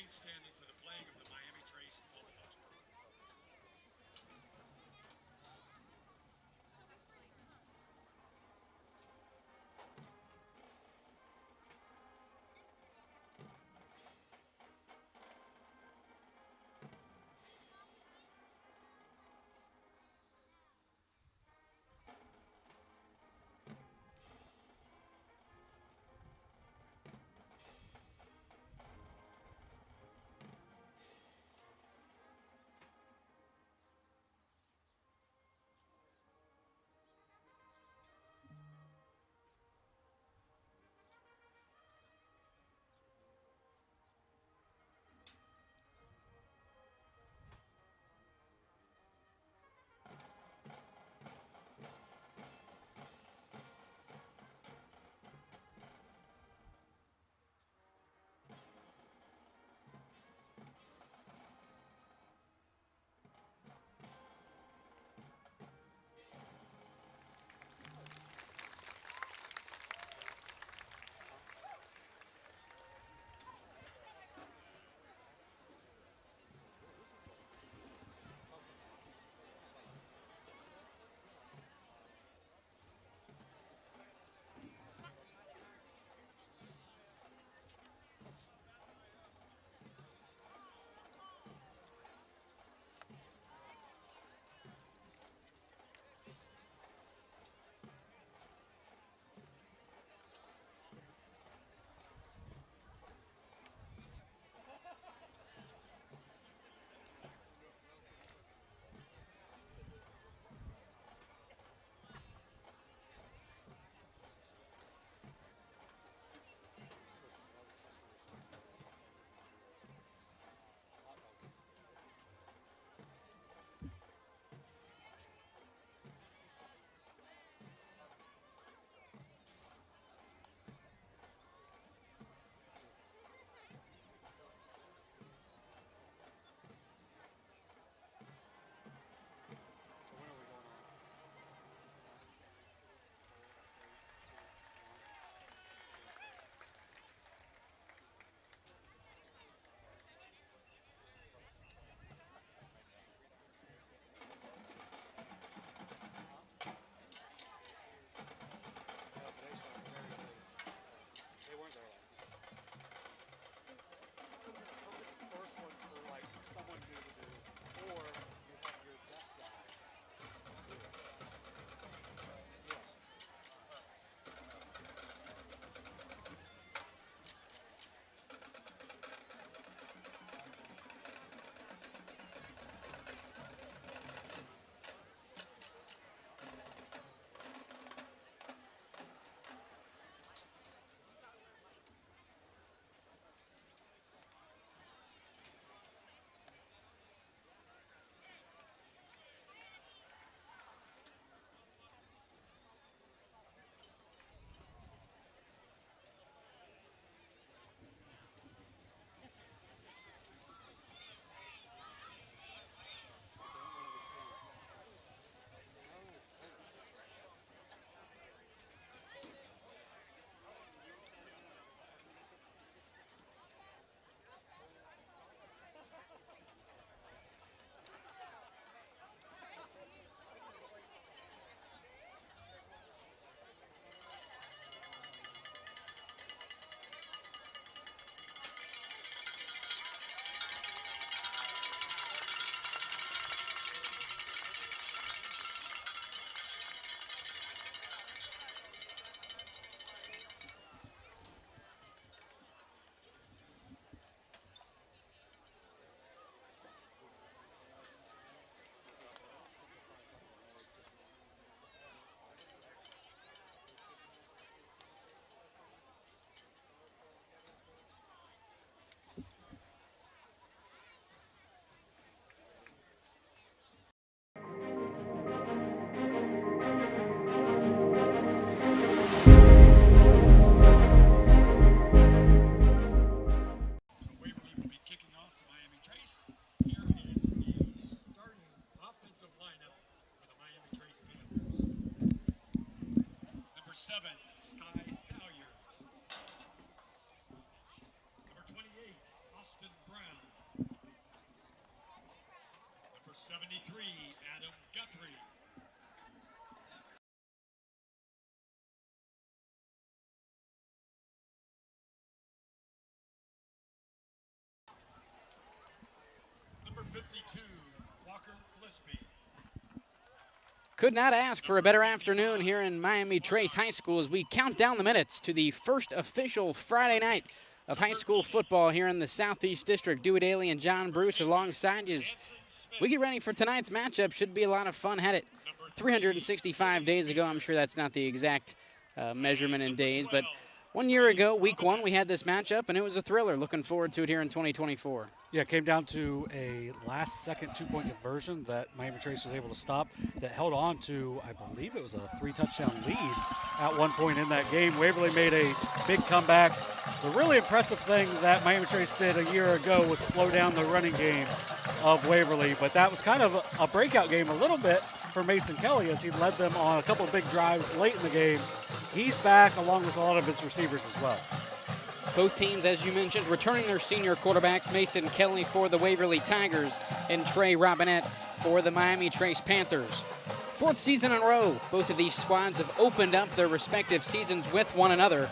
remain standing for the playing of the Miami Trace Panthers. Adam Guthrie. Number 52, Walker Gillespie. Could not ask for a better afternoon here in Miami Trace High School as we count down the minutes to the first official Friday night of high school football here in the Southeast District. Dewey Daly and John Bruce alongside you. We get ready for tonight's matchup. Should be a lot of fun. Had it 365 days ago. I'm sure that's not the exact measurement in days, but 1 year ago, week one, we had this matchup, and it was a thriller. Looking forward to it here in 2024. Yeah, it came down to a last-second two-point conversion that Miami Trace was able to stop that held on to, I believe it was a 3-touchdown lead at one point in that game. Waverly made a big comeback. The really impressive thing that Miami Trace did a year ago was slow down the running game of Waverly, but that was kind of a breakout game a little bit for Mason Kelly as he led them on a couple of big drives late in the game. He's back along with a lot of his receivers as well. Both teams, as you mentioned, returning their senior quarterbacks, Mason Kelly for the Waverly Tigers and Trey Robinette for the Miami Trace Panthers. Fourth season in a row, both of these squads have opened up their respective seasons with one another.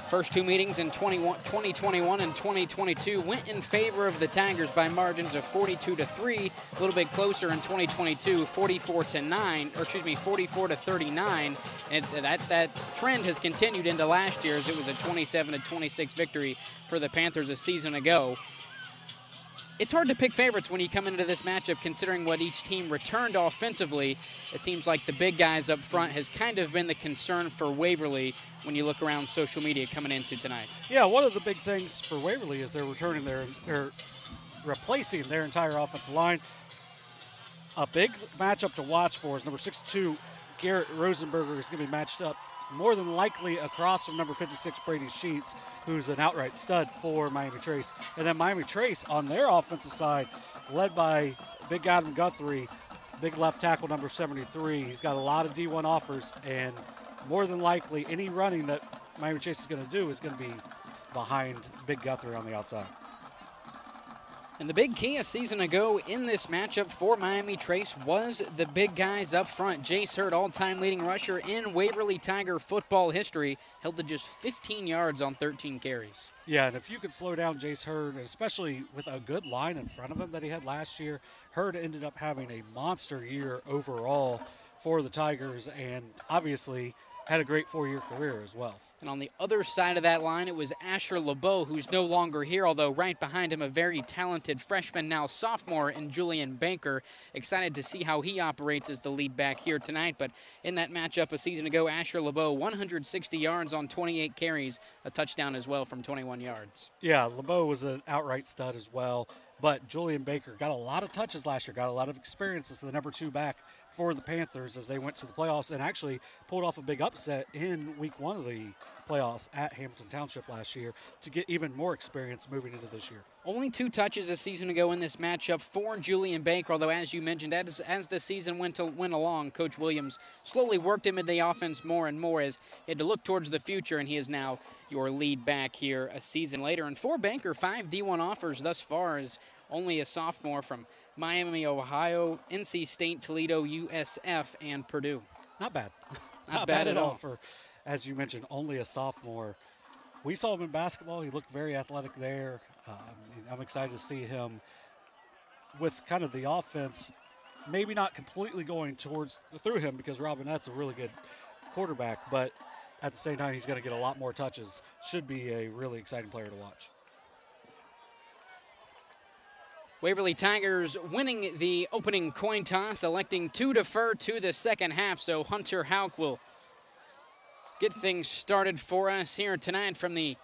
First two meetings in 2021 and 2022 went in favor of the Tigers by margins of 42-3, a little bit closer in 2022, 44-39, and that trend has continued into last year as it was a 27-26 victory for the Panthers a season ago. It's hard to pick favorites when you come into this matchup considering what each team returned offensively. It seems like the big guys up front has kind of been the concern for Waverly when you look around social media coming into tonight. Yeah, one of the big things for Waverly is they're replacing their entire offensive line. A big matchup to watch for is number 62, Garrett Rosenberger, is going to be matched up more than likely across from number 56, Brady Sheets, who's an outright stud for Miami Trace. And then Miami Trace on their offensive side, led by big Adam Guthrie, big left tackle number 73. He's got a lot of D1 offers, and more than likely any running that Miami Trace is going to do is going to be behind big Guthrie on the outside. And the big key a season ago in this matchup for Miami Trace was the big guys up front. Jace Hurd, all-time leading rusher in Waverly Tiger football history, held to just 15 yards on 13 carries. Yeah, and if you could slow down Jace Hurd, especially with a good line in front of him that he had last year, Hurd ended up having a monster year overall for the Tigers and obviously had a great four-year career as well. And on the other side of that line, it was Asher LeBeau, who's no longer here, although right behind him a very talented freshman, now sophomore, in Julian Banker. Excited to see how he operates as the lead back here tonight. But in that matchup a season ago, Asher LeBeau, 160 yards on 28 carries, a touchdown as well from 21 yards. Yeah, LeBeau was an outright stud as well. But Julian Baker got a lot of touches last year, got a lot of experience as the number 2 back for the Panthers as they went to the playoffs and actually pulled off a big upset in week 1 of the playoffs at Hampton Township last year to get even more experience moving into this year. Only 2 touches a season ago in this matchup for Julian Baker, although as you mentioned, as the season went along, Coach Williams slowly worked him into the offense more and more as he had to look towards the future, and he is now your lead back here a season later. And for Banker, 5 D1 offers thus far as only a sophomore from Miami, Ohio, NC State, Toledo, USF, and Purdue. Not bad. Not bad at all. For, as you mentioned, only a sophomore. We saw him in basketball. He looked very athletic there. I'm excited to see him with kind of the offense, maybe not completely going through him because Robinette's a really good quarterback, but at the same time, he's going to get a lot more touches. Should be a really exciting player to watch. Waverly Tigers winning the opening coin toss, electing to defer to the second half, so Hunter Hauk will get things started for us here tonight from the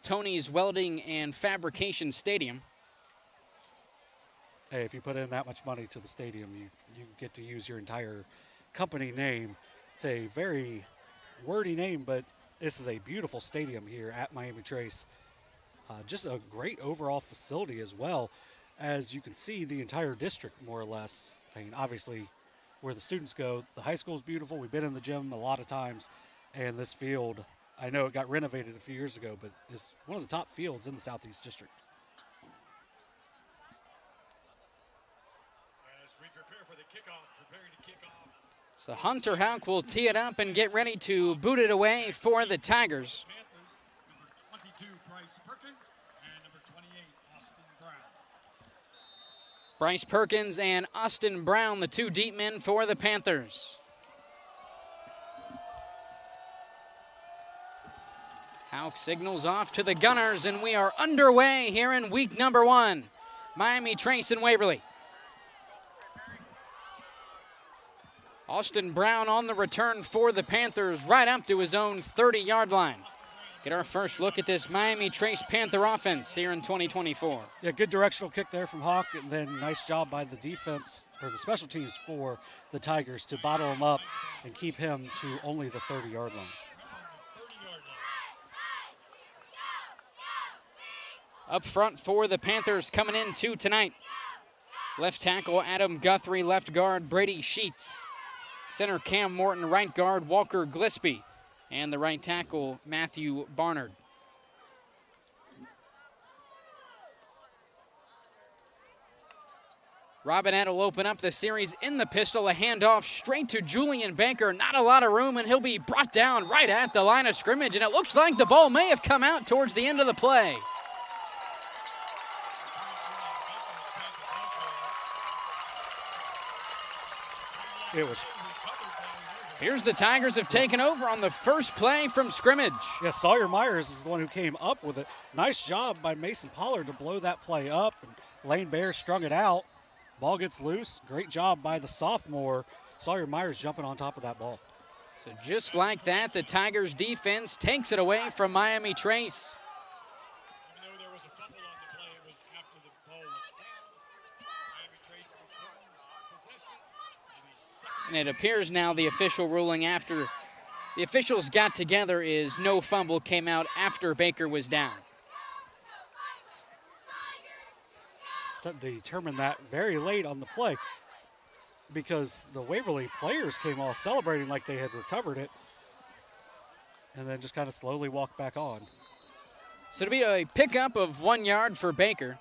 Tony's Welding and Fabrication Stadium. Hey, if you put in that much money to the stadium, you get to use your entire company name. It's a very wordy name, but this is a beautiful stadium here at Miami Trace. Just a great overall facility as well. As you can see, the entire district, more or less. I mean, obviously, where the students go, the high school is beautiful. We've been in the gym a lot of times, and this field, I know it got renovated a few years ago, but it's one of the top fields in the Southeast District. So Hunter Houck will tee it up and get ready to boot it away for the Tigers. Panthers, number 22, Bryce Perkins, and number 28, Austin Brown. Bryce Perkins and Austin Brown, the two deep men for the Panthers. Houck signals off to the Gunners, and we are underway here in week number 1. Miami Trace and Waverly. Austin Brown on the return for the Panthers, right up to his own 30-yard line. Get our first look at this Miami Trace Panther offense here in 2024. Yeah, good directional kick there from Hawk, and then nice job by the defense, or the special teams for the Tigers to bottle him up and keep him to only the 30-yard line. Up front for the Panthers coming in tonight. Left tackle Adam Guthrie, left guard Brady Sheets. Center Cam Morton, right guard Walker Gillespie, and the right tackle Matthew Barnard. Robinette will open up the series in the pistol, a handoff straight to Julian Baker. Not a lot of room, and he'll be brought down right at the line of scrimmage, and it looks like the ball may have come out towards the end of the play. It was. Here's the Tigers have taken over on the first play from scrimmage. Yeah, Sawyer Myers is the one who came up with it. Nice job by Mason Pollard to blow that play up. And Lane Bear strung it out. Ball gets loose. Great job by the sophomore. Sawyer Myers jumping on top of that ball. So just like that, the Tigers defense takes it away from Miami Trace. Even though there was a fumble on the play, it was after the ball was down. Miami Trace returns possession. And it appears now the official ruling after the officials got together is no fumble came out after Baker was down. They determined that very late on the play because the Waverly players came all celebrating like they had recovered it and then just kind of slowly walked back on. So it'll be a pickup of 1 yard for Baker.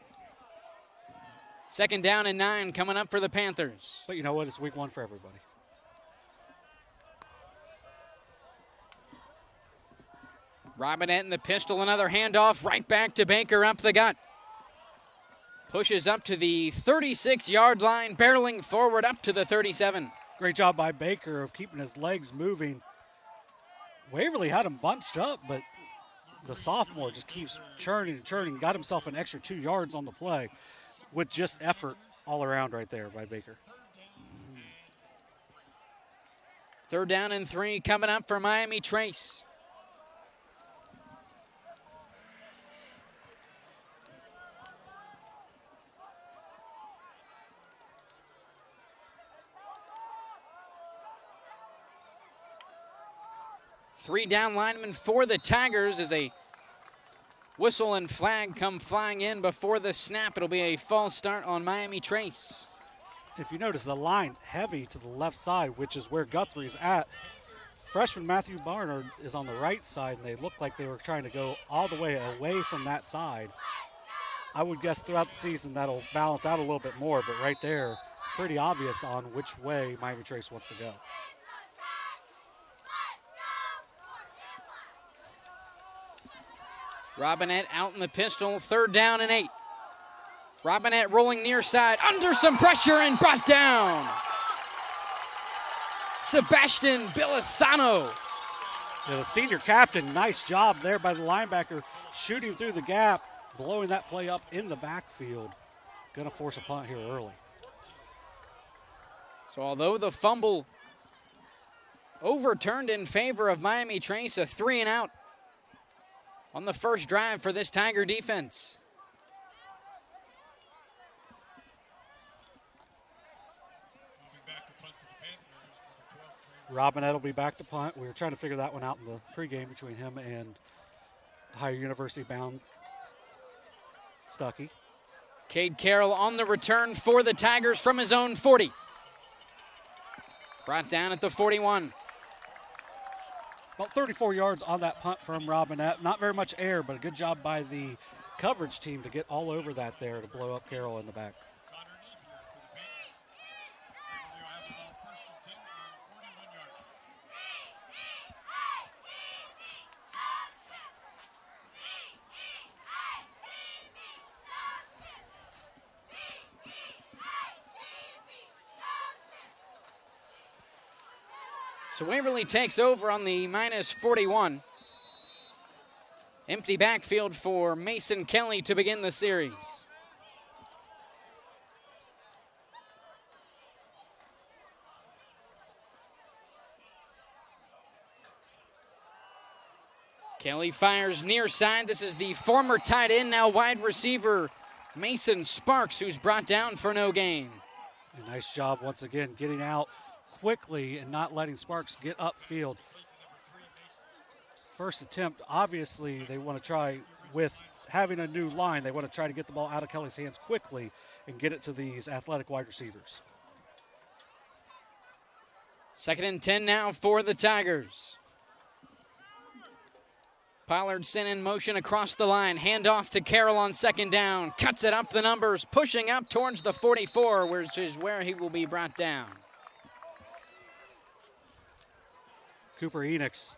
2nd down and 9 coming up for the Panthers. But you know what? It's week 1 for everybody. Robinette in the pistol, another handoff right back to Baker up the gut. Pushes up to the 36-yard line, barreling forward up to the 37. Great job by Baker of keeping his legs moving. Waverly had him bunched up, but the sophomore just keeps churning and churning. Got himself an extra 2 yards on the play with just effort all around right there by Baker. 3rd down and 3 coming up for Miami Trace. Three down linemen for the Tigers as a whistle and flag come flying in before the snap. It'll be a false start on Miami Trace. If you notice the line heavy to the left side, which is where Guthrie's at. Freshman Matthew Barnard is on the right side, and they look like they were trying to go all the way away from that side. I would guess throughout the season that'll balance out a little bit more, but right there, pretty obvious on which way Miami Trace wants to go. Robinette out in the pistol, 3rd down and 8. Robinette rolling near side, under some pressure and brought down. Sebastian Bilisano. Yeah, the senior captain, nice job there by the linebacker, shooting through the gap, blowing that play up in the backfield. Gonna force a punt here early. So although the fumble overturned in favor of Miami Trace, a 3 and out on the first drive for this Tiger defense. Robinette will be back to punt. We were trying to figure that one out in the pregame between him and Ohio University bound Stuckey. Cade Carroll on the return for the Tigers from his own 40. Brought down at the 41. About 34 yards on that punt from Robinette. Not very much air, but a good job by the coverage team to get all over that there to blow up Carroll in the back. So Waverly takes over on the minus 41. Empty backfield for Mason Kelly to begin the series. Kelly fires near side. This is the former tight end, now wide receiver, Mason Sparks, who's brought down for no gain. A nice job once again getting out quickly and not letting Sparks get upfield. First attempt, obviously they want to try with having a new line. They want to try to get the ball out of Kelly's hands quickly and get it to these athletic wide receivers. 2nd and 10 now for the Tigers. Pollard sent in motion across the line. Handoff to Carroll on 2nd down. Cuts it up the numbers, pushing up towards the 44, which is where he will be brought down. Cooper Enix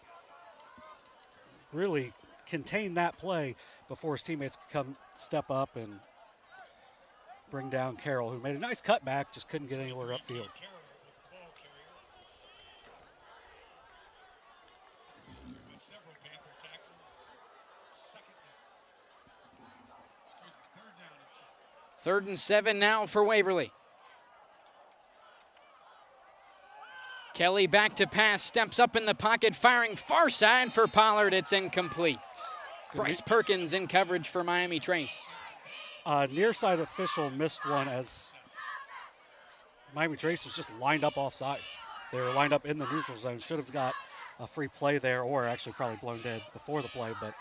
really contained that play before his teammates could come step up and bring down Carroll, who made a nice cutback, just couldn't get anywhere upfield. Third and 7 now for Waverly. Kelly back to pass, steps up in the pocket, firing far side for Pollard. It's incomplete. Bryce Perkins in coverage for Miami Trace. Near side official missed one as Miami Trace was just lined up off sides. They were lined up in the neutral zone. Should have got a free play there, or actually probably blown dead before the play, but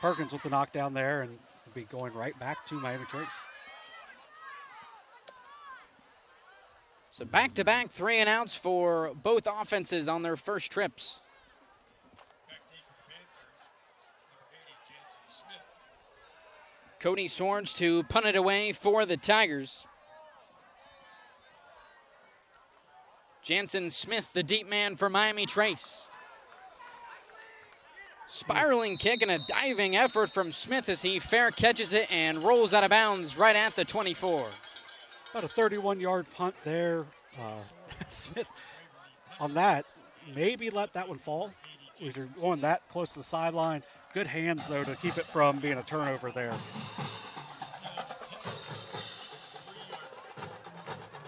Perkins with the knockdown there and will be going right back to Miami Trace. So back-to-back 3 and outs for both offenses on their first trips. Cody Swords to punt it away for the Tigers. Jansen Smith, the deep man for Miami Trace. Spiraling kick and a diving effort from Smith as he fair catches it and rolls out of bounds right at the 24. About a 31-yard punt there. Smith on that, maybe let that one fall. If you're going that close to the sideline, good hands, though, to keep it from being a turnover there.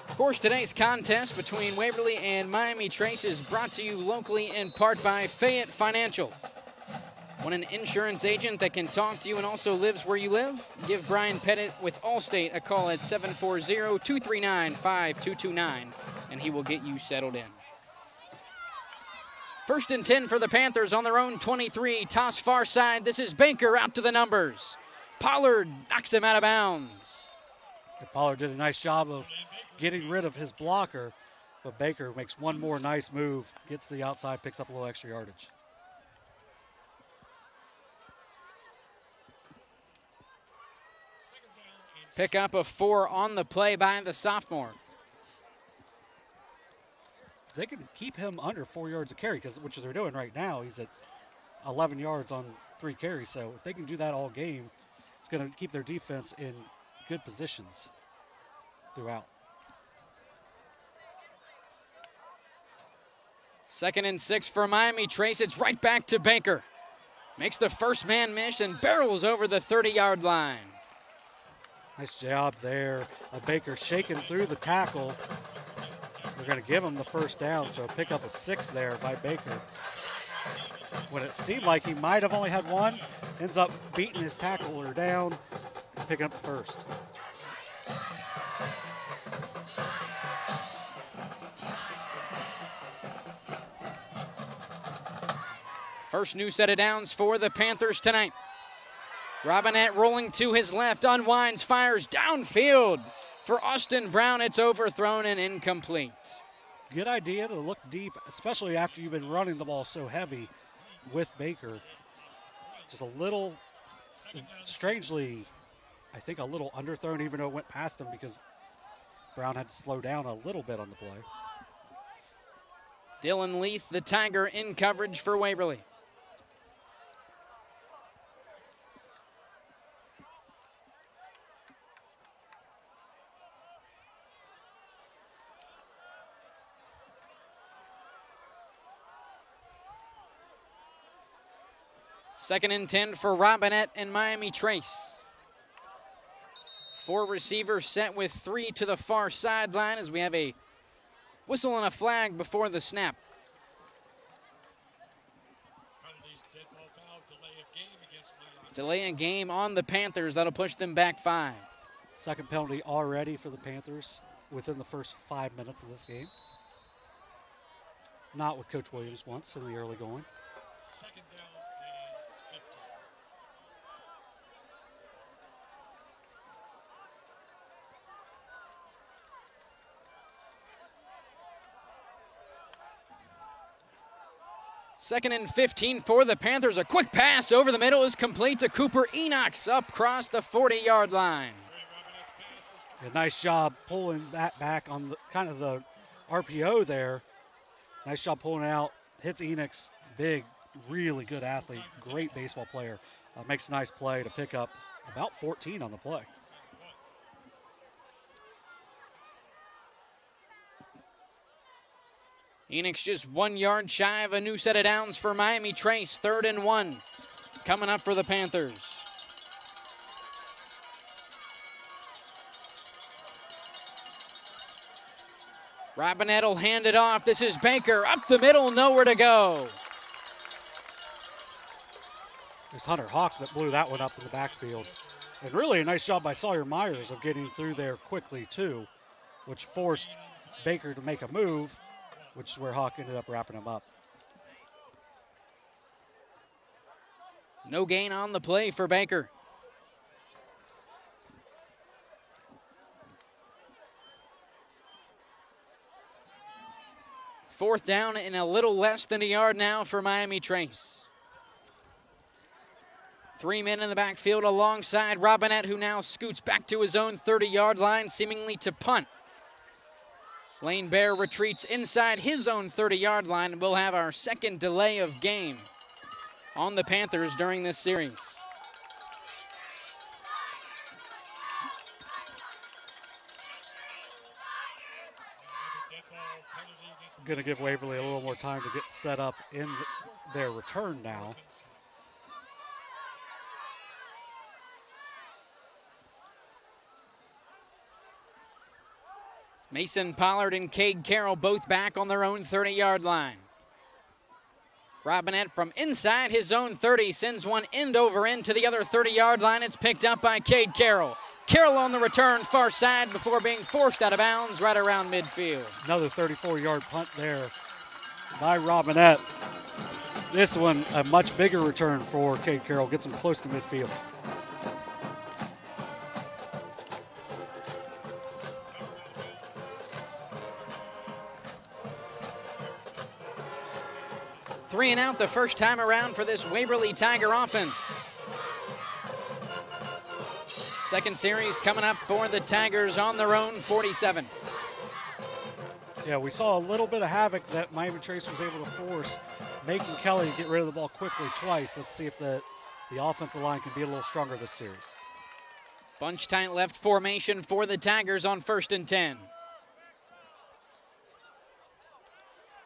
Of course, today's contest between Waverly and Miami Trace is brought to you locally in part by Fayette Financial. Want an insurance agent that can talk to you and also lives where you live? Give Brian Pettit with Allstate a call at 740-239-5229, and he will get you settled in. 1st and 10 for the Panthers on their own 23. Toss far side. This is Baker out to the numbers. Pollard knocks him out of bounds. Pollard did a nice job of getting rid of his blocker, but Baker makes one more nice move, gets to the outside, picks up a little extra yardage. Pick up a 4 on the play by the sophomore. They can keep him under 4 yards a carry, which they're doing right now. He's at 11 yards on 3 carries. So if they can do that all game, it's going to keep their defense in good positions throughout. 2nd and 6 for Miami Trace. It's right back to Baker. Makes the first man miss and barrels over the 30-yard line. Nice job there. Baker shaking through the tackle. They're going to give him the first down, so pick up a 6 there by Baker. When it seemed like he might have only had one, ends up beating his tackler down, picking up the first. First new set of downs for the Panthers tonight. Robinette rolling to his left, unwinds, fires downfield. For Austin Brown, it's overthrown and incomplete. Good idea to look deep, especially after you've been running the ball so heavy with Baker. Just a little, strangely, I think a little underthrown, even though it went past him because Brown had to slow down a little bit on the play. Dylan Leith, the Tiger, in coverage for Waverly. 2nd and 10 for Robinette and Miami Trace. 4 receivers set with 3 to the far sideline as we have a whistle and a flag before the snap. Delay a game on the Panthers. That'll push them back 5. Second penalty already for the Panthers within the first 5 minutes of this game. Not what Coach Williams wants in the early going. 2nd down and 15. Second and 15 for the Panthers. A quick pass over the middle is complete to Cooper Enox up across the 40-yard line. A nice job pulling that back on the, kind of the RPO there. Nice job pulling out. Hits Enox. Big, really good athlete. Great baseball player. Makes a nice play to pick up about 14 on the play. Enox just 1 yard shy of a new set of downs for Miami Trace. 3rd and 1 coming up for the Panthers. Robinette will hand it off. This is Baker up the middle, nowhere to go. There's Hunter Hawk that blew that one up in the backfield. And really a nice job by Sawyer Myers of getting through there quickly too, which forced Baker to make a move, which is where Hawk ended up wrapping him up. No gain on the play for Baker. Fourth down and a little less than a yard now for Miami Trace. 3 men in the backfield alongside Robinette, who now scoots back to his own 30-yard line, seemingly to punt. Lane Bear retreats inside his own 30-yard line, and we'll have our second delay of game on the Panthers during this series. Going to give Waverly a little more time to get set up in their return now. Mason Pollard and Cade Carroll both back on their own 30-yard line. Robinette from inside his own 30 sends one end over end to the other 30-yard line. It's picked up by Cade Carroll. Carroll on the return, far side, before being forced out of bounds right around midfield. Another 34-yard punt there by Robinette. This one, a much bigger return for Cade Carroll. Gets him close to midfield. Three and out the first time around for this Waverly Tiger offense. Second series coming up for the Tigers on their own 47. Yeah, we saw a little bit of havoc that Miami Trace was able to force, making Kelly get rid of the ball quickly twice. Let's see if the offensive line can be a little stronger this series. Bunch tight left formation for the Tigers on 1st and 10.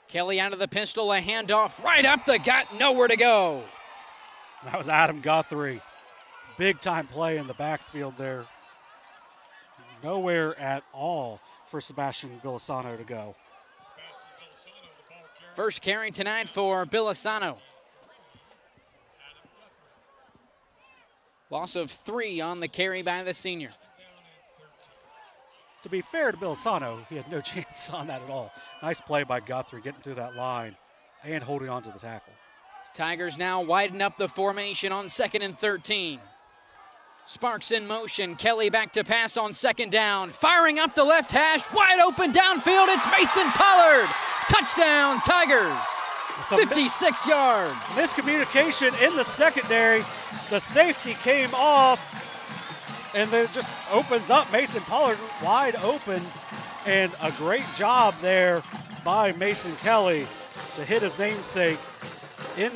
Kelly out of the pistol, a handoff right up the gut, nowhere to go. That was Adam Guthrie. Big time play in the backfield there. Nowhere at all for Sebastian Bilasano to go. First carry tonight for Bilasano. Loss of 3 on the carry by the senior. To be fair to Bilasano, he had no chance on that at all. Nice play by Guthrie getting through that line and holding on to the tackle. Tigers now widen up the formation on 2nd and 13. Sparks in motion. Kelly back to pass on 2nd down. Firing up the left hash. Wide open downfield. It's Mason Pollard. Touchdown, Tigers. 56 yards. Miscommunication in the secondary. The safety came off, and then it just opens up. Mason Pollard wide open, and a great job there by Mason Kelly to hit his namesake in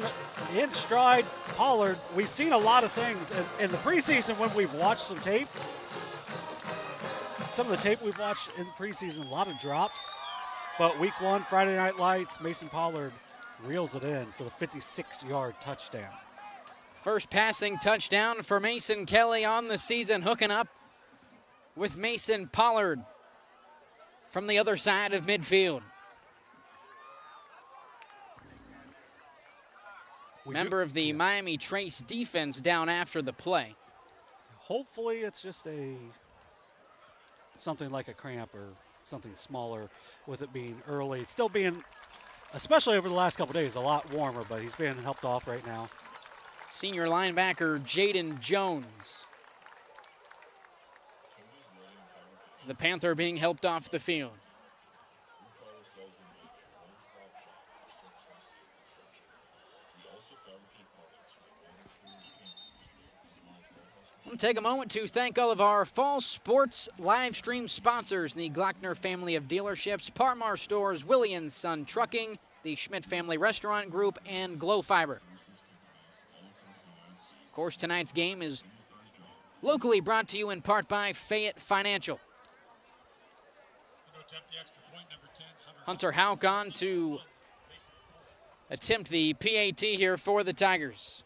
stride. Pollard, we've seen a lot of things in the preseason when we've watched some tape. Some of the tape we've watched in preseason, a lot of drops. But week 1, Friday Night Lights, Mason Pollard reels it in for the 56-yard touchdown. First passing touchdown for Mason Kelly on the season, hooking up with Mason Pollard from the other side of midfield. Member of the Miami Trace defense down after the play. Hopefully it's just something like a cramp or something smaller with it being early. It's still being, especially over the last couple days, a lot warmer, but he's being helped off right now. Senior linebacker Jaden Jones. The Panther being helped off the field. We'll take a moment to thank all of our fall sports live stream sponsors, the Glockner family of dealerships, Parmar Stores, Willie & Son Trucking, the Schmidt Family Restaurant Group, and Glow Fiber. Of course, tonight's game is locally brought to you in part by Fayette Financial. Hunter Houck on to attempt the PAT here for the Tigers.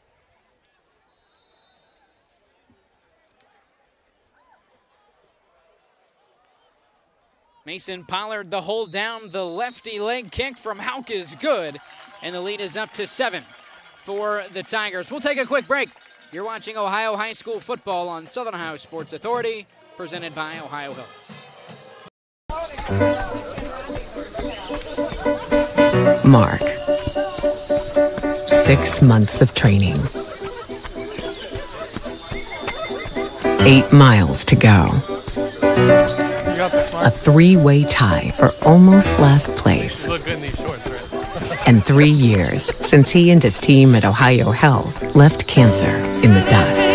Mason Pollard, the hold down, the lefty leg kick from Houck is good, and the lead is up to 7 for the Tigers. We'll take a quick break. You're watching Ohio High School football on Southern Ohio Sports Authority, presented by Ohio Health. Mark. 6 months of training. 8 miles to go. A 3-way tie for almost last place. You look good in these shorts, right? And 3 years since he and his team at Ohio Health left cancer in the dust.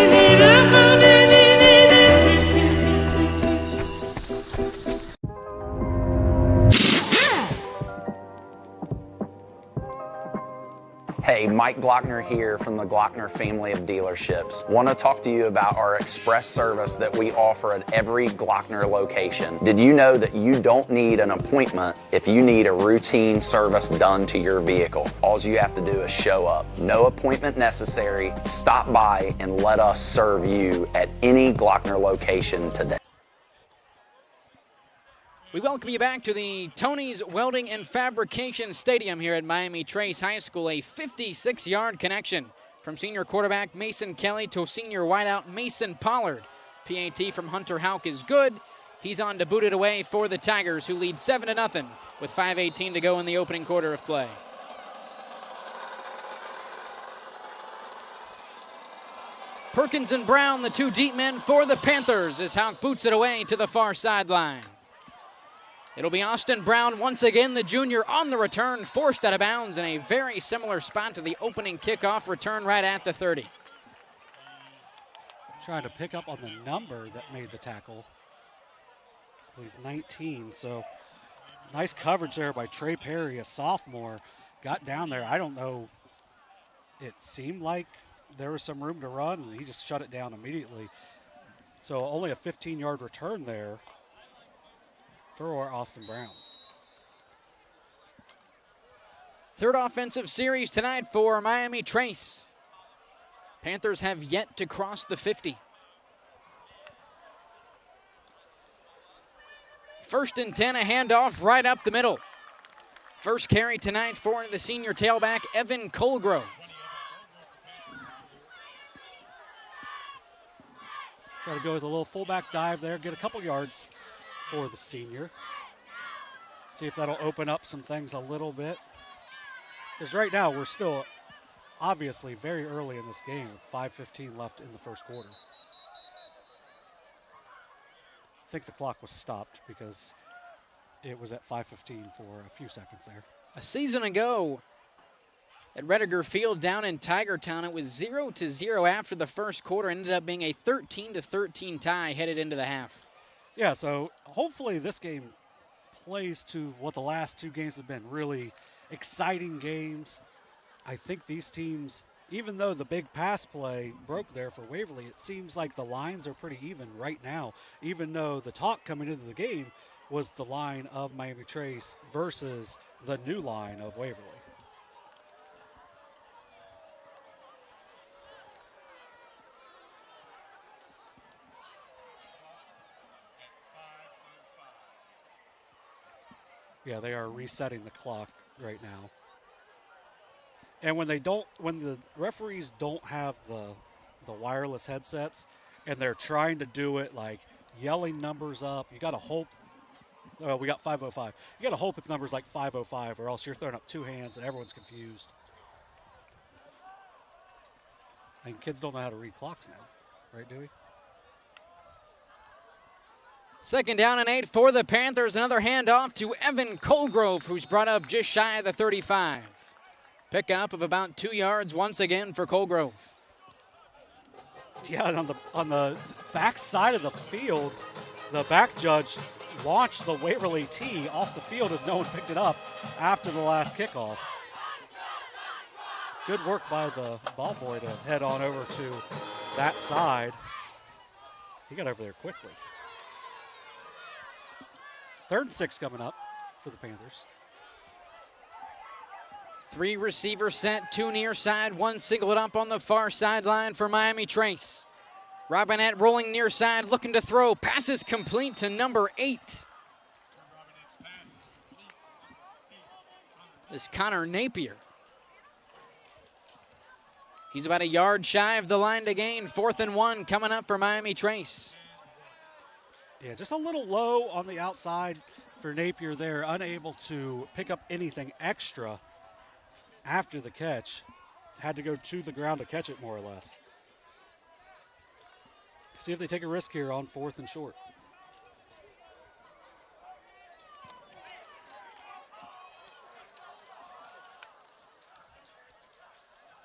Hey, Mike Glockner here from the Glockner family of dealerships. Want to talk to you about our express service that we offer at every Glockner location. Did you know that you don't need an appointment if you need a routine service done to your vehicle? All you have to do is show up. No appointment necessary. Stop by and let us serve you at any Glockner location today. We welcome you back to the Tony's Welding and Fabrication Stadium here at Miami Trace High School. A 56-yard connection from senior quarterback Mason Kelly to senior wideout Mason Pollard. PAT from Hunter Houck is good. He's on to boot it away for the Tigers, who lead 7-0 with 5:18 to go in the opening quarter of play. Perkins and Brown, the two deep men for the Panthers, as Houck boots it away to the far sideline. It'll be Austin Brown once again, the junior, on the return, forced out of bounds in a very similar spot to the opening kickoff return right at the 30. Trying to pick up on the number that made the tackle. I believe 19, so nice coverage there by Trey Perry, a sophomore. Got down there. I don't know. It seemed like there was some room to run, and he just shut it down immediately. So only a 15-yard return there for Austin Brown. Third offensive series tonight for Miami Trace. Panthers have yet to cross the 50. 1st and 10, a handoff right up the middle. First carry tonight for the senior tailback, Evan Colgrove. Got to go with a little fullback dive there, get a couple yards for the senior. See if that'll open up some things a little bit. Because right now we're still obviously very early in this game with 5:15 left in the first quarter. I think the clock was stopped because it was at 5:15 for a few seconds there. A season ago at Rediger Field down in Tigertown, it was 0-0 after the first quarter. Ended up being a 13-13 tie headed into the half. Yeah, so hopefully this game plays to what the last two games have been, really exciting games. I think these teams, even though the big pass play broke there for Waverly, it seems like the lines are pretty even right now, even though the talk coming into the game was the line of Miami Trace versus the new line of Waverly. Yeah, they are resetting the clock right now. And when the referees don't have the wireless headsets and they're trying to do it like yelling numbers up, you got to hope. Oh, we got 5:05. You got to hope it's numbers like 5:05, or else you're throwing up two hands and everyone's confused. And kids don't know how to read clocks now, right, Dewey? 2nd down and 8 for the Panthers. Another handoff to Evan Colgrove, who's brought up just shy of the 35. Pickup of about 2 yards once again for Colgrove. Yeah, and on the back side of the field, the back judge launched the Waverly tee off the field as no one picked it up after the last kickoff. Good work by the ball boy to head on over to that side. He got over there quickly. 3rd and 6 coming up for the Panthers. 3 receiver set, 2 near side, 1 singled up on the far sideline for Miami Trace. Robinette rolling near side, looking to throw. Passes complete to number 8. This is Connor Napier. He's about a yard shy of the line to gain. 4th and 1 coming up for Miami Trace. Yeah, just a little low on the outside for Napier there, unable to pick up anything extra after the catch. Had to go to the ground to catch it, more or less. See if they take a risk here on 4th and short.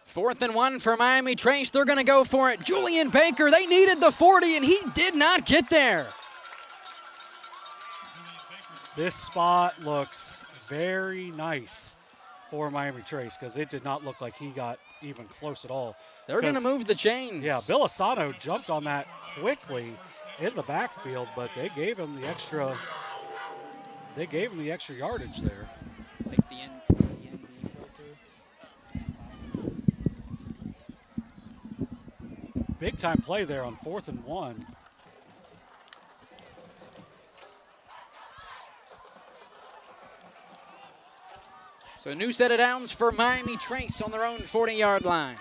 Fourth and 1 for Miami Trace. They're going to go for it. Julian Baker, they needed the 40, and he did not get there. This spot looks very nice for Miami Trace because it did not look like he got even close at all. They're going to move the chains. Yeah, Bill Asano jumped on that quickly in the backfield, but they gave him the extra. They gave him the extra yardage there. Like the end Big time play there on 4th and 1. So a new set of downs for Miami Trace on their own 40-yard line.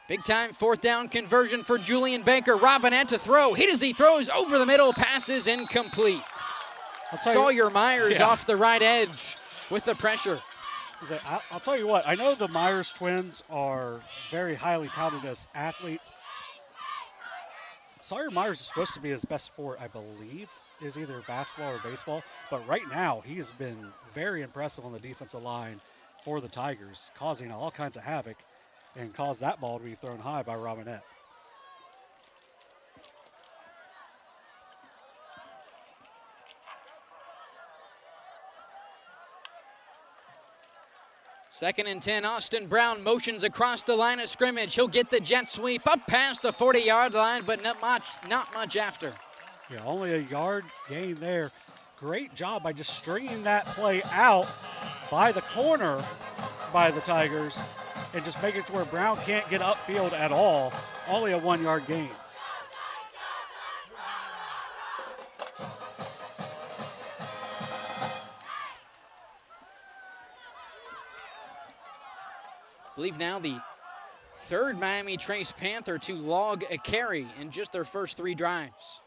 Big time 4th down conversion for Julian Baker. Robinette to throw. Hit as he throws over the middle. Passes incomplete. Sawyer Myers off the right edge with the pressure. I'll tell you what, I know the Myers twins are very highly touted as athletes. Sawyer Myers is supposed to be his best sport, I believe, is either basketball or baseball. But right now, he's been very impressive on the defensive line for the Tigers, causing all kinds of havoc and caused that ball to be thrown high by Robinette. Second and 10, Austin Brown motions across the line of scrimmage. He'll get the jet sweep up past the 40-yard line, but not much after. Yeah, only a yard gain there. Great job by just stringing that play out by the corner by the Tigers and just making it to where Brown can't get upfield at all. Only a 1-yard gain. I believe now the 3rd Miami Trace Panther to log a carry in just their first 3 drives.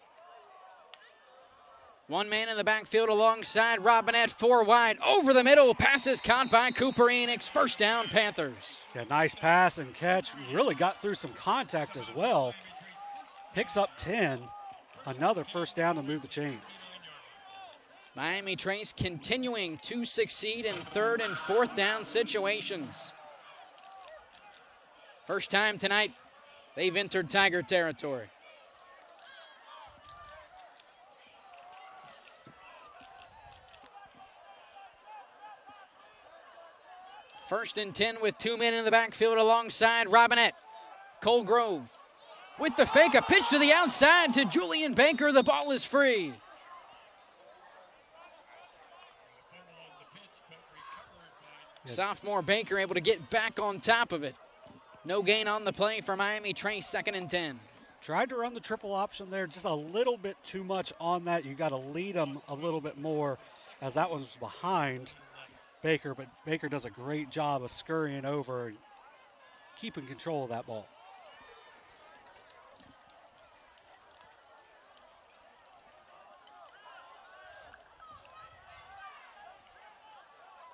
1 man in the backfield alongside Robinette, 4 wide, over the middle, passes caught by Cooper Enix, 1st down Panthers. Yeah, nice pass and catch, really got through some contact as well. Picks up 10, another 1st down to move the chains. Miami Trace continuing to succeed in 3rd and 4th down situations. First time tonight they've entered Tiger territory. First and 10 with 2 men in the backfield alongside Robinette. Colgrove with the fake, a pitch to the outside to Julian Baker. The ball is free. Sophomore Baker able to get back on top of it. No gain on the play for Miami Trace, 2nd and 10. Tried to run the triple option there, just a little bit too much on that. You got to lead them a little bit more, as that one was behind Baker, but Baker does a great job of scurrying over and keeping control of that ball.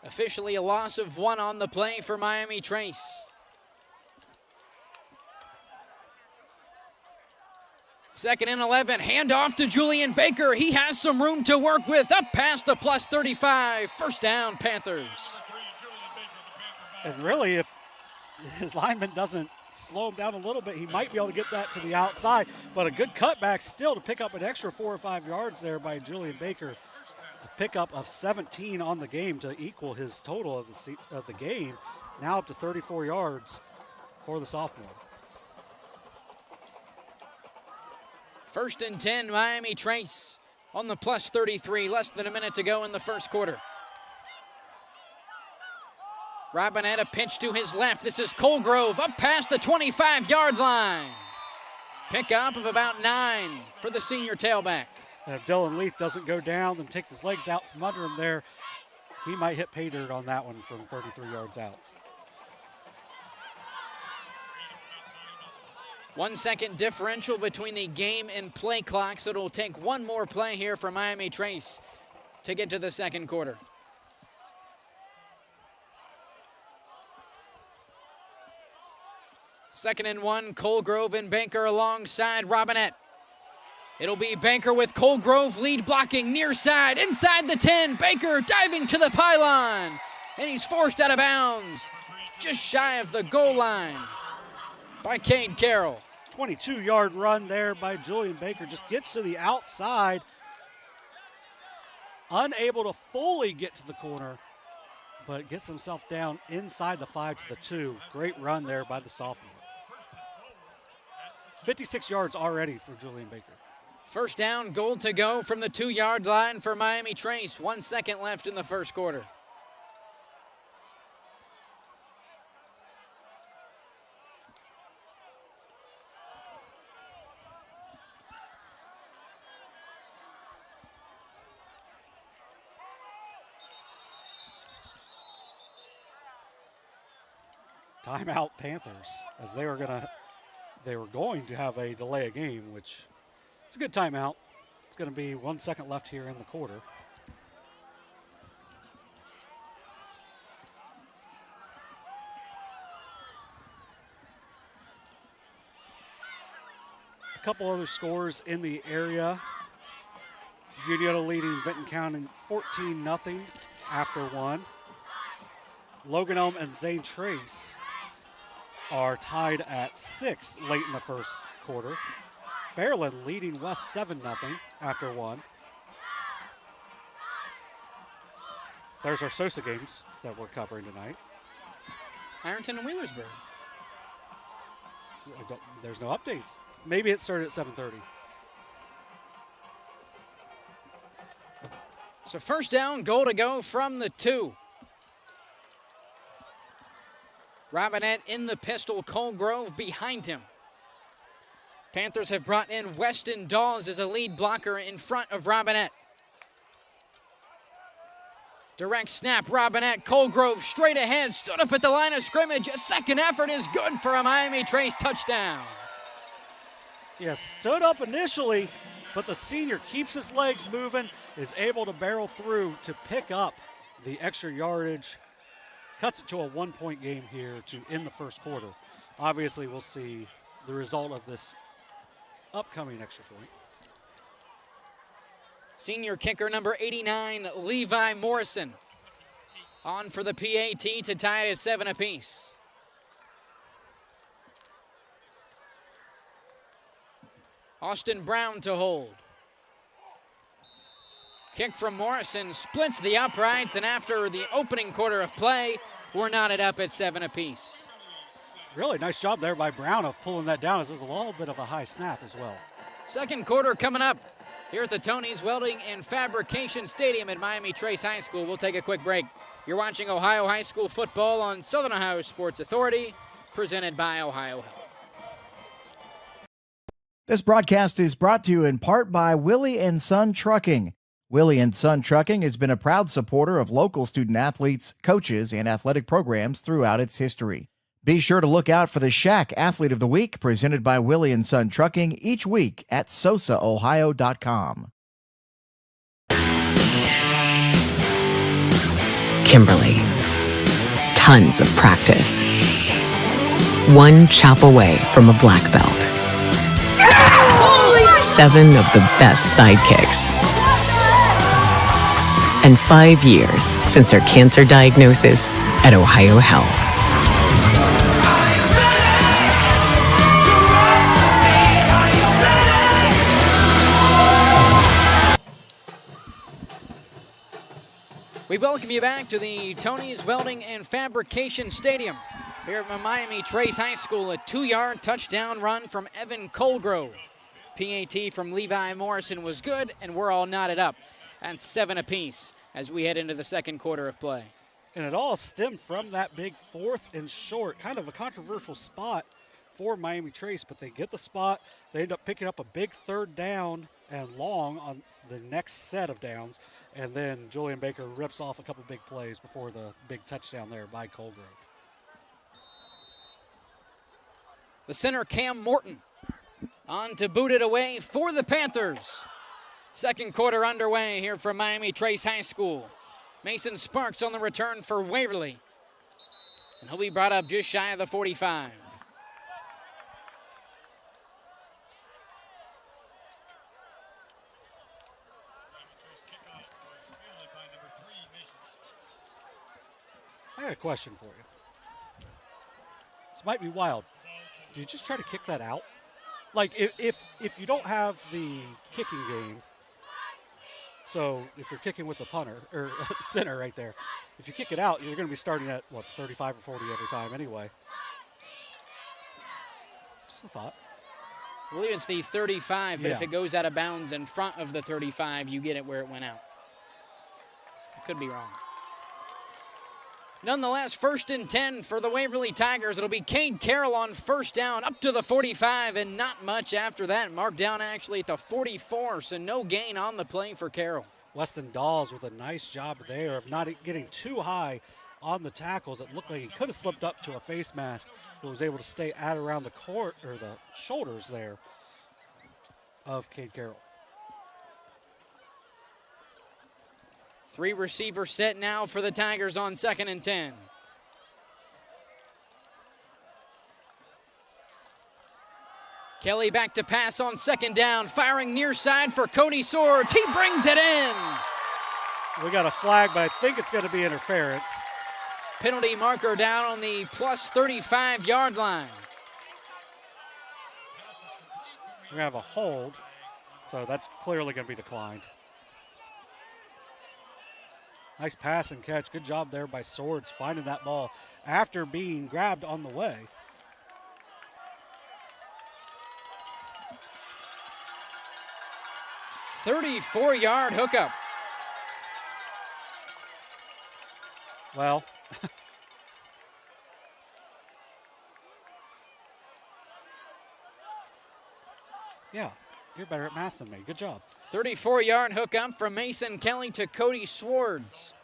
Officially a loss of 1 on the play for Miami Trace. Second and 11, handoff to Julian Baker. He has some room to work with, up past the plus 35. First down, Panthers. And really, if his lineman doesn't slow him down a little bit, he might be able to get that to the outside. But a good cutback still to pick up an extra 4 or 5 yards there by Julian Baker. A pickup of 17 on the game to equal his total of the game. Now up to 34 yards for the sophomore. First and 10, Miami Trace on the plus 33, less than a minute to go in the first quarter. Robinette, a pitch to his left. This is Colgrove up past the 25-yard line. Pickup of about 9 for the senior tailback. And if Dylan Leith doesn't go down and take his legs out from under him there, he might hit pay dirt on that one from 33 yards out. 1 second differential between the game and play clock, so it'll take one more play here for Miami Trace to get to the second quarter. Second and 1, Colgrove and Baker alongside Robinette. It'll be Baker with Colgrove lead blocking near side, inside the 10. Baker diving to the pylon, and he's forced out of bounds, just shy of the goal line by Cade Carroll. 22-yard run there by Julian Baker, just gets to the outside, unable to fully get to the corner, but gets himself down inside the 5 to the 2. Great run there by the sophomore. 56 yards already for Julian Baker. First down, goal to go from the 2-yard line for Miami Trace. 1 second left in the first quarter. Timeout Panthers, as they were going to have a delay of game, which it's a good timeout. It's going to be 1 second left here in the quarter. A couple other scores in the area. Unionta leading Benton County 14-0 after 1. Logan Elm and Zane Trace are tied at 6 late in the first quarter. Fairland leading West 7-0 after 1. There's our SOSA games that we're covering tonight. Ironton and Wheelersburg. There's no updates. Maybe it started at 7:30. So first down, goal to go from the 2. Robinette in the pistol, Colgrove behind him. Panthers have brought in Weston Dawes as a lead blocker in front of Robinette. Direct snap, Robinette, Colgrove straight ahead, stood up at the line of scrimmage. A second effort is good for a Miami Trace touchdown. Yes, stood up initially, but the senior keeps his legs moving, is able to barrel through to pick up the extra yardage. Cuts it to a 1-point game here to end the first quarter. Obviously, we'll see the result of this upcoming extra point. Senior kicker number 89, Levi Morrison, on for the PAT to tie it at 7 apiece. Austin Brown to hold. Kick from Morrison splits the uprights, and after the opening quarter of play, we're knotted up at 7 apiece. Really nice job there by Brown of pulling that down, as it was a little bit of a high snap as well. Second quarter coming up here at the Tony's Welding and Fabrication Stadium at Miami Trace High School. We'll take a quick break. You're watching Ohio High School football on Southern Ohio Sports Authority, presented by Ohio Health. This broadcast is brought to you in part by Willie & Son Trucking. Willie & Son Trucking has been a proud supporter of local student athletes, coaches, and athletic programs throughout its history. Be sure to look out for the Shack Athlete of the Week presented by Willie & Son Trucking each week at SOSAOhio.com. Kimberly. Tons of practice. One chop away from a black belt. 7 of the best sidekicks. And 5 years since her cancer diagnosis at Ohio Health. We welcome you back to the Tony's Welding and Fabrication Stadium here at Miami Trace High School. A 2-yard touchdown run from Evan Colgrove. PAT from Levi Morrison was good, and we're all knotted up. And 7 apiece as we head into the second quarter of play. And it all stemmed from that big 4th and short, kind of a controversial spot for Miami Trace, but they get the spot. They end up picking up a big 3rd down and long on the next set of downs, and then Julian Baker rips off a couple big plays before the big touchdown there by Colgrove. The center, Cam Morton, on to boot it away for the Panthers. Second quarter underway here from Miami Trace High School. Mason Sparks on the return for Waverly. And he'll be brought up just shy of the 45. I got a question for you. This might be wild. Do you just try to kick that out? Like, if you don't have the kicking game, so if you're kicking with the punter, or center right there, if you kick it out, you're going to be starting at, 35 or 40 every time anyway. Just a thought. I believe it's the 35, but Yeah. if it goes out of bounds in front of the 35, you get it where it went out. I could be wrong. Nonetheless, 1st and 10 for the Waverly Tigers. It'll be Cade Carroll on 1st down up to the 45, and not much after that. Marked down actually at the 44, so no gain on the play for Carroll. Weston Dawes with a nice job there of not getting too high on the tackles. It looked like he could have slipped up to a face mask, but was able to stay at around the court or the shoulders there of Cade Carroll. 3 receiver set now for the Tigers on 2nd and 10. Kelly back to pass on 2nd down, firing near side for Cody Swords. He brings it in. We got a flag, but I think it's going to be interference. Penalty marker down on the plus 35-yard line. We're going to have a hold, so that's clearly going to be declined. Nice pass and catch. Good job there by Swords finding that ball after being grabbed on the way. "34-yard hookup. Well, yeah, you're better at math than me. Good job. 34-yard hookup from Mason Kelly to Cody Swords.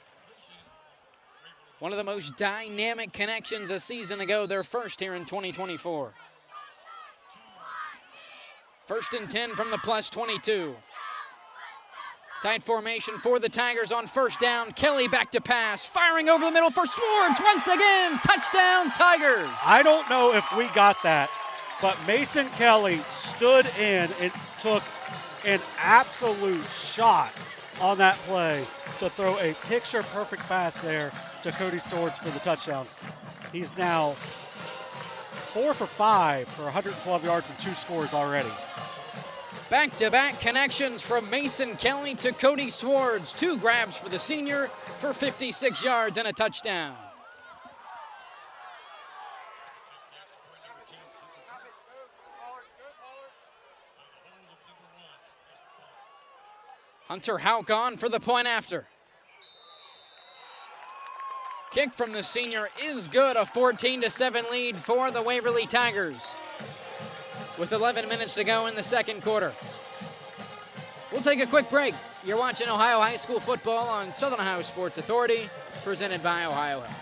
One of the most dynamic connections a season ago, their first here in 2024. 1st and 10 from the plus 22. Tight formation for the Tigers on 1st down. Kelly back to pass, firing over the middle for Swords once again. Touchdown, Tigers. I don't know if we got that, but Mason Kelly stood in and took an absolute shot on that play to throw a picture-perfect pass there to Cody Swords for the touchdown. He's now 4 for 5 for 112 yards and 2 scores already. Back-to-back connections from Mason Kelly to Cody Swords. 2 grabs for the senior for 56 yards and a touchdown. Hunter Houck on for the point after. Kick from the senior is good. A 14-7 lead for the Waverly Tigers. with 11 minutes to go in the second quarter. We'll take a quick break. You're watching Ohio High School football on Southern Ohio Sports Authority, presented by Ohio Health.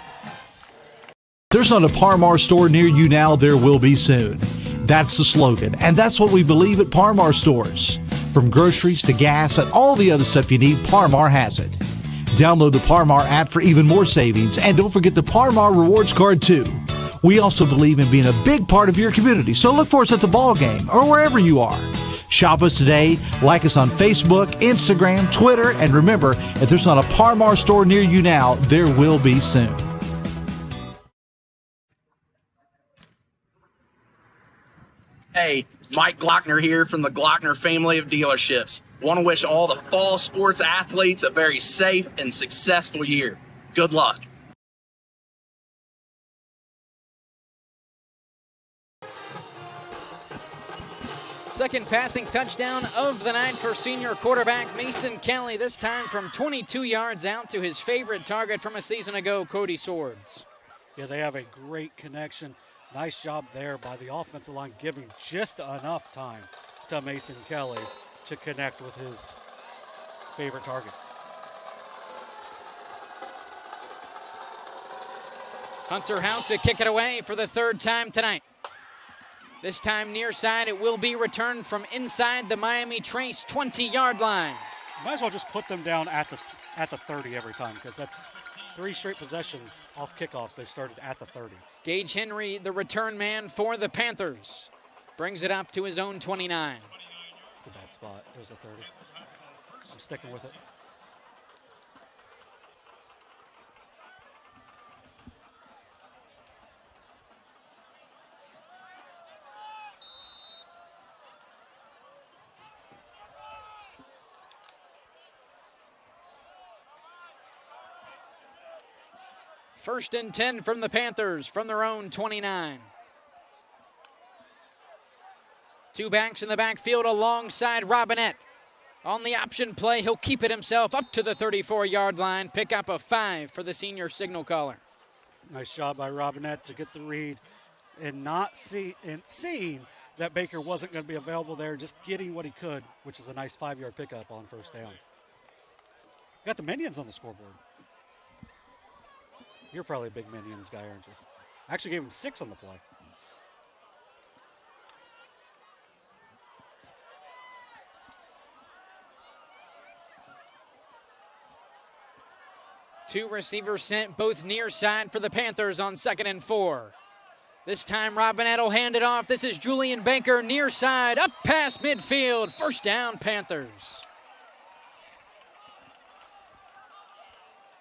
There's not a Par Mar store near you now, there will be soon. That's the slogan, and that's what we believe at Par Mar stores. From groceries to gas and all the other stuff you need, Par Mar has it. Download the Par Mar app for even more savings, and don't forget the Par Mar rewards card too. We also believe in being a big part of your community, so look for us at the ball game or wherever you are. Shop us today, like us on Facebook, Instagram, Twitter, and remember, if there's not a Par Mar store near you now, there will be soon. Hey, Mike Glockner here from the Glockner family of dealerships. Want to wish all the fall sports athletes a very safe and successful year. Good luck. Second passing touchdown of the night for senior quarterback Mason Kelly, this time from 22 yards out to his favorite target from a season ago, Cody Swords. Yeah, they have a great connection. Nice job there by the offensive line, giving just enough time to Mason Kelly to connect with his favorite target. Hunter Hout to kick it away for the third time tonight. This time near side, it will be returned from inside the Miami Trace 20-yard line. Might as well just put them down at the 30 every time, because that's 3 straight possessions off kickoffs. They've started at the 30. Gage Henry, the return man for the Panthers, brings it up to his own 29. It's a bad spot. It was a 30. I'm sticking with it. First and 10 from the Panthers from their own 29. 2 backs in the backfield alongside Robinette. On the option play, he'll keep it himself up to the 34-yard line. Pick up a 5 for the senior signal caller. Nice job by Robinette to get the read and seeing that Baker wasn't going to be available there, just getting what he could, which is a nice 5-yard pickup on first down. Got the Minions on the scoreboard. You're probably a big Minions guy, aren't you? I actually gave him 6 on the play. Two receivers sent, both near side for the Panthers on 2nd and 4. This time Robinette will hand it off. This is Julian Baker near side, up past midfield. First down, Panthers.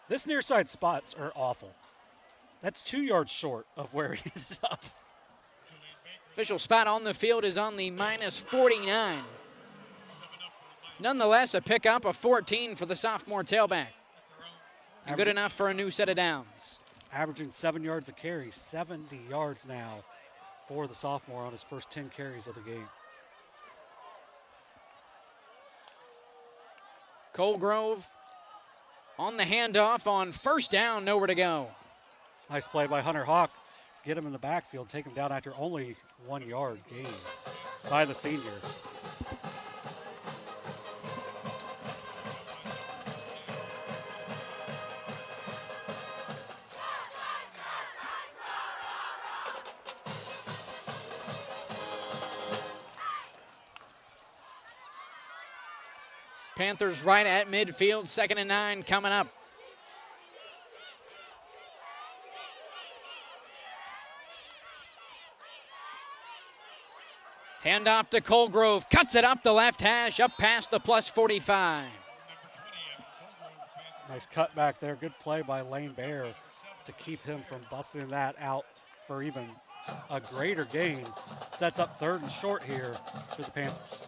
This near side spots are awful. That's 2 yards short of where he ended up. Official spot on the field is on the -49. Nonetheless, a pickup of 14 for the sophomore tailback. And good enough for a new set of downs. Averaging 7 yards a carry, 70 yards now for the sophomore on his first 10 carries of the game. Colgrove on the handoff on first down, nowhere to go. Nice play by Hunter Hawk. Get him in the backfield, take him down after only 1 yard gain by the senior. Panthers right at midfield, 2nd and 9 coming up. Handoff to Colgrove, cuts it up the left hash, up past the +45. Nice cut back there, good play by Lane Bear to keep him from busting that out for even a greater gain. Sets up 3rd and short here for the Panthers.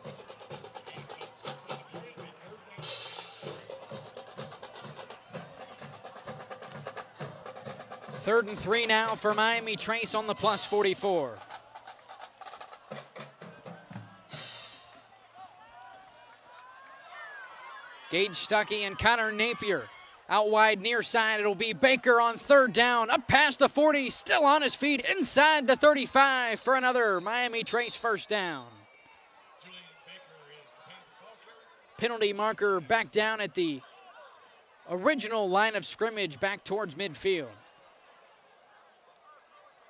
Third and 3 now for Miami Trace on the +44. Gage Stuckey and Connor Napier Out wide, near side, it'll be Baker on third down. Up past the 40, still on his feet, inside the 35 for another Miami Trace first down. Penalty marker back down at the original line of scrimmage, back towards midfield.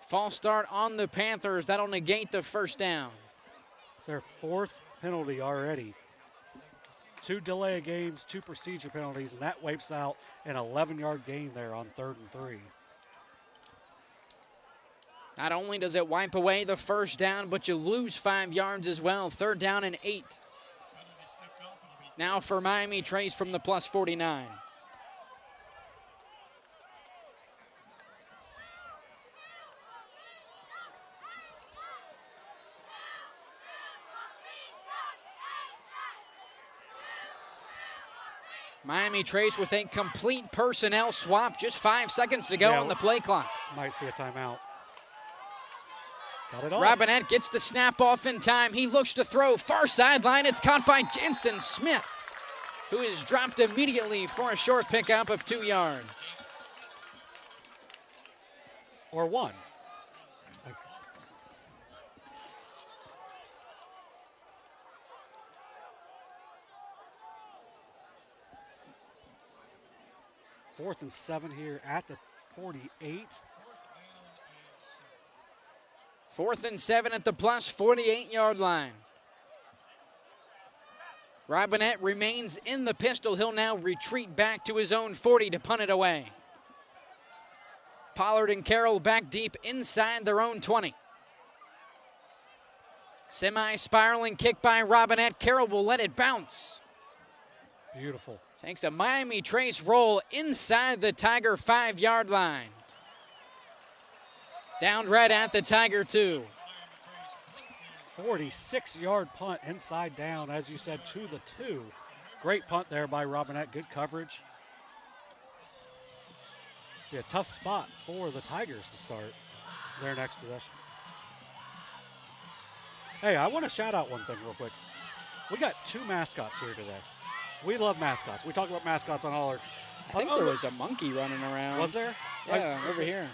False start on the Panthers. That'll negate the first down. It's their fourth penalty already. 2 delay of games, 2 procedure penalties, and that wipes out an 11-yard gain there on 3rd and 3. Not only does it wipe away the first down, but you lose 5 yards as well. 3rd down and 8. Now for Miami Trace from the plus 49. Miami Trace with a complete personnel swap. Just 5 seconds to go on the play clock. Might see a timeout. Got it off. Robinette gets the snap off in time. He looks to throw. Far sideline. It's caught by Jensen Smith, who is dropped immediately for a short pickup of 2 yards. Or 1. Fourth and 7 here at the 48. 4th and 7 at the plus 48-yard line. Robinette remains in the pistol. He'll now retreat back to his own 40 to punt it away. Pollard and Carroll back deep inside their own 20. Semi-spiraling kick by Robinette. Carroll will let it bounce. Beautiful. Takes a Miami Trace roll inside the Tiger 5-yard line. Down right at the Tiger 2. 46-yard punt inside down, as you said, to the 2. Great punt there by Robinette. Good coverage. Be a tough spot for the Tigers to start their next possession. Hey, I want to shout out one thing real quick. We got 2 mascots here today. We love mascots. We talk about mascots on all our... I think there was a monkey running around. Was there? Yeah, over here.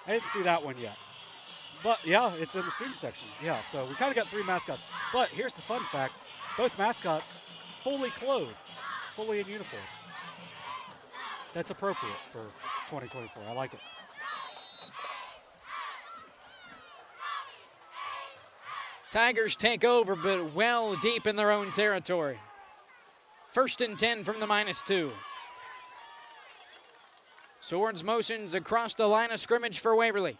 I didn't see that one yet. But, yeah, it's in the student section. Yeah, so we kind of got 3 mascots. But here's the fun fact. Both mascots fully clothed, fully in uniform. That's appropriate for 2024. I like it. Tigers take over, but well deep in their own territory. 1st and 10 from the -2. Swords motions across the line of scrimmage for Waverly.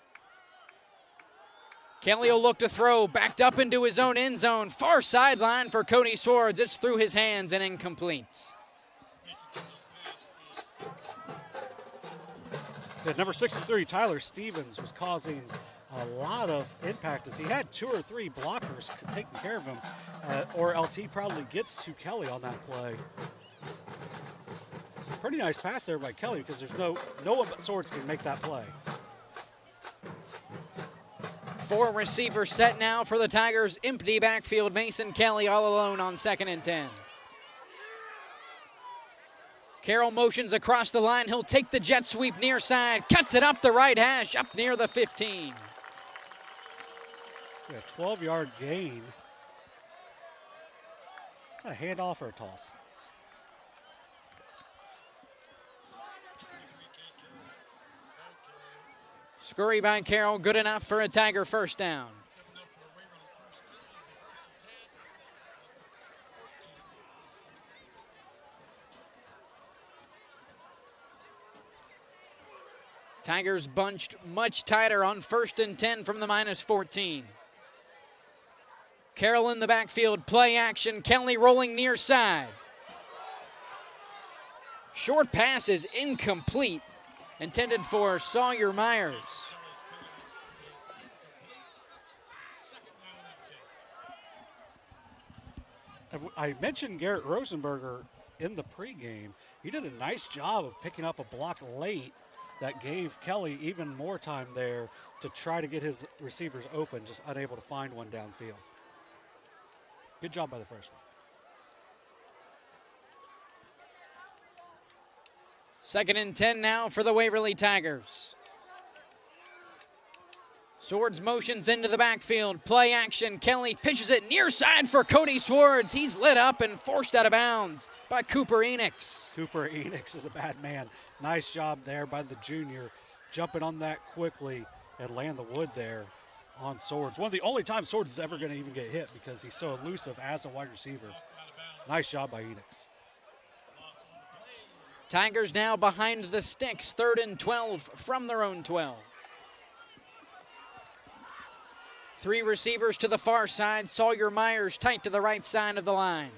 Kelly will look to throw, backed up into his own end zone. Far sideline for Cody Swords. It's through his hands and incomplete. At number 63, Tyler Stevens was causing a lot of impact as he had 2 or 3 blockers taking care of him, or else he probably gets to Kelly on that play. Pretty nice pass there by Kelly because there's no one but Swords can make that play. 4 receivers set now for the Tigers. Empty backfield. Mason Kelly all alone on 2nd and 10. Carroll motions across the line. He'll take the jet sweep near side. Cuts it up the right hash, up near the 15. A 12-yard gain. It's a handoff or a toss. Scurry by Carroll, good enough for a Tiger first down. Tigers bunched much tighter on 1st and 10 from the -14. Carroll in the backfield, play action. Kelly rolling near side. Short pass is incomplete, intended for Sawyer Myers. I mentioned Garrett Rosenberger in the pregame. He did a nice job of picking up a block late that gave Kelly even more time there to try to get his receivers open, just unable to find one downfield. Good job by the freshman. 2nd and 10 now for the Waverly Tigers. Swords motions into the backfield. Play action. Kelly pitches it near side for Cody Swords. He's lit up and forced out of bounds by Cooper Enix. Cooper Enix is a bad man. Nice job there by the junior, jumping on that quickly and land the wood there on Swords. One of the only times Swords is ever going to even get hit because he's so elusive as a wide receiver. Nice job by Enix. Tigers now behind the sticks. 3rd and 12 from their own 12. 3 receivers to the far side. Sawyer Myers tight to the right side of the line.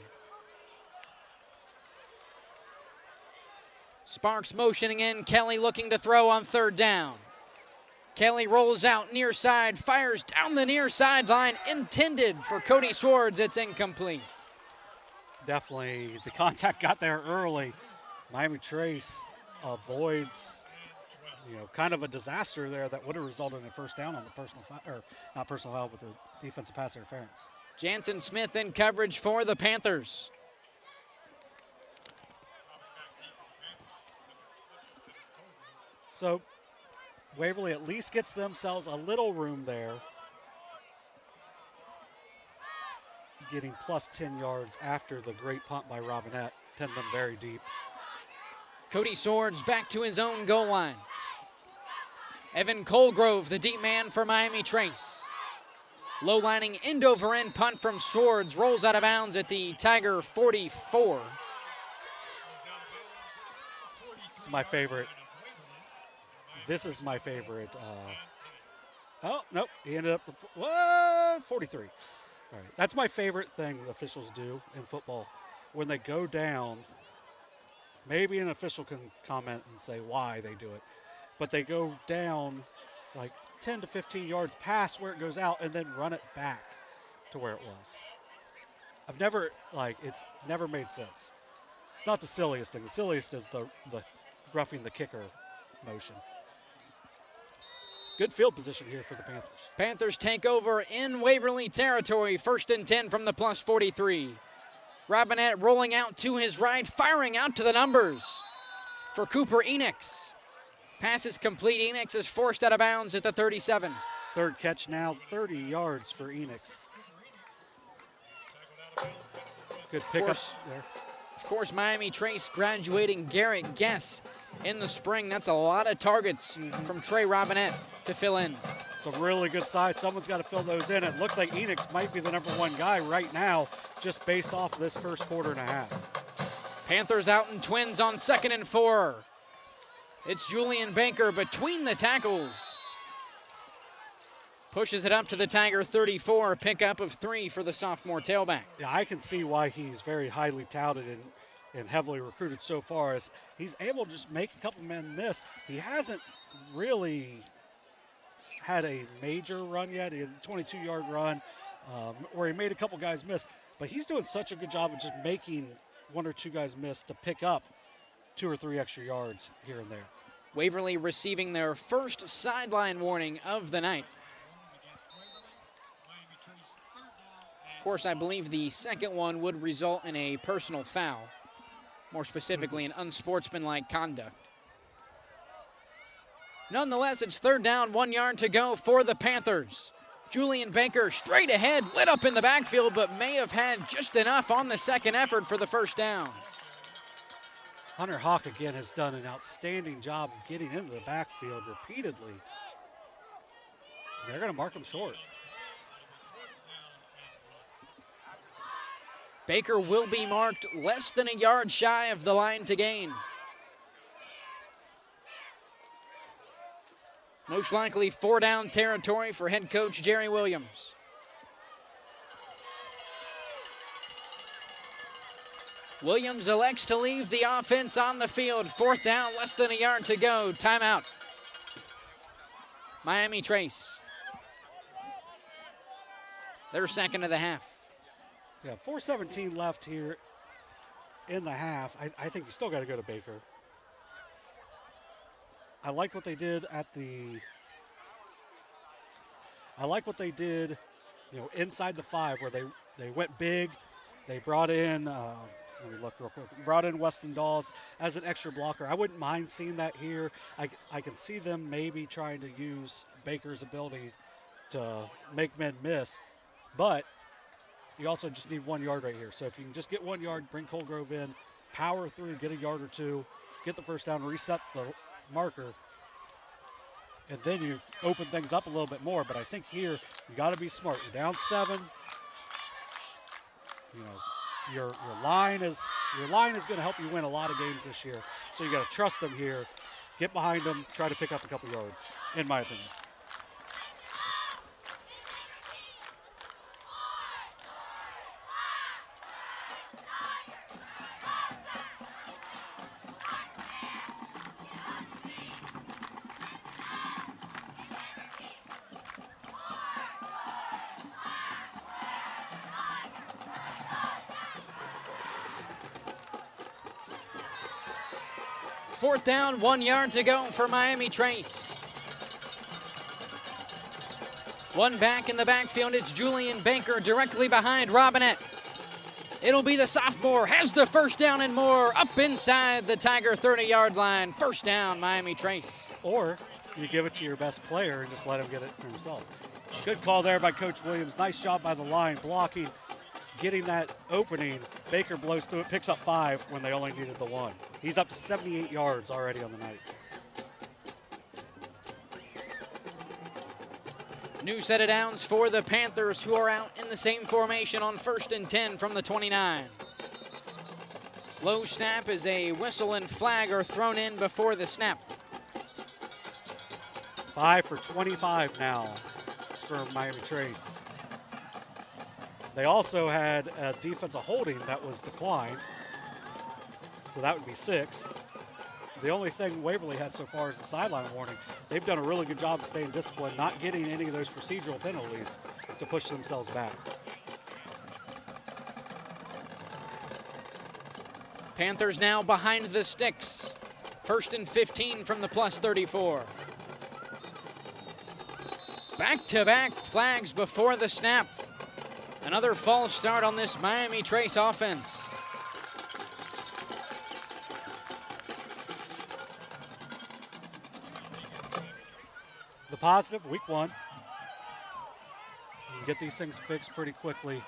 Sparks motioning in. Kelly looking to throw on 3rd down. Kelly rolls out near side, fires down the near sideline, intended for Cody Swords. It's incomplete. Definitely the contact got there early. Miami Trace avoids, kind of a disaster there that would have resulted in a first down on the not personal foul, but the defensive pass interference. Jansen Smith in coverage for the Panthers. So Waverly at least gets themselves a little room there, getting plus 10 yards after the great punt by Robinette pinned them very deep. Cody Swords back to his own goal line. Evan Colgrove, the deep man for Miami Trace. Low lining end over end punt from Swords, rolls out of bounds at the Tiger 44. This is my favorite. Oh, nope, he ended up with 43. All right, that's my favorite thing the officials do in football. When they go down, maybe an official can comment and say why they do it, but they go down like 10 to 15 yards past where it goes out and then run it back to where it was. It's never made sense. It's not the silliest thing. The silliest is the roughing the kicker motion. Good field position here for the Panthers. Panthers take over in Waverly territory. 1st and 10 from the plus 43. Robinette rolling out to his right, firing out to the numbers for Cooper Enix. Pass is complete. Enix is forced out of bounds at the 37. 3rd catch now, 30 yards for Enix. Good pickup there. Of course, Miami Trace graduating Garrett Guess in the spring. That's a lot of targets from Trey Robinette to fill in. Some really good size. Someone's got to fill those in. It looks like Enix might be the #1 guy right now, just based off of this first quarter and a half. Panthers out in twins on 2nd and 4. It's Julian Baker between the tackles. Pushes it up to the Tiger 34, pickup of 3 for the sophomore tailback. Yeah, I can see why he's very highly touted and heavily recruited so far, as he's able to just make a couple men miss. He hasn't really had a major run yet. He had a 22-yard run where he made a couple guys miss, but he's doing such a good job of just making 1 or 2 guys miss to pick up 2 or 3 extra yards here and there. Waverly receiving their first sideline warning of the night. Of course, I believe the second one would result in a personal foul, more specifically an unsportsmanlike conduct. Nonetheless, it's 3rd down, 1 yard to go for the Panthers. Julian Baker straight ahead, lit up in the backfield, but may have had just enough on the second effort for the first down. Hunter Hawk again has done an outstanding job of getting into the backfield repeatedly. They're going to mark him short. Baker will be marked less than a yard shy of the line to gain. Most likely 4 down territory for head coach Jerry Williams. Williams elects to leave the offense on the field. 4th down, less than a yard to go. Timeout. Miami Trace. Their second of the half. Yeah, 4:17 left here in the half. I think you still got to go to Baker. I like what they did inside the 5, where they went big. They brought in Let me look real quick. Brought in Weston Dawes as an extra blocker. I wouldn't mind seeing that here. I can see them maybe trying to use Baker's ability to make men miss, but you also just need 1 yard right here. So if you can just get 1 yard, bring Colgrove in, power through, get a yard or two, get the first down, reset the marker, and then you open things up a little bit more. But I think here you got to be smart. You're down 7. You know, your line is going to help you win a lot of games this year. So you got to trust them here, get behind them, try to pick up a couple yards, in my opinion. Fourth down, 1 yard to go for Miami Trace. One back in the backfield, it's Julian Baker directly behind Robinette. It'll be the sophomore, has the first down and more, up inside the Tiger 30-yard line. First down, Miami Trace. Or you give it to your best player and just let him get it for himself. Good call there by Coach Williams. Nice job by the line, blocking, getting that opening. Baker blows through it, picks up 5 when they only needed the 1. He's up to 78 yards already on the night. New set of downs for the Panthers, who are out in the same formation on 1st and 10 from the 29. Low snap as a whistle and flag are thrown in before the snap. 5 for 25 now for Miami Trace. They also had a defensive holding that was declined, so that would be 6. The only thing Waverly has so far is the sideline warning. They've done a really good job of staying disciplined, not getting any of those procedural penalties to push themselves back. Panthers now behind the sticks. 1st and 15 from the plus 34. Back-to-back flags before the snap. Another false start on this Miami Trace offense. The positive, week 1. You can get these things fixed pretty quickly.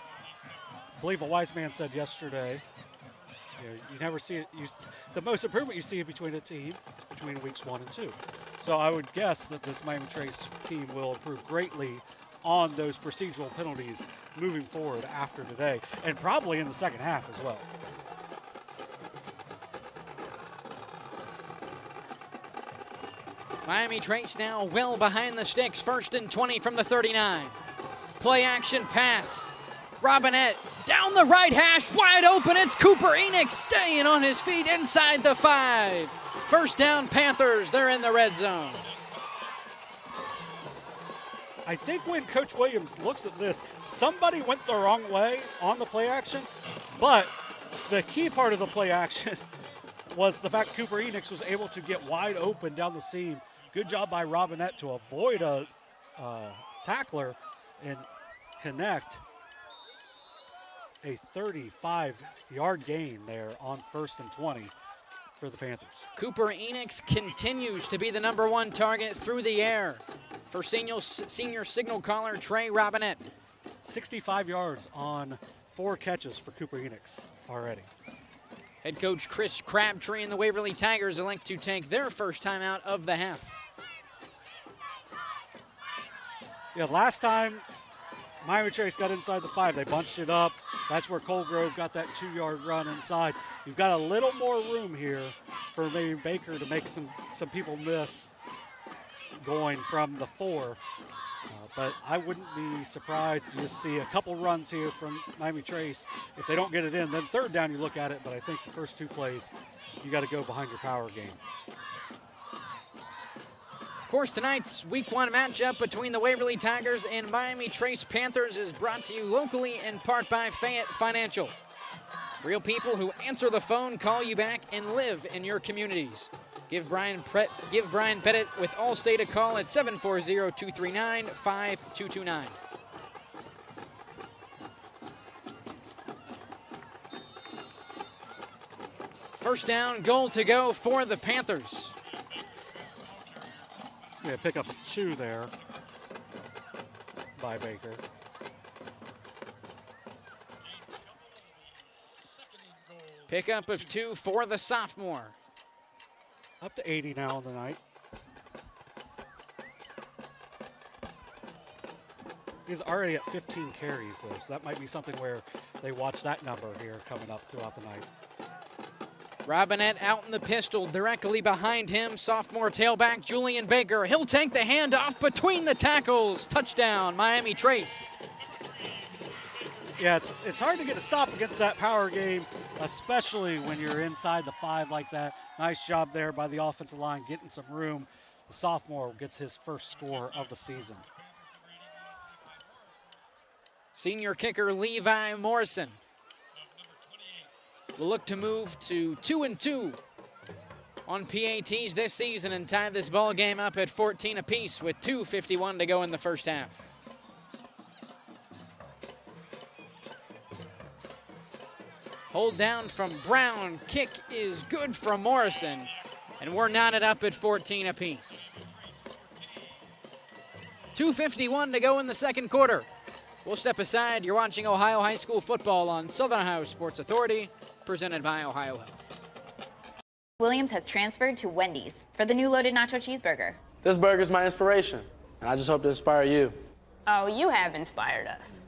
I believe a wise man said yesterday, you never see it. The most improvement you see between a team is between weeks 1 and 2. So I would guess that this Miami Trace team will improve greatly on those procedural penalties moving forward after today, and probably in the second half as well. Miami Trace now well behind the sticks. 1st and 20 from the 39. Play action pass. Robinette down the right hash, wide open. It's Cooper Enoch staying on his feet inside the 5. First down, Panthers. They're in the red zone. I think when Coach Williams looks at this, somebody went the wrong way on the play action, but the key part of the play action was the fact Cooper Enoch was able to get wide open down the seam. Good job by Robinette to avoid a tackler and connect a 35-yard gain there on 1st and 20 for the Panthers. Cooper Enoch continues to be the #1 target through the air for senior signal caller Trey Robinette. 65 yards on 4 catches for Cooper Enoch already. Head coach Chris Crabtree and the Waverly Tigers elect to take their first time out of the half. Yeah, last time Miami Trace got inside the 5, they bunched it up. That's where Colgrove got that 2-yard run inside. You've got a little more room here for maybe Baker to make some people miss going from the 4. But I wouldn't be surprised to just see a couple runs here from Miami Trace. If they don't get it in, then 3rd down you look at it, but I think the first 2 plays, you got to go behind your power game. Of course, tonight's Week 1 matchup between the Waverly Tigers and Miami Trace Panthers is brought to you locally in part by Fayette Financial. Real people who answer the phone, call you back, and live in your communities. Give Brian Pettit with Allstate a call at 740-239-5229. First down, goal to go for the Panthers. It's going to pick up 2 there by Baker. Pickup of 2 for the sophomore. Up to 80 now on the night. He's already at 15 carries, though, so that might be something where they watch that number here coming up throughout the night. Robinette out in the pistol, directly behind him, sophomore tailback Julian Baker. He'll take the handoff between the tackles. Touchdown, Miami Trace. Yeah, it's hard to get a stop against that power game, especially when you're inside the 5 like that. Nice job there by the offensive line, getting some room. The sophomore gets his first score of the season. Senior kicker Levi Morrison will look to move to 2-2 on PATs this season and tie this ball game up at 14 apiece with 2:51 to go in the first half. Hold down from Brown. Kick is good from Morrison, and we're knotted up at 14 apiece. 2:51 to go in the second quarter. We'll step aside. You're watching Ohio High School football on Southern Ohio Sports Authority, presented by Ohio Health. Williams has transferred to Wendy's for the new loaded nacho cheeseburger. This burger's my inspiration, and I just hope to inspire you. Oh, you have inspired us.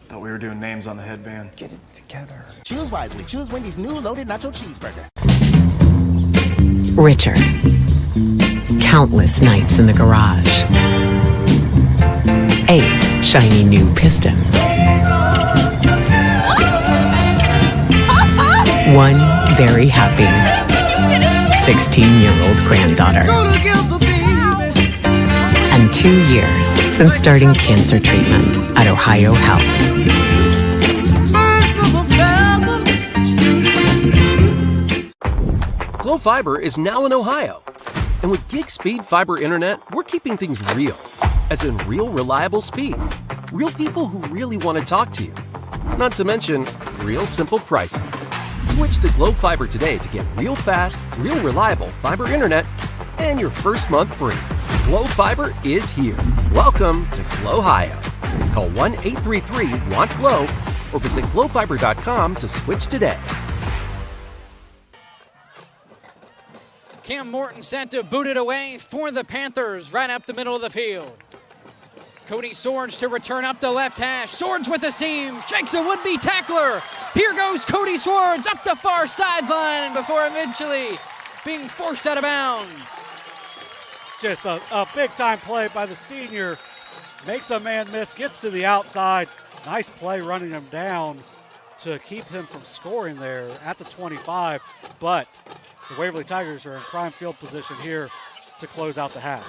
Thought we were doing names on the headband. Get it together. Choose wisely. Choose Wendy's new loaded nacho cheeseburger. Richer. Countless nights in the garage. 8 shiny new pistons. 1 very happy 16-year-old granddaughter. And 2 years since starting cancer treatment at Ohio Health. Glo Fiber is now in Ohio. And with gig speed fiber internet, we're keeping things real. As in real, reliable speeds. Real people who really want to talk to you. Not to mention, real simple pricing. Switch to Glo Fiber today to get real fast, real reliable fiber internet and your first month free. Glo Fiber is here. Welcome to Glo-Hio. Call 1-833-WANT-GLO or visit glofiber.com to switch today. Cam Morton set to boot it away for the Panthers right up the middle of the field. Cody Swords to return up the left hash. Swords with a seam, shakes a would-be tackler. Here goes Cody Swords up the far sideline before eventually being forced out of bounds. Just a big-time play by the senior. Makes a man miss, gets to the outside. Nice play running him down to keep him from scoring there at the 25. But the Waverly Tigers are in prime field position here to close out the half.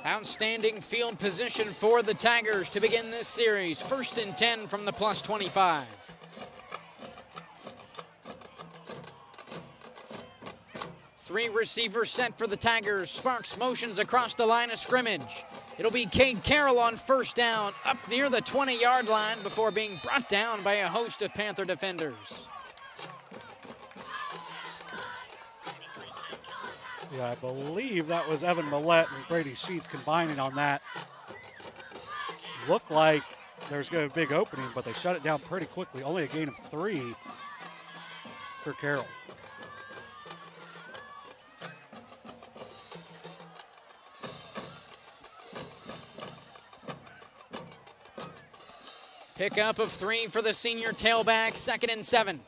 Outstanding field position for the Tigers to begin this series. 1st and 10 from the plus 25. Three receivers set for the Tigers. Sparks motions across the line of scrimmage. It'll be Cade Carroll on first down, up near the 20-yard line before being brought down by a host of Panther defenders. Yeah, I believe that was Evan Millette and Brady Sheets combining on that. Looked like there was going to be a big opening, but they shut it down pretty quickly. Only a gain of 3 for Carroll. Pickup of 3 for the senior tailback, 2nd and 7.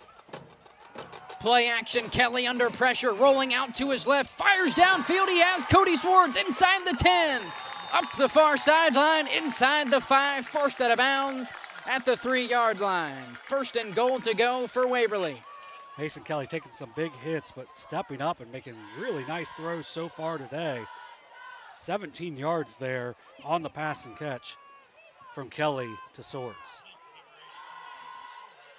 Play action, Kelly under pressure, rolling out to his left, fires downfield, he has Cody Swords inside the 10. Up the far sideline, inside the 5, forced out of bounds at the 3-yard line. 1st and goal to go for Waverly. Mason Kelly taking some big hits, but stepping up and making really nice throws so far today. 17 yards there on the pass and catch from Kelly to Swords.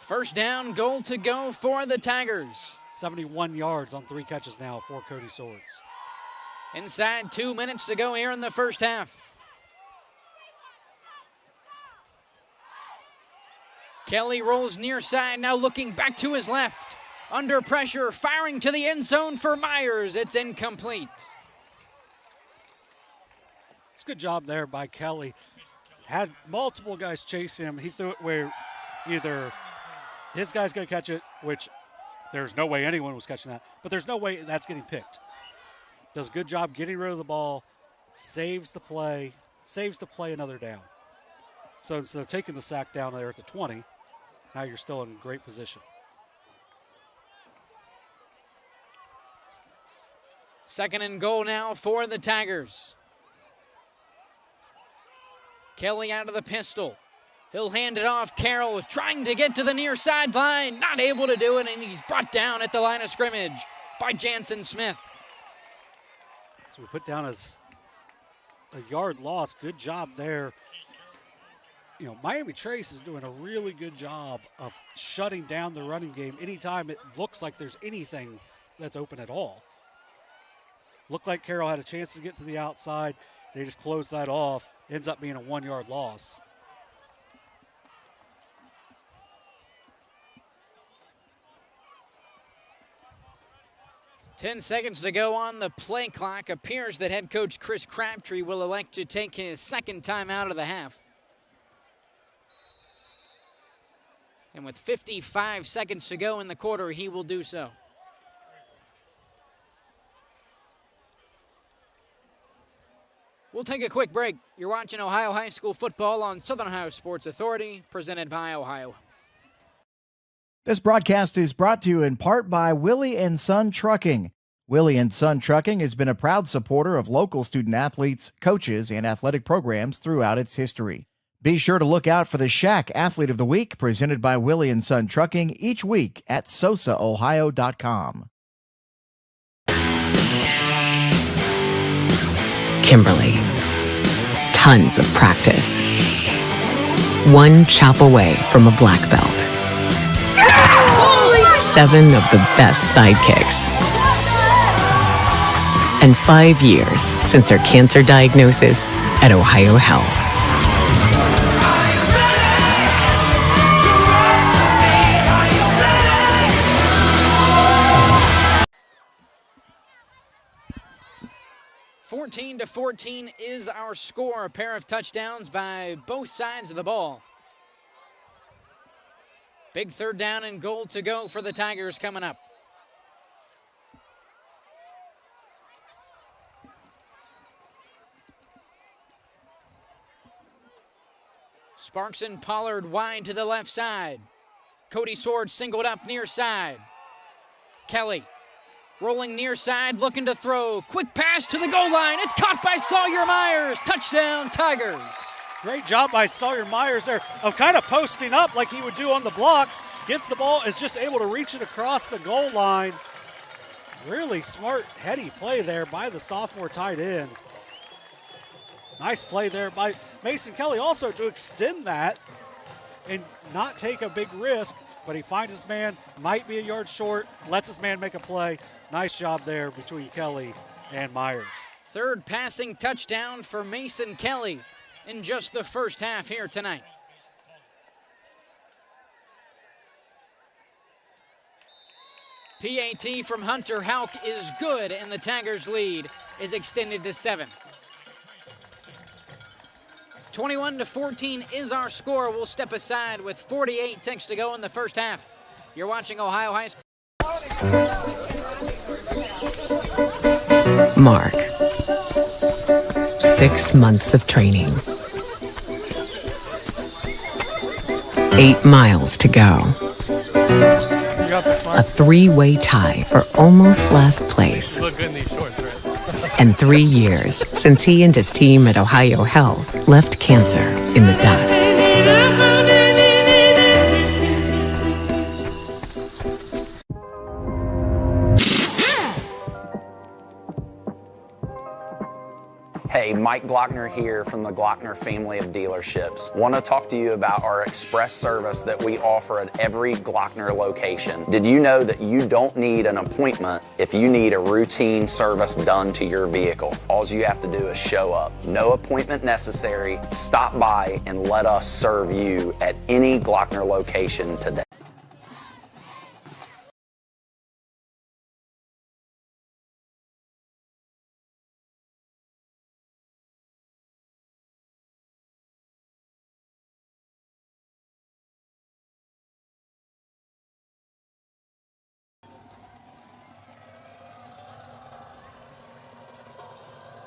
First down, goal to go for the Tigers. 71 yards on 3 catches now for Cody Swords. Inside 2 minutes to go here in the first half. Kelly rolls near side, now looking back to his left. Under pressure, firing to the end zone for Myers. It's incomplete. It's a good job there by Kelly. Had multiple guys chase him. He threw it where either his guy's going to catch it, which there's no way anyone was catching that, but there's no way that's getting picked. Does a good job getting rid of the ball, saves the play another down. So instead of taking the sack down there at the 20, now you're still in great position. Second and goal now for the Tigers. Kelly out of the pistol. He'll hand it off. Carroll trying to get to the near sideline, not able to do it, and he's brought down at the line of scrimmage by Jansen Smith. So we put down as a yard loss. Good job there. You know, Miami Trace is doing a really good job of shutting down the running game anytime it looks like there's anything that's open at all. Looked like Carroll had a chance to get to the outside. They just closed that off. Ends up being a 1-yard loss. Ten seconds to go on the play clock. Appears that head coach Chris Crabtree will elect to take his second time out of the half. And with 55 seconds to go in the quarter, he will do so. We'll take a quick break. You're watching Ohio High School football on Southern Ohio Sports Authority, presented by Ohio. This broadcast is brought to you in part by Willie & Son Trucking. Willie & Son Trucking has been a proud supporter of local student-athletes, coaches, and athletic programs throughout its history. Be sure to look out for the Shack Athlete of the Week, presented by Willie & Son Trucking, each week at SOSAOhio.com. Kimberly. Tons of practice. One chop away from a black belt. 7 of the best sidekicks. And 5 years since her cancer diagnosis at Ohio Health. To 14 is our score. A pair of touchdowns by both sides of the ball. Big third down and goal to go for the Tigers coming up. Sparks and Pollard wide to the left side. Cody Swords singled up near side. Kelly rolling near side, looking to throw. Quick pass to the goal line. It's caught by Sawyer Myers. Touchdown, Tigers. Great job by Sawyer Myers there of kind of posting up like he would do on the block. Gets the ball, is just able to reach it across the goal line. Really smart, heady play there by the sophomore tight end. Nice play there by Mason Kelly also to extend that and not take a big risk, but he finds his man, might be a yard short, lets his man make a play. Nice job there between Kelly and Myers. Third passing touchdown for Mason Kelly in just the first half here tonight. PAT from Hunter Houck is good, and the Tigers' lead is extended to 7. 21-14 is our score. We'll step aside with 48 ticks to go in the first half. You're watching Ohio High School. Mark. 6 months of training. 8 miles to go. A 3-way tie for almost last place. You look good in these shorts, right? And 3 years since he and his team at Ohio Health left cancer in the dust. Hey, Mike Glockner here from the Glockner family of dealerships. Want to talk to you about our express service that we offer at every Glockner location. Did you know that you don't need an appointment if you need a routine service done to your vehicle? All you have to do is show up. No appointment necessary. Stop by and let us serve you at any Glockner location today.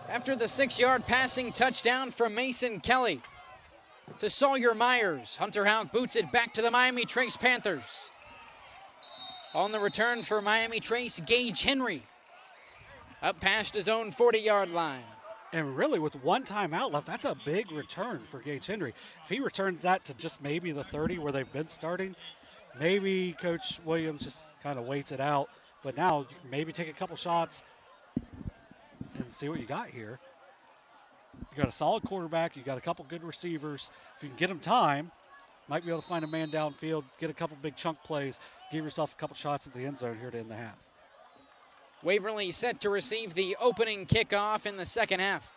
After the 6-yard passing touchdown from Mason Kelly to Sawyer Myers, Hunter Houck boots it back to the Miami Trace Panthers. On the return for Miami Trace, Gage Henry up past his own 40-yard line. And really, with one timeout left, that's a big return for Gage Henry. If he returns that to just maybe the 30 where they've been starting, maybe Coach Williams just kind of waits it out. But now, you can maybe take a couple shots and see what you got here. You got a solid quarterback. You got a couple good receivers. If you can get them time, might be able to find a man downfield, get a couple big chunk plays, give yourself a couple shots at the end zone here to end the half. Waverly set to receive the opening kickoff in the second half.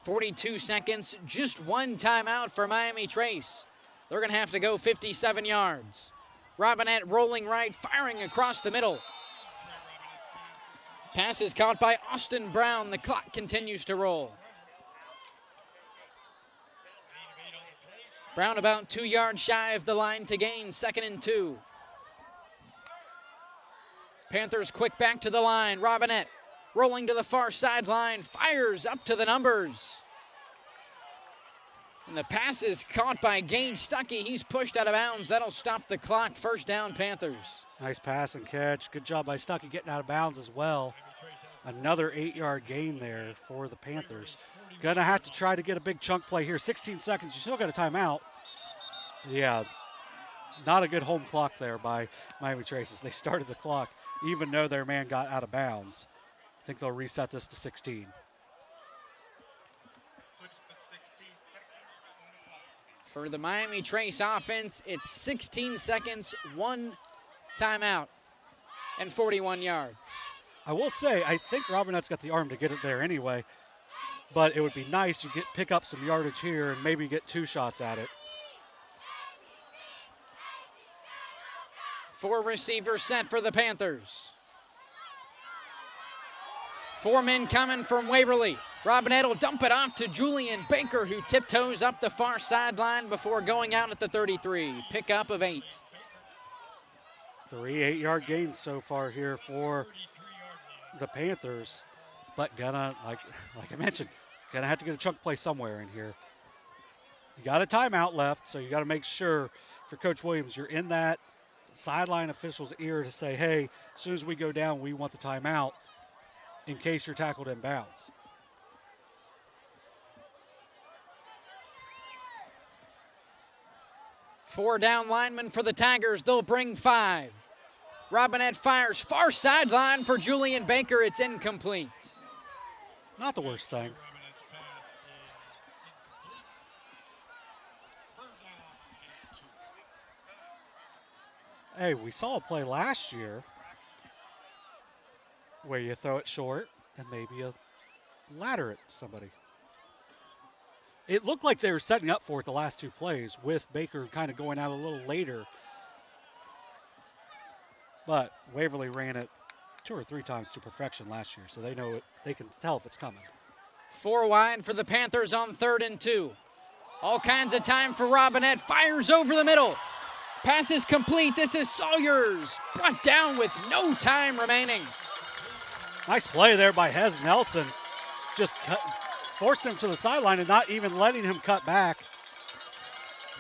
42 seconds, just one timeout for Miami Trace. They're going to have to go 57 yards. Robinette rolling right, firing across the middle. Pass is caught by Austin Brown. The clock continues to roll. Brown about 2 yards shy of the line to gain, 2nd and 2. Panthers quick back to the line. Robinette rolling to the far sideline, fires up to the numbers. And the pass is caught by Gage Stuckey. He's pushed out of bounds. That'll stop the clock. First down, Panthers. Nice pass and catch. Good job by Stuckey getting out of bounds as well. Another 8-yard gain there for the Panthers. Gonna have to try to get a big chunk play here. 16 seconds, you still got a timeout. Yeah, not a good home clock there by Miami Trace as they started the clock, even though their man got out of bounds. I think they'll reset this to 16. For the Miami Trace offense, it's 16 seconds, 1 timeout, and 41 yards. I will say, I think Robinette's got the arm to get it there anyway, but it would be nice to pick up some yardage here and maybe get 2 shots at it. 4 receivers set for the Panthers. 4 men coming from Waverly. Robinette will dump it off to Julian Baker, who tiptoes up the far sideline before going out at the 33. Pickup of 8. 3 8-yard gains so far here for the Panthers, but gonna, like I mentioned, gonna have to get a chunk play somewhere in here. You got a timeout left, so you got to make sure for Coach Williams you're in that sideline official's ear to say, hey, as soon as we go down, we want the timeout in case you're tackled in bounds. Four down linemen for the Tigers. They'll bring 5. Robinette fires far sideline for Julian Baker. It's incomplete. Not the worst thing. Hey, we saw a play last year where you throw it short and maybe you ladder it to somebody. It looked like they were setting up for it the last 2 plays with Baker kind of going out a little later. But Waverly ran it 2 or 3 times to perfection last year, so they know it. They can tell if it's coming. 4 wide for the Panthers on 3rd and 2. All kinds of time for Robinette. Fires over the middle. Pass is complete. This is Sawyers. Brought down with no time remaining. Nice play there by Hez Nelson. Just forced him to the sideline and not even letting him cut back.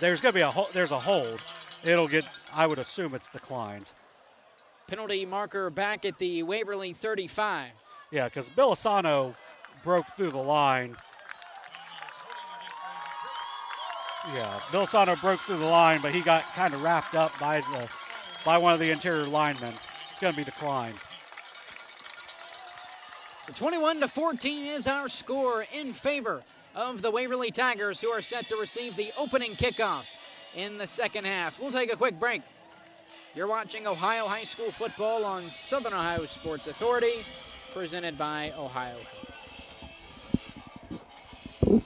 There's going to be there's a hold. It'll get, I would assume it's declined. Penalty marker back at the Waverly 35. Yeah, because Bilasano broke through the line. Yeah, Bilasano broke through the line, but he got kind of wrapped up by one of the interior linemen. It's going to be declined. The 21-14 is our score in favor of the Waverly Tigers, who are set to receive the opening kickoff in the second half. We'll take a quick break. You're watching Ohio High School football on Southern Ohio Sports Authority, presented by Ohio Health.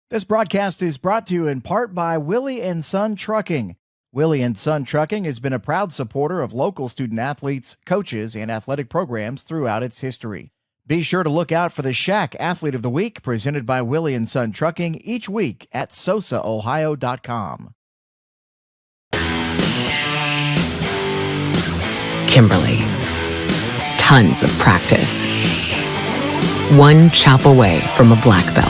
This broadcast is brought to you in part by Willie and Son Trucking. Willie and Son Trucking has been a proud supporter of local student athletes, coaches, and athletic programs throughout its history. Be sure to look out for the Shack Athlete of the Week, presented by Willie and Son Trucking, each week at SOSAOhio.com. Kimberly. Tons of practice. One chop away from a black belt.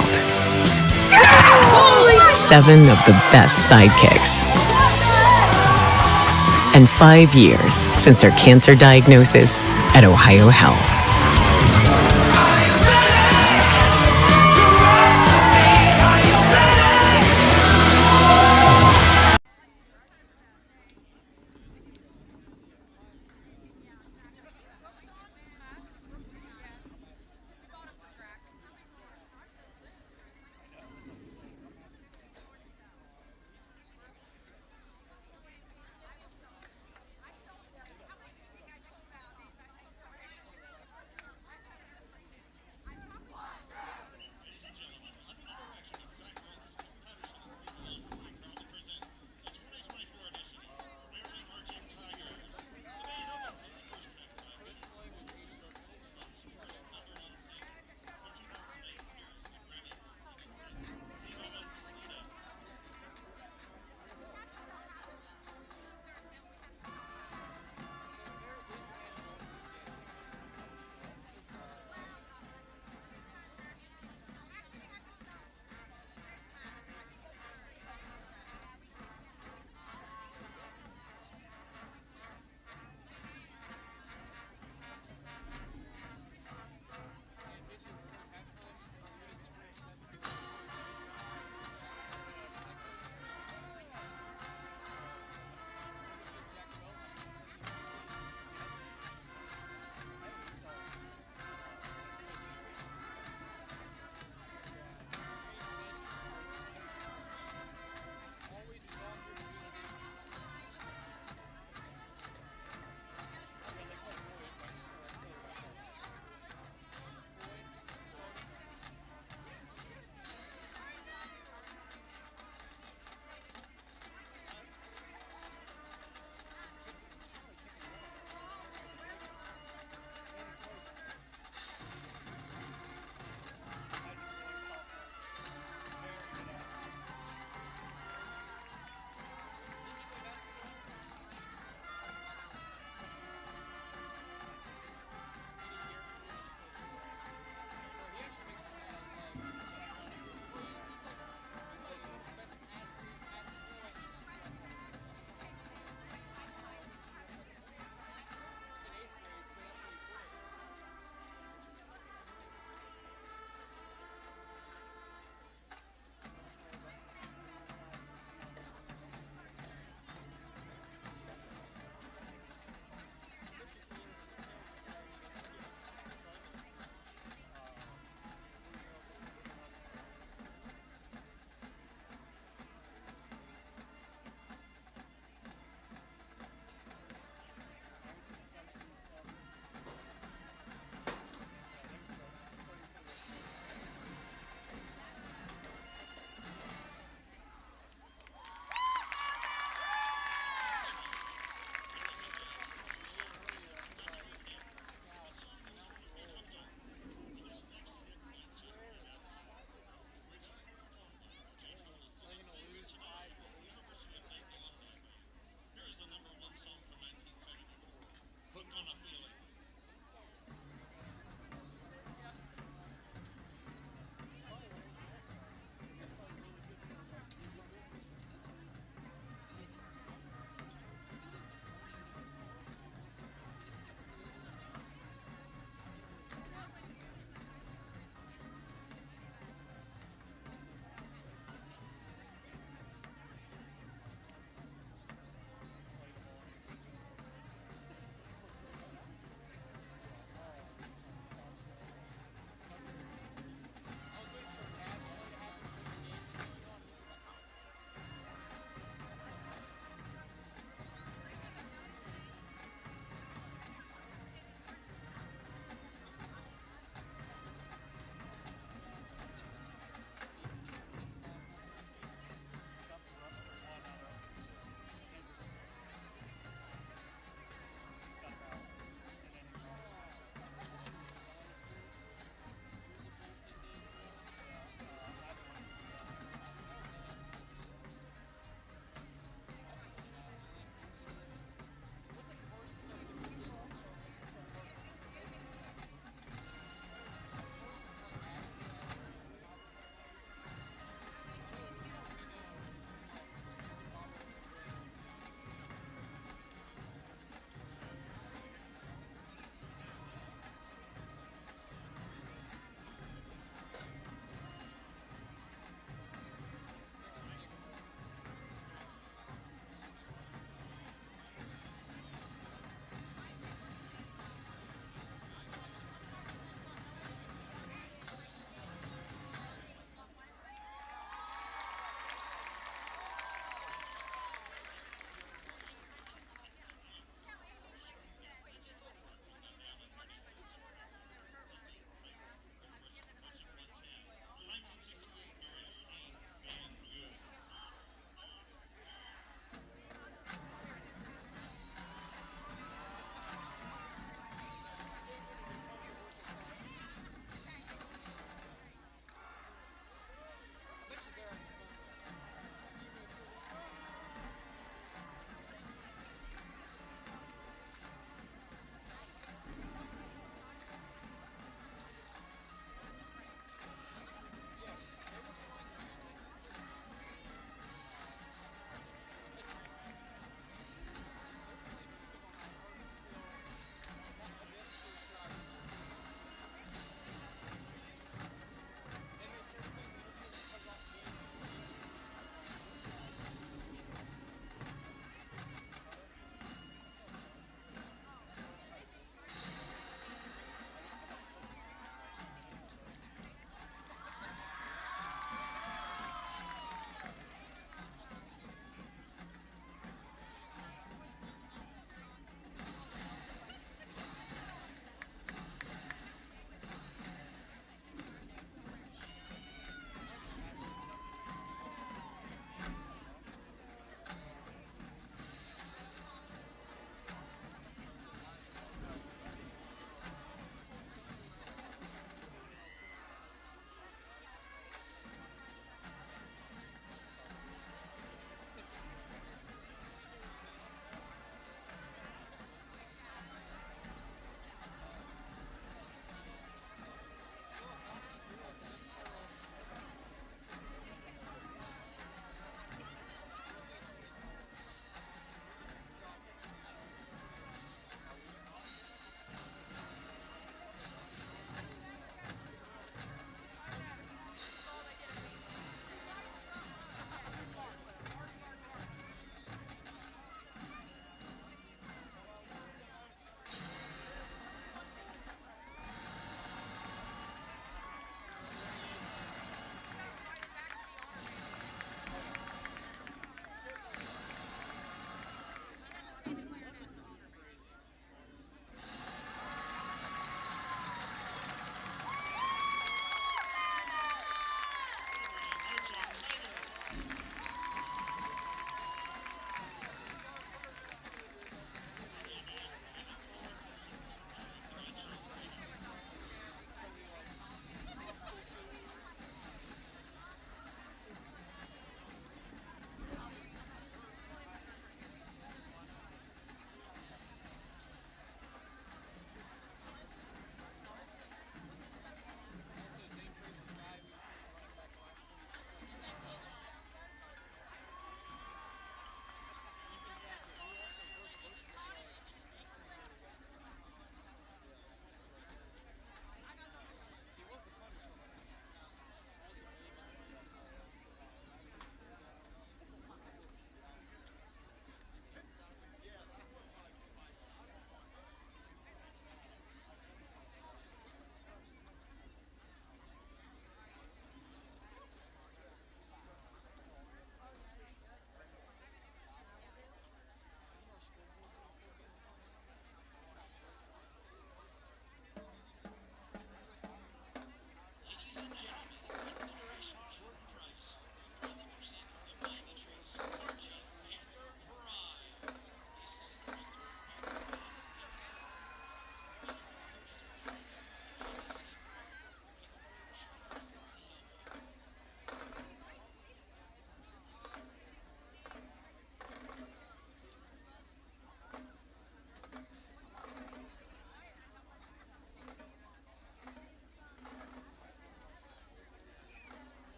7 of the best sidekicks. And 5 years since her cancer diagnosis at Ohio Health.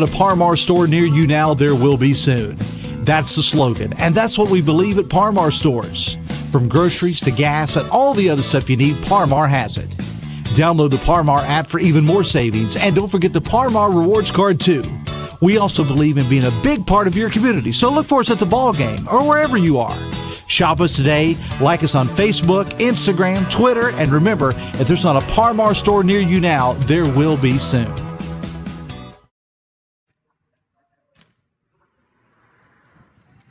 A Parmar store near you now, there will be soon. That's the slogan, and that's what we believe at Parmar stores. From groceries to gas and all the other stuff you need, Parmar has it. Download the Parmar app for even more savings, and don't forget the Parmar Rewards Card too. We also believe in being a big part of your community, so look for us at the ball game or wherever you are. Shop us today, like us on Facebook, Instagram, Twitter, and remember, if there's not a Parmar store near you now, there will be soon.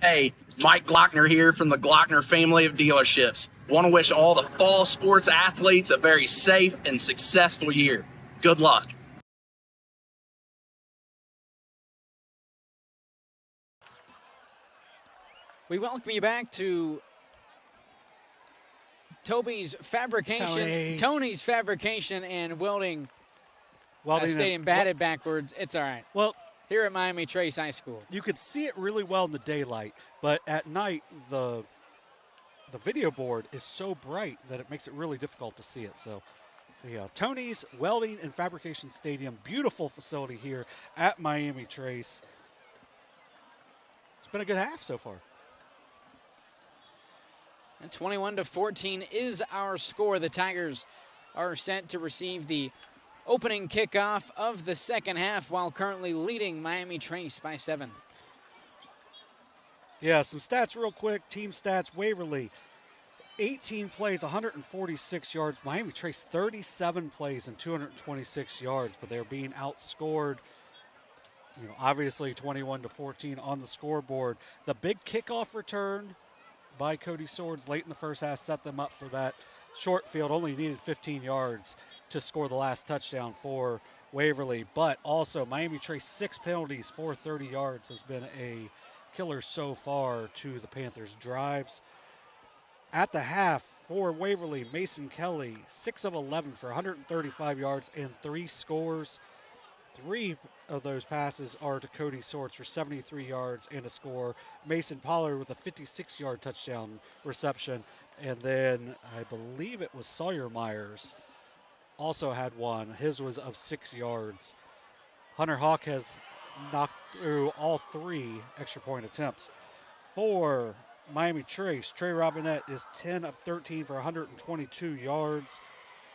Hey, Mike Glockner here from the Glockner family of dealerships. Want to wish all the fall sports athletes a very safe and successful year. Good luck. We welcome you back to Tony's Fabrication and Welding Stadium. Batted backwards. It's all right. Well, here at Miami Trace High School, you could see it really well in the daylight, but at night the video board is so bright that it makes it really difficult to see it. So, yeah, Tony's Welding and Fabrication Stadium, beautiful facility here at Miami Trace. It's been a good half so far. And 21-14 is our score. The Tigers are set to receive the opening kickoff of the second half while currently leading Miami Trace by 7. Yeah, some stats real quick. Team stats, Waverly, 18 plays, 146 yards. Miami Trace, 37 plays and 226 yards, but they're being outscored, obviously 21-14 on the scoreboard. The big kickoff return by Cody Swords late in the first half set them up for that short field. Only needed 15 yards to score the last touchdown for Waverly, but also Miami Trace 6 penalties for 30 yards has been a killer so far to the Panthers' drives. At the half for Waverly, Mason Kelly, 6 of 11 for 135 yards and 3 scores. 3 of those passes are to Cody Swords for 73 yards and a score. Mason Pollard with a 56-yard touchdown reception. And then I believe it was Sawyer Myers also had one. His was of 6 yards. Hunter Hawk has knocked through all 3 extra point attempts. For Miami Trace, Trey Robinette is 10 of 13 for 122 yards.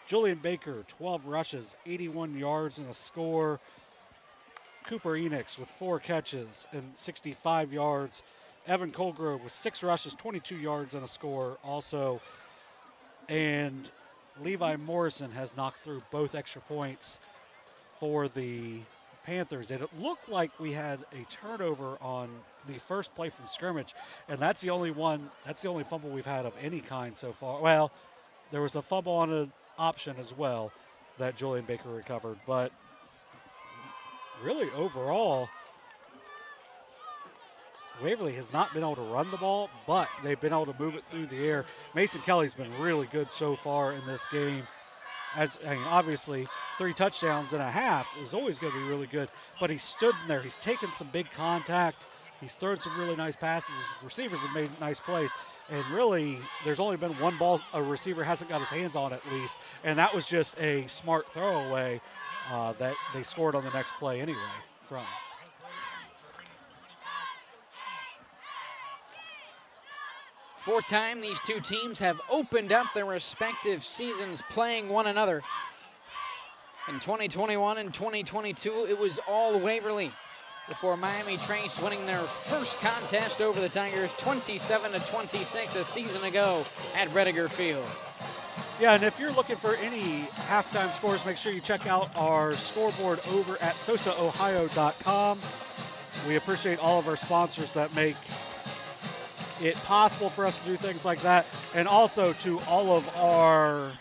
Julian Baker, 12 rushes, 81 yards and a score. Cooper Enix with 4 catches and 65 yards. Evan Colgrove with 6 rushes, 22 yards and a score also. And Levi Morrison has knocked through both extra points for the Panthers. It looked like we had a turnover on the first play from scrimmage, and that's the only fumble we've had of any kind so far. Well, there was a fumble on an option as well that Julian Baker recovered, but really overall, Waverly has not been able to run the ball, but they've been able to move it through the air. Mason Kelly's been really good so far in this game. Obviously, 3 touchdowns and a half is always going to be really good, but he stood in there. He's taken some big contact. He's thrown some really nice passes. Receivers have made nice plays. And really, there's only been one ball a receiver hasn't got his hands on at least, and that was just a smart throwaway that they scored on the next play anyway from. Fourth time these two teams have opened up their respective seasons playing one another. In 2021 and 2022, it was all Waverly before Miami Trace winning their first contest over the Tigers 27-26 a season ago at Rediger Field. Yeah, and if you're looking for any halftime scores, make sure you check out our scoreboard over at SOSAOhio.com. We appreciate all of our sponsors that make it possible for us to do things like that, and also to all of our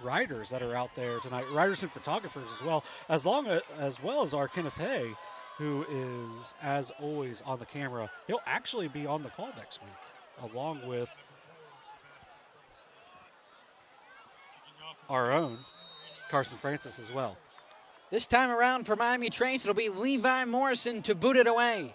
writers that are out there tonight, writers and photographers as well as our Kenneth Hay, who is, as always, on the camera. He'll actually be on the call next week, along with our own Carson Francis as well. This time around for Miami Trace, it'll be Levi Morrison to boot it away.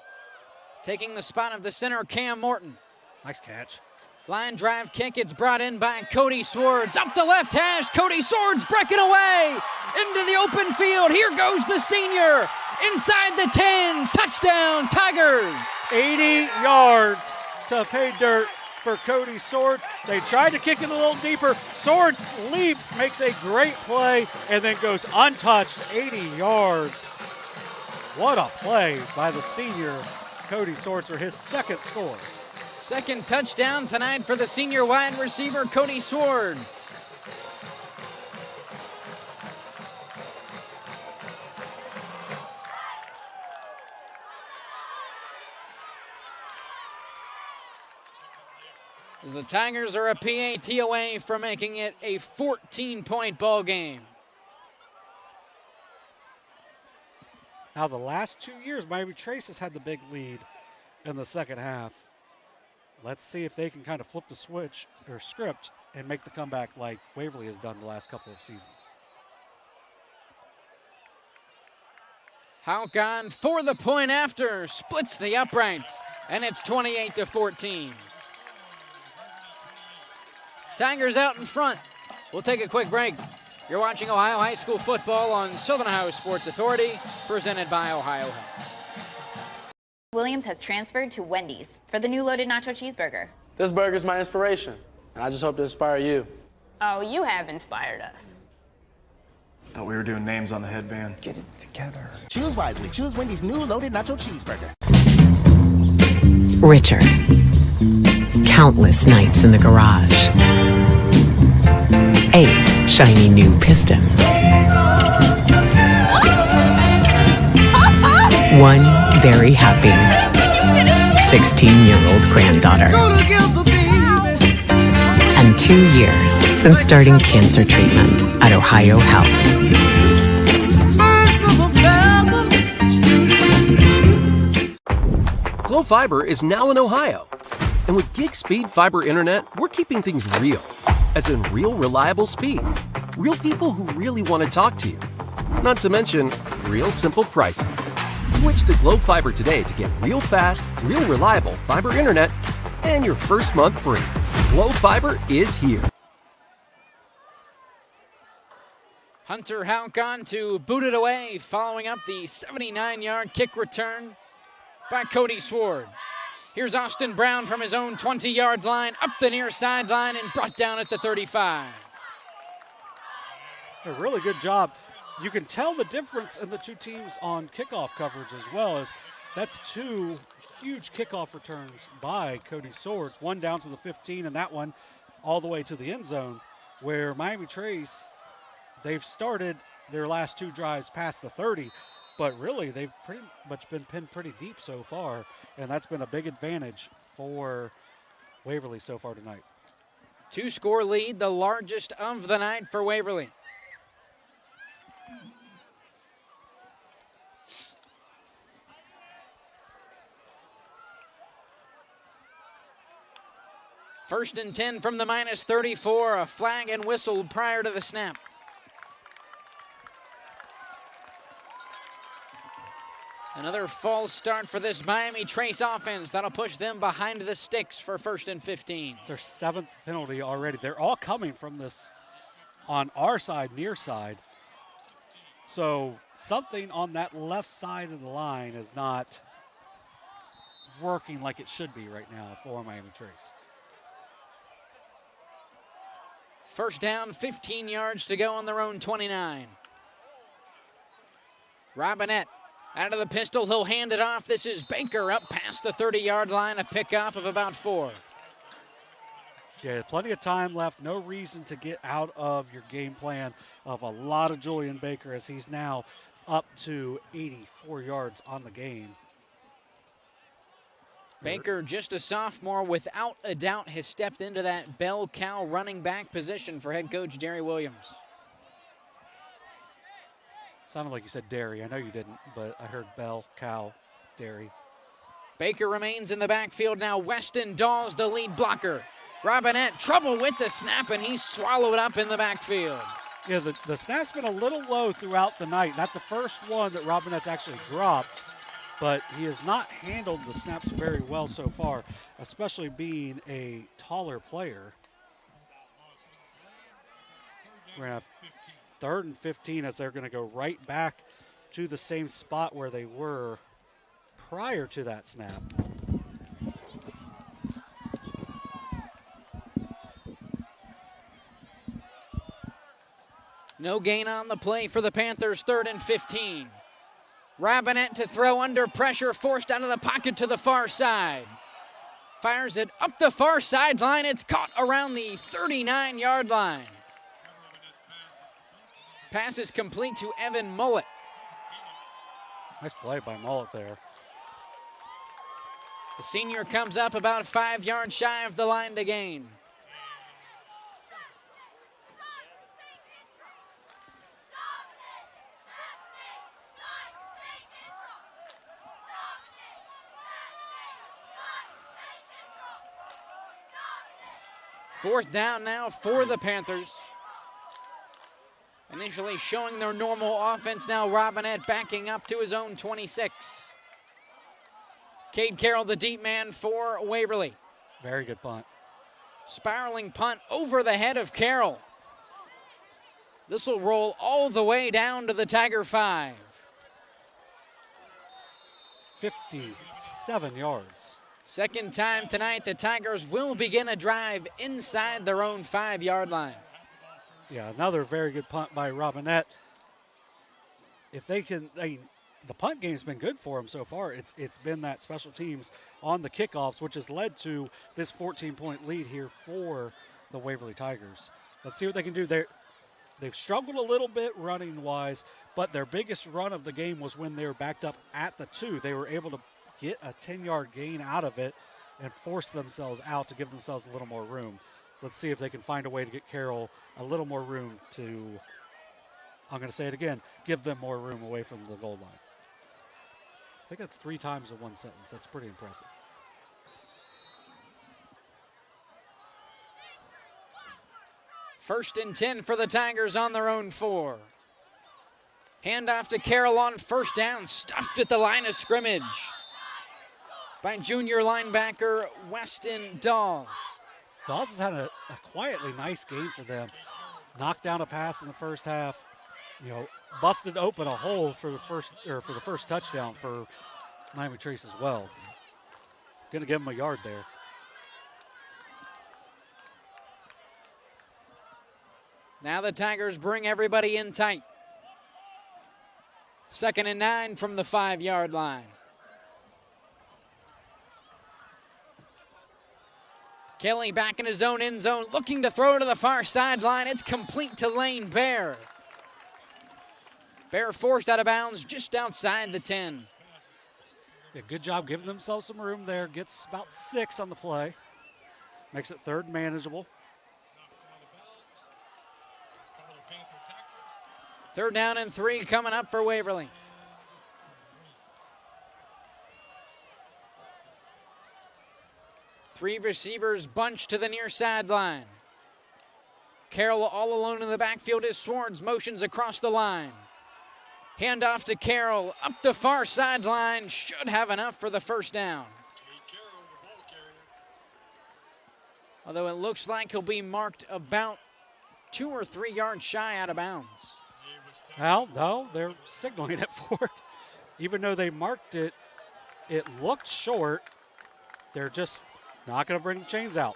Taking the spot of the center, Cam Morton. Nice catch. Line drive kick, it's brought in by Cody Swords. Up the left hash, Cody Swords breaking away into the open field. Here goes the senior. inside the 10, touchdown Tigers. 80 yards to pay dirt for Cody Swords. They tried to kick it a little deeper. Swords leaps, makes a great play, and then goes untouched, 80 yards. What a play by the senior Cody Swords for his second score. Second touchdown tonight for the senior wide receiver, Cody Swords. As the Tigers are a PAT away from making it a 14-point ball game. Now, the last 2 years, Miami Trace has had the big lead in the second half. Let's see if they can kind of flip the switch or script and make the comeback like Waverly has done the last couple of seasons. Halcon for the point after, splits the uprights, and it's 28-14. Tigers out in front. We'll take a quick break. You're watching Ohio High School football on Southern Ohio Sports Authority, presented by Ohio Health. Williams has transferred to Wendy's for the new loaded nacho cheeseburger. This burger's my inspiration, and I just hope to inspire you. Oh, you have inspired us. Thought we were doing names on the headband. Get it together. Choose wisely. Choose Wendy's new loaded nacho cheeseburger. Richer. Countless nights in the garage. 8 shiny new pistons. 1 very happy 16-year-old granddaughter. And 2 years since starting cancer treatment at Ohio Health. Glow Fiber is now in Ohio. And with gig speed fiber internet, we're keeping things real. As in real reliable speeds. Real people who really want to talk to you. Not to mention, real simple pricing. Switch to Glow Fiber today to get real fast, real reliable fiber internet and your first month free. Glow Fiber is here. Hunter Halcon to boot it away, following up the 79-yard kick return by Cody Swords. Here's Austin Brown from his own 20-yard line, up the near sideline and brought down at the 35. A really good job. You can tell the difference in the two teams on kickoff coverage as well, as that's 2 huge kickoff returns by Cody Swords, one down to the 15 and that one all the way to the end zone, where Miami Trace, they've started their last 2 drives past the 30, but really they've pretty much been pinned pretty deep so far, and that's been a big advantage for Waverly so far tonight. 2-score lead, the largest of the night for Waverly. First and 10 from the -34, a flag and whistle prior to the snap. Another false start for this Miami Trace offense. That'll push them behind the sticks for 1st and 15. It's their 7th penalty already. They're all coming from this on our side, near side. So something on that left side of the line is not working like it should be right now for Miami Trace. First down, 15 yards to go on their own 29. Robinette out of the pistol, he'll hand it off. This is Baker up past the 30-yard line, a pickup of about 4. Yeah, plenty of time left. No reason to get out of your game plan of a lot of Julian Baker, as he's now up to 84 yards on the game. Baker, just a sophomore, without a doubt, has stepped into that bell cow running back position for head coach Derry Williams. Sounded like you said Derry. I know you didn't, but I heard bell, cow, Derry. Baker remains in the backfield now. Weston Dawes, the lead blocker. Robinette, trouble with the snap, and he's swallowed up in the backfield. Yeah, the snap's been a little low throughout the night. That's the first one that Robinette's actually dropped, but he has not handled the snaps very well so far, especially being a taller player. We're going to have 3rd and 15 as they're going to go right back to the same spot where they were prior to that snap. No gain on the play for the Panthers, 3rd and 15. Robinette to throw under pressure, forced out of the pocket to the far side. Fires it up the far sideline. It's caught around the 39-yard line. Pass is complete to Evan Mullet. Nice play by Mullet there. The senior comes up about 5 yards shy of the line to gain. Fourth down now for the Panthers. Initially showing their normal offense, now Robinette backing up to his own 26. Cade Carroll, the deep man for Waverly. Very good punt. Spiraling punt over the head of Carroll. This will roll all the way down to the Tiger 5. 57 yards. Second time tonight, the Tigers will begin a drive inside their own 5-yard line. Yeah, another very good punt by Robinette. If they can, the punt game's been good for them so far. It's been that special teams on the kickoffs, which has led to this 14-point lead here for the Waverly Tigers. Let's see what they can do. They've struggled a little bit running-wise, but their biggest run of the game was when they were backed up at the 2. They were able to get a 10-yard gain out of it and force themselves out to give themselves a little more room. Let's see if they can find a way to get Carroll a little more room to, I'm going to say it again, give them more room away from the goal line. I think that's 3 times in one sentence. That's pretty impressive. First and 10 for the Tigers on their own 4. Handoff to Carroll on first down, stuffed at the line of scrimmage by junior linebacker Weston Dawes. Dawes has had a quietly nice game for them. Knocked down a pass in the first half. Busted open a hole for the first touchdown for Miami Trace as well. Going to give him a yard there. Now the Tigers bring everybody in tight. 2nd and 9 from the 5-yard line. Kelly back in his own end zone, looking to throw to the far sideline. It's complete to Lane Bear. Bear forced out of bounds just outside the 10. Yeah, good job giving themselves some room there. Gets about 6 on the play. Makes it 3rd manageable. 3rd down and 3 coming up for Waverly. Three receivers bunched to the near sideline. Carroll all alone in the backfield as Swords motions across the line. Handoff to Carroll up the far sideline. Should have enough for the first down. Although it looks like he'll be marked about 2 or 3 yards shy out of bounds. Well, no, they're signaling it for it. Even though they marked it, it looked short. They're just not going to bring the chains out.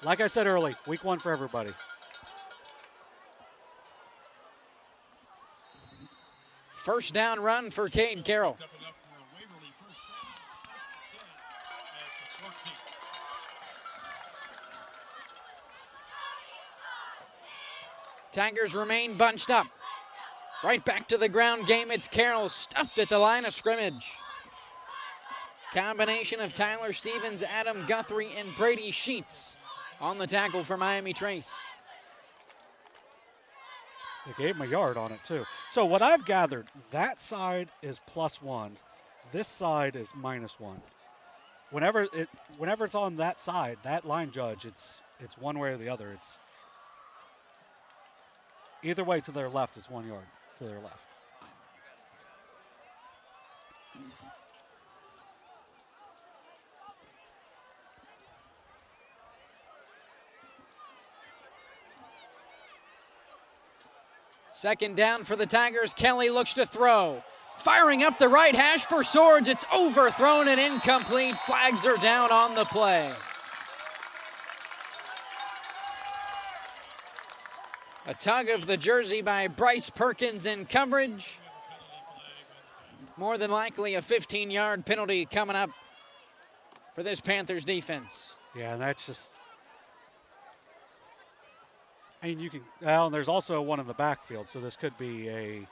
Like I said early, week 1 for everybody. First down run for Cade Carroll. Tigers remain bunched up. Right back to the ground game. It's Carroll stuffed at the line of scrimmage. Combination of Tyler Stevens, Adam Guthrie, and Brady Sheets on the tackle for Miami Trace. They gave him a yard on it too. So what I've gathered, that side is +1. This side is -1. Whenever it's on that side, that line judge, it's one way or the other. It's either way to their left, it's 1 yard to their left. Second down for the Tigers. Kelly looks to throw. Firing up the right hash for Swords. It's overthrown and incomplete. Flags are down on the play. A tug of the jersey by Bryce Perkins in coverage. More than likely a 15-yard penalty coming up for this Panthers defense. Yeah, and that's just, I mean, you can, well, and there's also one in the backfield, so this could be a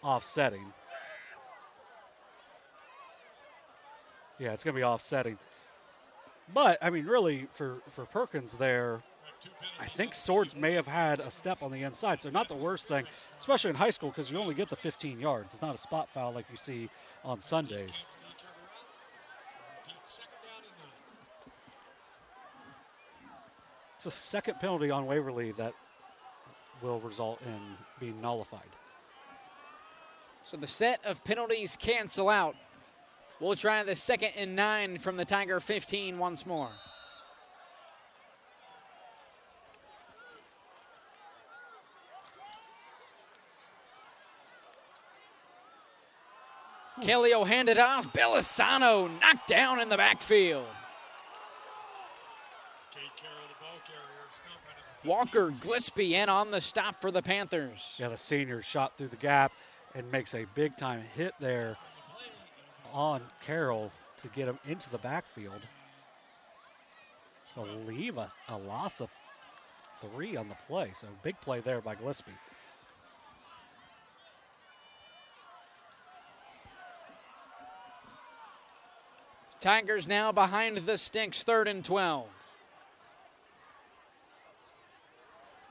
offsetting. Yeah, it's going to be offsetting. But, I mean, really, for Perkins there, I think Swords may have had a step on the inside, so not the worst thing, especially in high school, because you only get the 15 yards. It's not a spot foul like you see on Sundays. It's a second penalty on Waverly that will result in being nullified. So the set of penalties cancel out. We'll try the 2nd and 9 from the Tiger 15 once more. Kelly will hand it off. Belisano knocked down in the backfield. Walker Gillespie in on the stop for the Panthers. Yeah, the senior shot through the gap and makes a big-time hit there on Carroll to get him into the backfield. I believe a loss of 3 on the play, so big play there by Gillespie. Tigers now behind the sticks, 3rd and 12.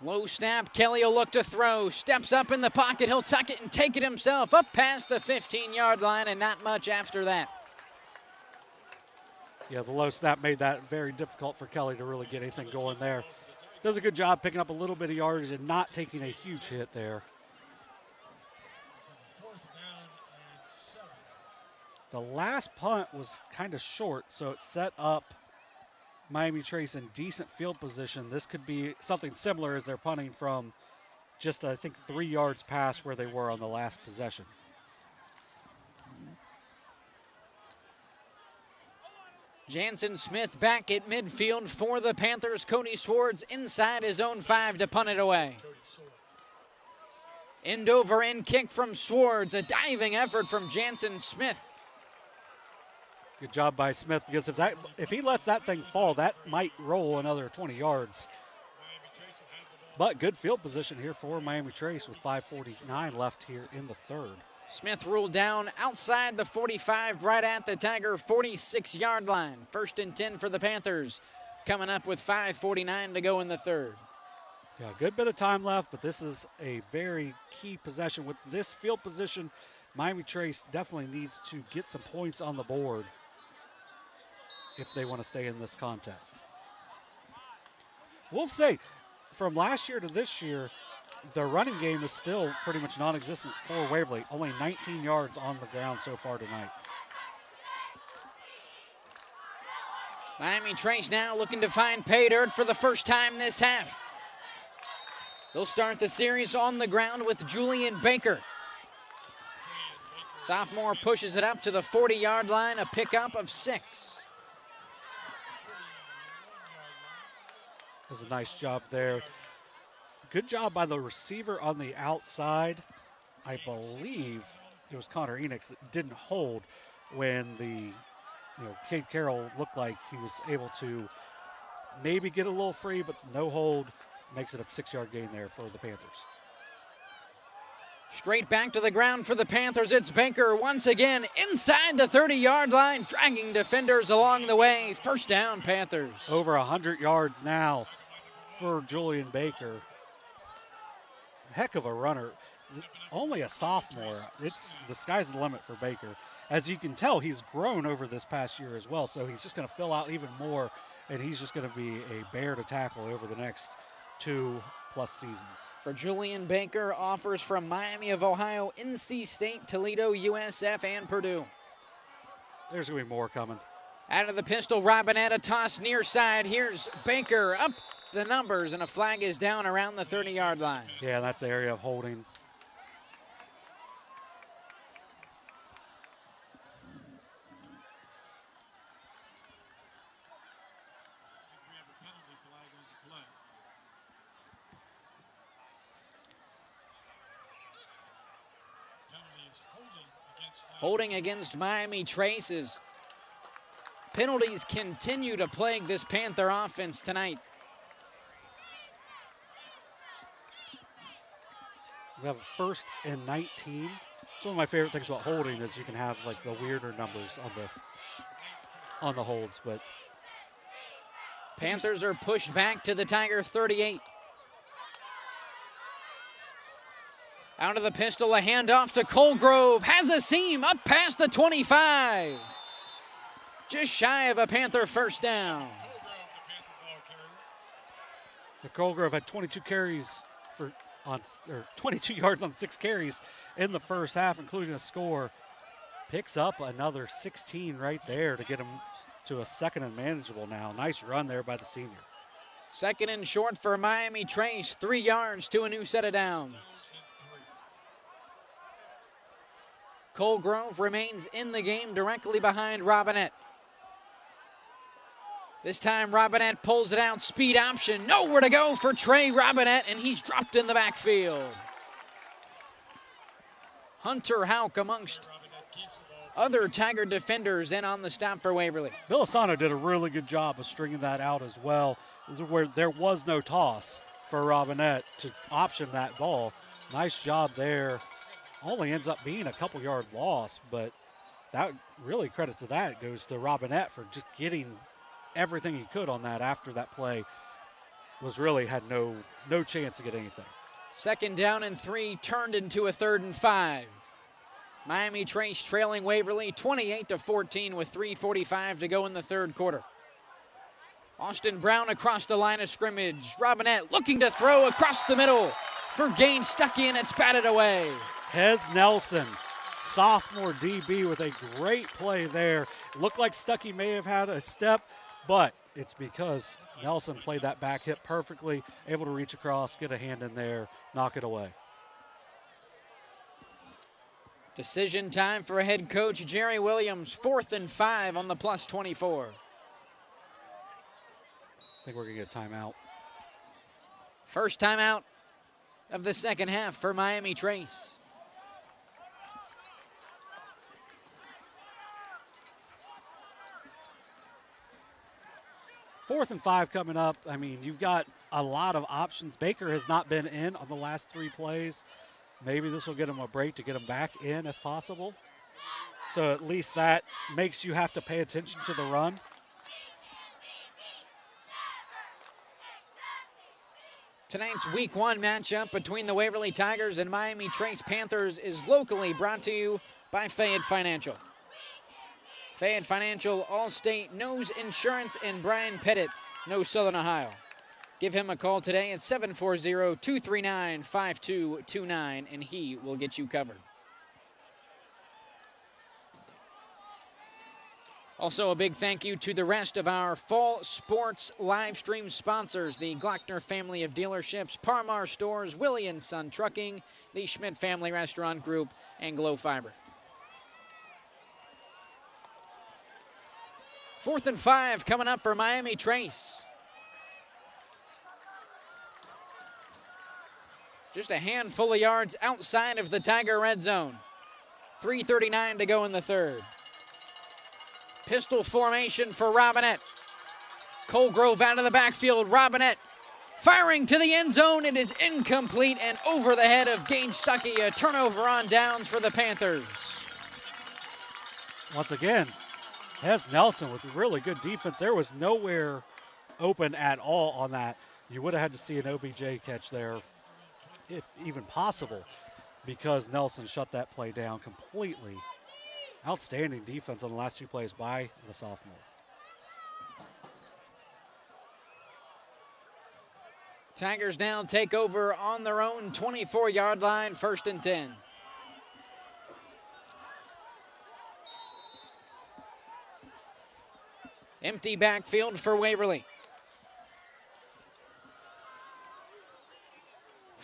Low snap, Kelly will look to throw. Steps up in the pocket, he'll tuck it and take it himself. Up past the 15-yard line and not much after that. Yeah, the low snap made that very difficult for Kelly to really get anything going there. Does a good job picking up a little bit of yardage and not taking a huge hit there. The last punt was kind of short, so it set up Miami Trace in decent field position. This could be something similar as they're punting from just, I think, 3 yards past where they were on the last possession. Jansen Smith back at midfield for the Panthers. Cody Swords inside his own 5 to punt it away. End over end kick from Swords. A diving effort from Jansen Smith. Good job by Smith, because if he lets that thing fall, that might roll another 20 yards. But good field position here for Miami Trace with 5:49 left here in the 3rd. Smith ruled down outside the 45, right at the Tiger 46-yard line. 1st and 10 for the Panthers, coming up with 5:49 to go in the 3rd. Yeah, a good bit of time left, but this is a very key possession. With this field position, Miami Trace definitely needs to get some points on the board if they want to stay in this contest. We'll say, from last year to this year, the running game is still pretty much non-existent for Waverly. Only 19 yards on the ground so far tonight. Miami Trace now looking to find pay dirt for the first time this half. They'll start the series on the ground with Julian Baker. Sophomore pushes it up to the 40-yard line, a pickup of 6. Does a nice job there. Good job by the receiver on the outside. I believe it was Connor Enix that didn't hold when Cade Carroll looked like he was able to maybe get a little free, but no hold. Makes it a 6-yard gain there for the Panthers. Straight back to the ground for the Panthers. It's Baker once again inside the 30-yard line, dragging defenders along the way. 1st down, Panthers. Over 100 yards now for Julian Baker. Heck of a runner. Only a sophomore. The sky's the limit for Baker. As you can tell, he's grown over this past year as well, so he's just going to fill out even more, and he's just going to be a bear to tackle over the next 2+ seasons. For Julian Baker, offers from Miami of Ohio, NC State, Toledo, USF, and Purdue. There's going to be more coming. Out of the pistol, Robinetta toss near side. Here's Baker up the numbers, and a flag is down around the 30-yard line. Yeah, that's the area of holding. Holding against Miami Trace as penalties continue to plague this Panther offense tonight. We have a 1st and 19. It's one of my favorite things about holding is you can have like the weirder numbers on the holds, but Panthers are pushed back to the Tiger 38. Out of the pistol, a handoff to Colgrove. Has a seam up past the 25. Just shy of a Panther first down. Colgrove had 22 carries 22 yards on 6 carries in the first half, including a score. Picks up another 16 right there to get him to a 2nd and manageable now. Nice run there by the senior. 2nd and short for Miami Trace. 3 yards to a new set of downs. Colgrove remains in the game directly behind Robinette. This time Robinette pulls it out, speed option, nowhere to go for Trey Robinette, and he's dropped in the backfield. Hunter Houck amongst other Tiger defenders in on the stop for Waverly. Villasano did a really good job of stringing that out as well, where there was no toss for Robinette to option that ball. Nice job there. Only ends up being a couple yard loss, but that really credit to that goes to Robinette for just getting everything he could on that after that play had no chance to get anything. 2nd down and 3 turned into a 3rd and 5. Miami Trace trailing Waverly 28-14 with 3:45 to go in the 3rd quarter. Austin Brown across the line of scrimmage. Robinette looking to throw across the middle for Gaines Stuckey, and it's batted away. Hez Nelson, sophomore DB with a great play there. Looked like Stuckey may have had a step, but it's because Nelson played that back hip perfectly, able to reach across, get a hand in there, knock it away. Decision time for head coach Jerry Williams. 4th and 5 on the +24. I think we're going to get a timeout. First timeout of the 2nd half for Miami Trace. Fourth and 5 coming up. I mean, you've got a lot of options. Baker has not been in on the last 3 plays. Maybe this will get him a break to get him back in if possible. So at least that makes you have to pay attention to the run. Tonight's Week 1 matchup between the Waverly Tigers and Miami Trace Panthers is locally brought to you by Fayette Financial. Fayette Financial, Allstate, Nose Insurance, and Brian Pettit, knows Southern Ohio. Give him a call today at 740-239-5229, and he will get you covered. Also, a big thank you to the rest of our fall sports live stream sponsors, the Glockner family of dealerships, Parmar Stores, Willie & Son Trucking, the Schmidt Family Restaurant Group, and Glow Fiber. 4th and 5 coming up for Miami Trace. Just a handful of yards outside of the Tiger red zone. 3:39 to go in the 3rd. Pistol formation for Robinette. Colgrove out of the backfield. Robinette firing to the end zone. It is incomplete and over the head of Gaines Stuckey. A turnover on downs for the Panthers. Once again, Hez Nelson with really good defense. There was nowhere open at all on that. You would have had to see an OBJ catch there, if even possible, because Nelson shut that play down completely. Outstanding defense on the last 2 plays by the sophomore. Tigers now take over on their own 24-yard line, 1st and 10. Empty backfield for Waverly.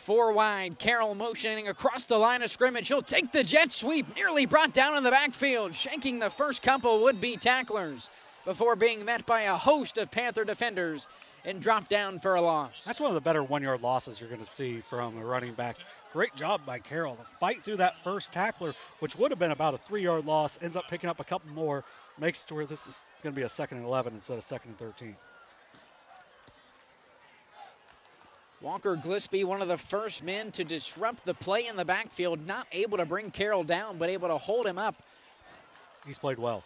4 wide. Carroll motioning across the line of scrimmage. He'll take the jet sweep, nearly brought down in the backfield, shanking the first couple would-be tacklers before being met by a host of Panther defenders and dropped down for a loss. That's one of the better 1-yard losses you're going to see from a running back. Great job by Carroll. The fight through that first tackler, which would have been about a 3-yard loss, ends up picking up a couple more, makes it to where this is going to be a 2nd and 11 instead of 2nd and 13. Walker Gillespie, one of the first men to disrupt the play in the backfield, not able to bring Carroll down, but able to hold him up. He's played well.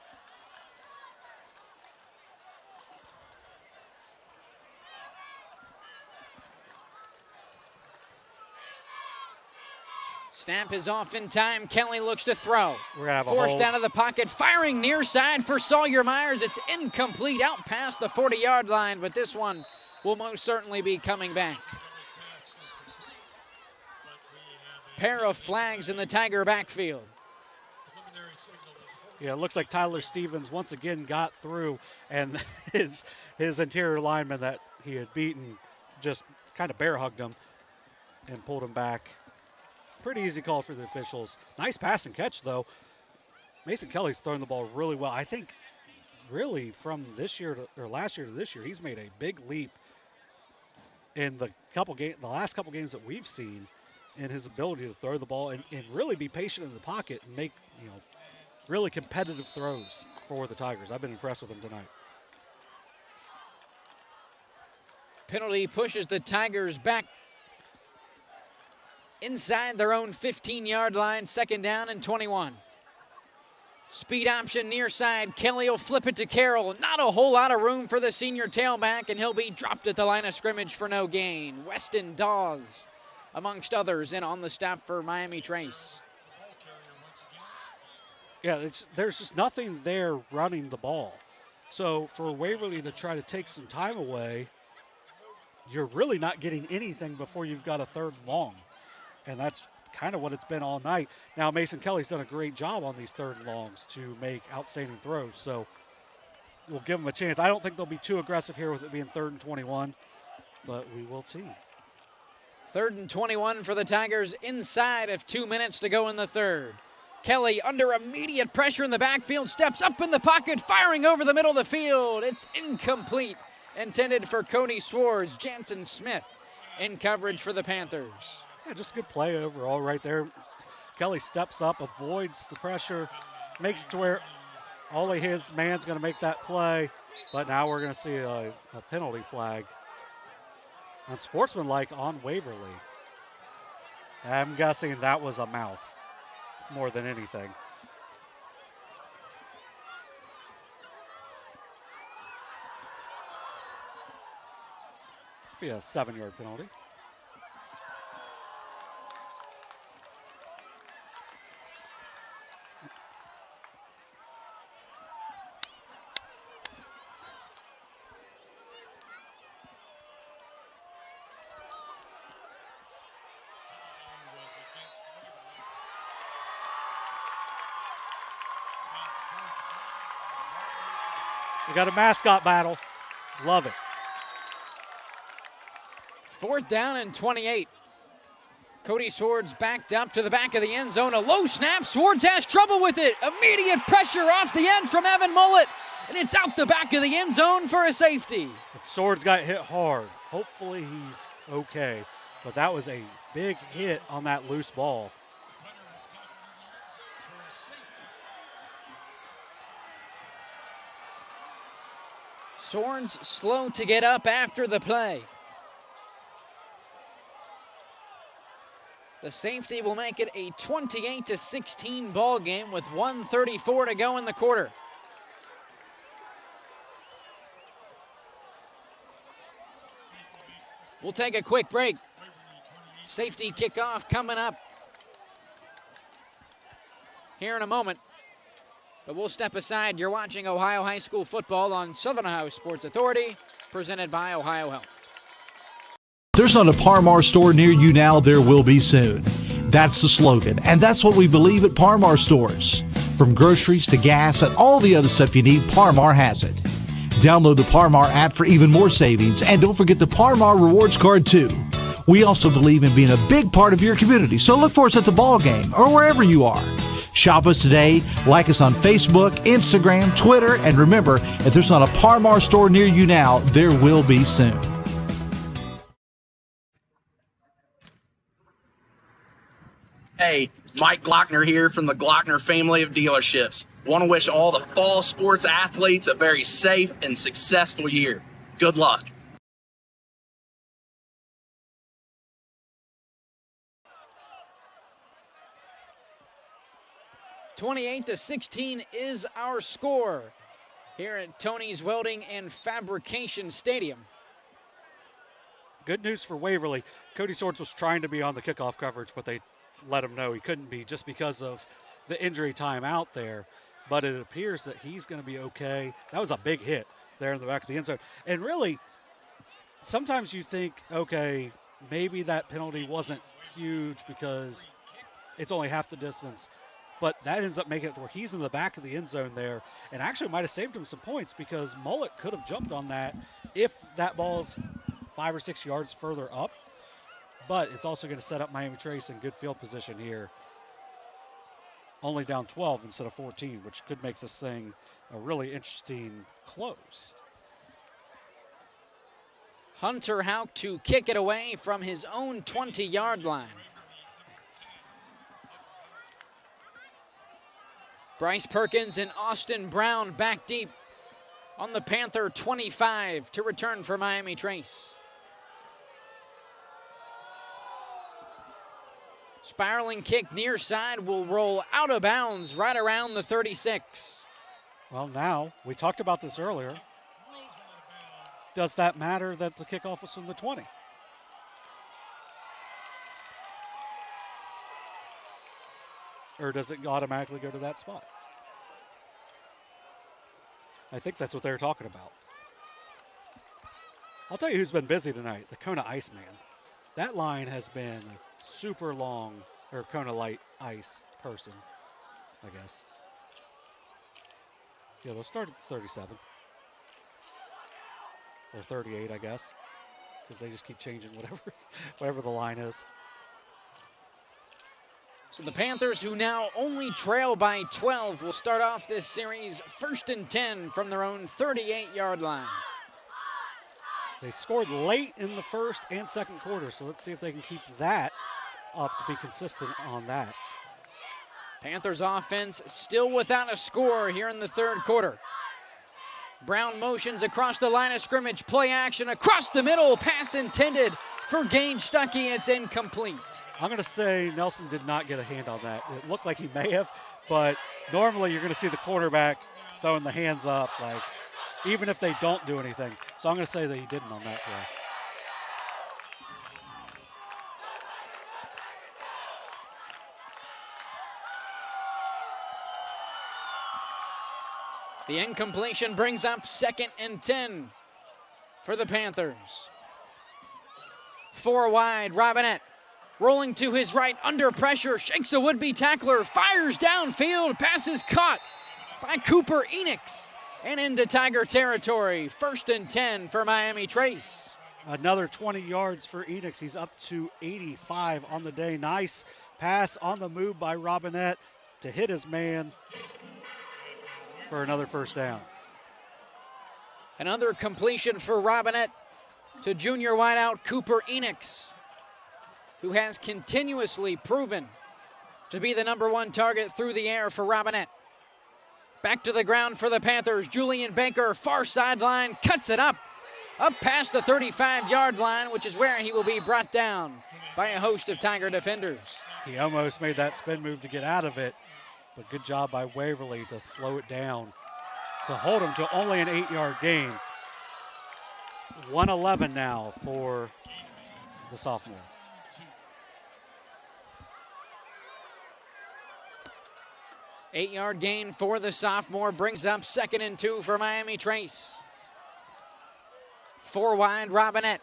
Snap is off in time. Kelly looks to throw. We're gonna have a forced hold. out of the pocket, firing near side for Sawyer Myers. It's incomplete, out past the 40-yard line, but this one will most certainly be coming back. Pair of flags in the Tiger backfield. Yeah, it looks like Tyler Stevens once again got through, and his interior lineman that he had beaten just kind of bear hugged him and pulled him back. Pretty easy call for the officials. Nice pass and catch, though. Mason Kelly's throwing the ball really well. I think really from this year or last year to this year, he's made a big leap in the last couple games that we've seen in his ability to throw the ball and really be patient in the pocket and make, really competitive throws for the Tigers. I've been impressed with him tonight. Penalty pushes the Tigers back inside their own 15-yard line, 2nd down and 21. Speed option near side. Kelly will flip it to Carroll. Not a whole lot of room for the senior tailback, and he'll be dropped at the line of scrimmage for no gain. Weston Dawes, amongst others, in on the stop for Miami Trace. Yeah, there's just nothing there running the ball. So for Waverly to try to take some time away, you're really not getting anything before you've got a 3rd and long. And that's kind of what it's been all night. Now, Mason Kelly's done a great job on these 3rd and longs to make outstanding throws. So we'll give him a chance. I don't think they'll be too aggressive here with it being 3rd and 21, but we will see. 3rd and 21 for the Tigers inside of 2 minutes to go in the 3rd. Kelly under immediate pressure in the backfield, steps up in the pocket, firing over the middle of the field. It's incomplete, intended for Cody Swords. Jansen Smith in coverage for the Panthers. Yeah, just a good play overall right there. Kelly steps up, avoids the pressure, makes it to where all his man's going to make that play, but now we're going to see a penalty flag. Unsportsmanlike on Waverly. I'm guessing that was a mouth more than anything. Be a 7-yard penalty. We got a mascot battle. Love it. 4th down and 28. Cody Swords backed up to the back of the end zone. A low snap. Swords has trouble with it. Immediate pressure off the edge from Evan Mullet. And it's out the back of the end zone for a safety. Swords got hit hard. Hopefully he's okay. But that was a big hit on that loose ball. Swords slow to get up after the play. The safety will make it a 28-16 ball game with 1:34 to go in the quarter. We'll take a quick break. Safety kickoff coming up here in a moment. But we'll step aside. You're watching Ohio High School football on Southern Ohio Sports Authority, presented by Ohio Health. There's not a Par-Mar store near you now, there will be soon. That's the slogan, and that's what we believe at Par-Mar stores. From groceries to gas and all the other stuff you need, Par-Mar has it. Download the Par-Mar app for even more savings, and don't forget the Par-Mar rewards card too. We also believe in being a big part of your community, so look for us at the ball game or wherever you are. Shop us today, like us on Facebook, Instagram, Twitter, and remember, if there's not a Par Mar store near you now, there will be soon. Hey, Mike Glockner here from the Glockner family of dealerships. Want to wish all the fall sports athletes a very safe and successful year. Good luck. (28-16) is our score here at Tony's Welding and Fabrication Stadium. Good news for Waverly. Cody Swords was trying to be on the kickoff coverage, but they let him know he couldn't be just because of the injury time out there. But it appears that he's going to be okay. That was a big hit there in the back of the end zone. And really, sometimes you think, okay, maybe that penalty wasn't huge because it's only half the distance. But that ends up making it where he's in the back of the end zone there, and actually might have saved him some points because Mullet could have jumped on that if that ball's 5 or 6 yards further up. But it's also going to set up Miami Trace in good field position here. Only down 12 instead of 14, which could make this thing a really interesting close. Hunter Houck to kick it away from his own 20-yard line. Bryce Perkins and Austin Brown back deep on the Panther 25 to return for Miami Trace. Spiraling kick near side will roll out of bounds right around the 36. Well, now, we talked about this earlier. Does that matter that the kickoff was from the 20? Or does it automatically go to that spot? I think that's what they were talking about. I'll tell you who's been busy tonight, the Kona Iceman. That line has been super long, or Kona Light Ice person, I guess. Yeah, they'll start at 37. Or 38, I guess, because they just keep changing whatever the line is. So the Panthers, who now only trail by 12, will start off this series 1st and 10 from their own 38-yard line. They scored late in the first and second quarter, so let's see if they can keep that up to be consistent on that. Panthers offense still without a score here in the third quarter. Brown motions across the line of scrimmage, play action across the middle, pass intended for Gage Stuckey, it's incomplete. I'm going to say Nelson did not get a hand on that. It looked like he may have, but normally you're going to see the quarterback throwing the hands up, like even if they don't do anything. So I'm going to say that he didn't on that play. The incompletion brings up 2nd and 10 for the Panthers. 4 wide, Robinette rolling to his right, under pressure, shakes a would-be tackler, fires downfield, pass is caught by Cooper Enix and into Tiger territory. 1st and 10 for Miami Trace. Another 20 yards for Enix. He's up to 85 on the day. Nice pass on the move by Robinette to hit his man for another first down. Another completion for Robinette to junior wideout Cooper Enix, who has continuously proven to be the #1 target through the air for Robinette. Back to the ground for the Panthers. Julian Baker, far sideline, cuts it up past the 35-yard line, which is where he will be brought down by a host of Tiger defenders. He almost made that spin move to get out of it, but good job by Waverly to slow it down. So hold him to only an 8-yard gain. 111 now for the sophomore. Eight-yard gain for the sophomore brings up 2nd and 2 for Miami Trace. 4 wide, Robinette.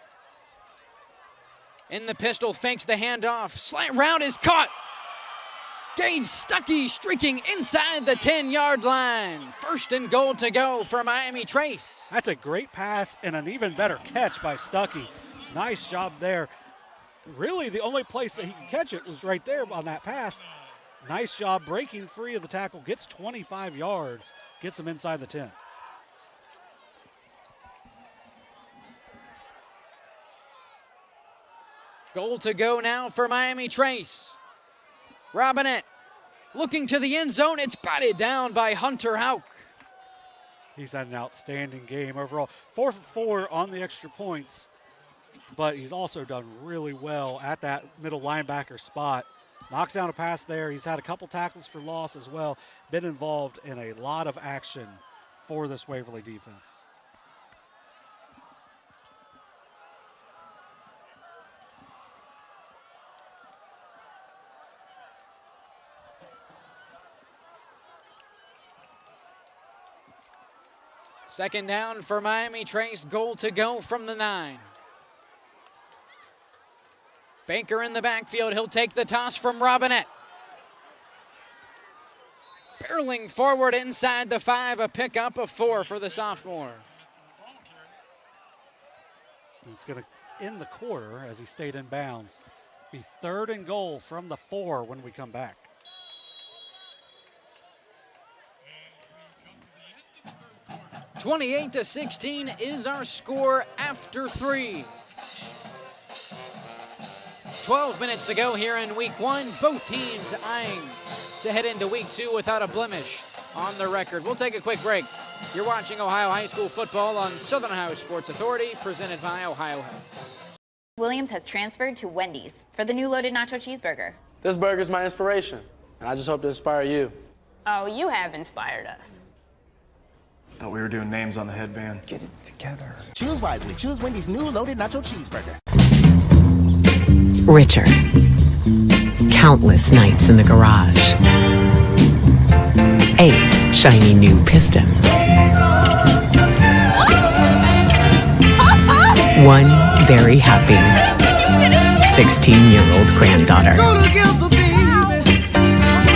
In the pistol, fakes the handoff. Slant route is caught. Gage Stuckey streaking inside the 10-yard line. 1st and goal to go for Miami Trace. That's a great pass and an even better catch by Stuckey. Nice job there. really the only place that he could catch it was right there on that pass. Nice job breaking free of the tackle, gets 25 yards, gets him inside the 10. Goal to go now for Miami Trace. Robinette looking to the end zone. It's batted down by Hunter Hauk. He's had an outstanding game overall. 4 for 4 on the extra points, but he's also done really well at that middle linebacker spot. Knocks down a pass there. He's had a couple tackles for loss as well. Been involved in a lot of action for this Waverly defense. Second down for Miami Trace. Goal to go from the 9. Baker in the backfield. He'll take the toss from Robinette. Barreling forward inside the 5. A pickup of 4 for the sophomore. It's going to end the quarter as he stayed in bounds. Be 3rd and goal from the 4 when we come back. (28-16) is our score after 3. 12 minutes to go here in week 1. Both teams eyeing to head into week 2 without a blemish on the record. We'll take a quick break. You're watching Ohio High School football on Southern Ohio Sports Authority, presented by Ohio Health. Williams has transferred to Wendy's for the new loaded nacho cheeseburger. This burger's my inspiration, and I just hope to inspire you. Oh, you have inspired us. Thought we were doing names on the headband. Get it together. Choose wisely. Choose Wendy's new loaded nacho cheeseburger. Richer. Countless nights in the garage. 8 shiny new pistons. 1 very happy 16-year-old granddaughter.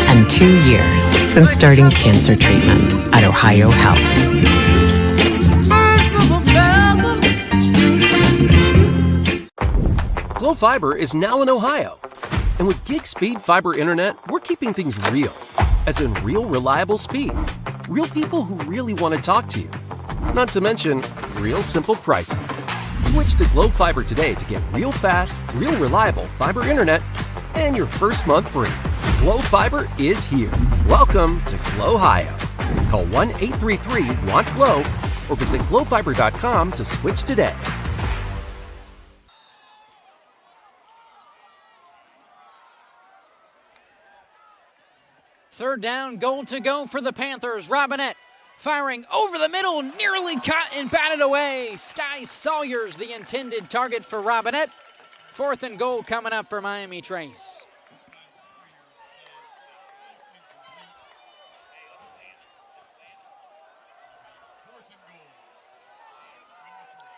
And 2 years since starting cancer treatment at Ohio Health. Glow Fiber is now in Ohio. And with gig speed fiber internet, we're keeping things real. As in real, reliable speeds. Real people who really want to talk to you. Not to mention, real simple pricing. Switch to Glow Fiber today to get real fast, real reliable fiber internet and your first month free. Glow Fiber is here. Welcome to Glow Ohio. Call 1-833-WANT-GLOW or visit glowfiber.com to switch today. Third down, goal to go for the Panthers. Robinette firing over the middle, nearly caught and batted away. Sky Sawyer's the intended target for Robinette. 4th and goal coming up for Miami Trace.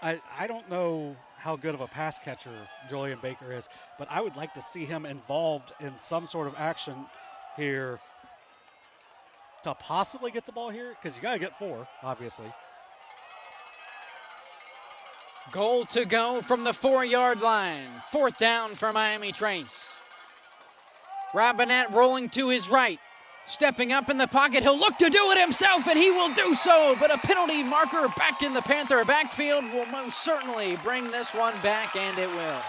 I don't know how good of a pass catcher Julian Baker is, but I would like to see him involved in some sort of action here to possibly get the ball here, because you got to get 4, obviously. Goal to go from the 4-yard line. 4th down for Miami Trace. Robinette rolling to his right. Stepping up in the pocket, he'll look to do it himself, and he will do so. But a penalty marker back in the Panther backfield will most certainly bring this one back, and it will.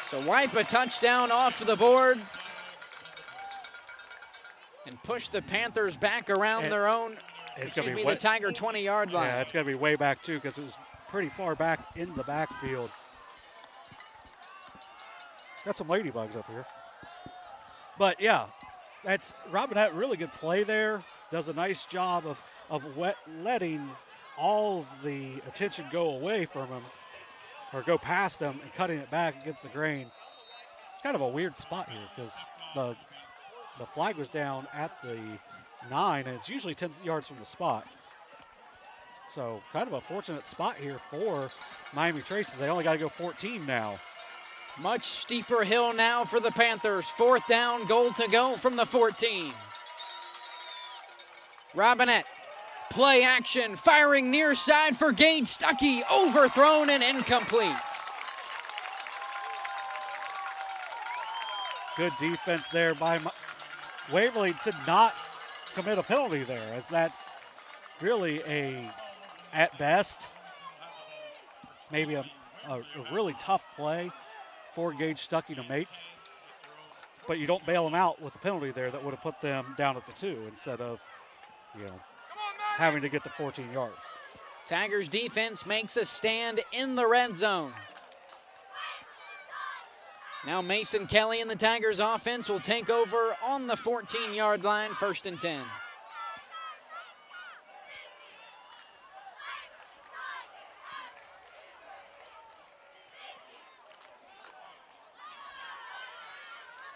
So wipe a touchdown off the board and push the Panthers back around their own, the Tiger 20-yard line. Yeah, it's going to be way back, too, because it was pretty far back in the backfield. Got some ladybugs up here. But, yeah, that's Robinette, really good play there. Does a nice job of letting all of the attention go away from him or go past him and cutting it back against the grain. It's kind of a weird spot here because the flag was down at the 9, and it's usually 10 yards from the spot. So kind of a fortunate spot here for Miami Trace. They only got to go 14 now. Much steeper hill now for the Panthers. 4th down, goal to go from the 14. Robinette Play action, firing near side for Gage Stuckey, overthrown and incomplete. Good defense there by Waverly to not commit a penalty there, as that's really at best, maybe a really tough play for Gage Stuckey to make. But you don't bail them out with a penalty there that would have put them down at the 2 instead of, having to get the 14 yards. Tigers defense makes a stand in the red zone. Now Mason Kelly and the Tigers offense will take over on the 14-yard line, 1st and 10.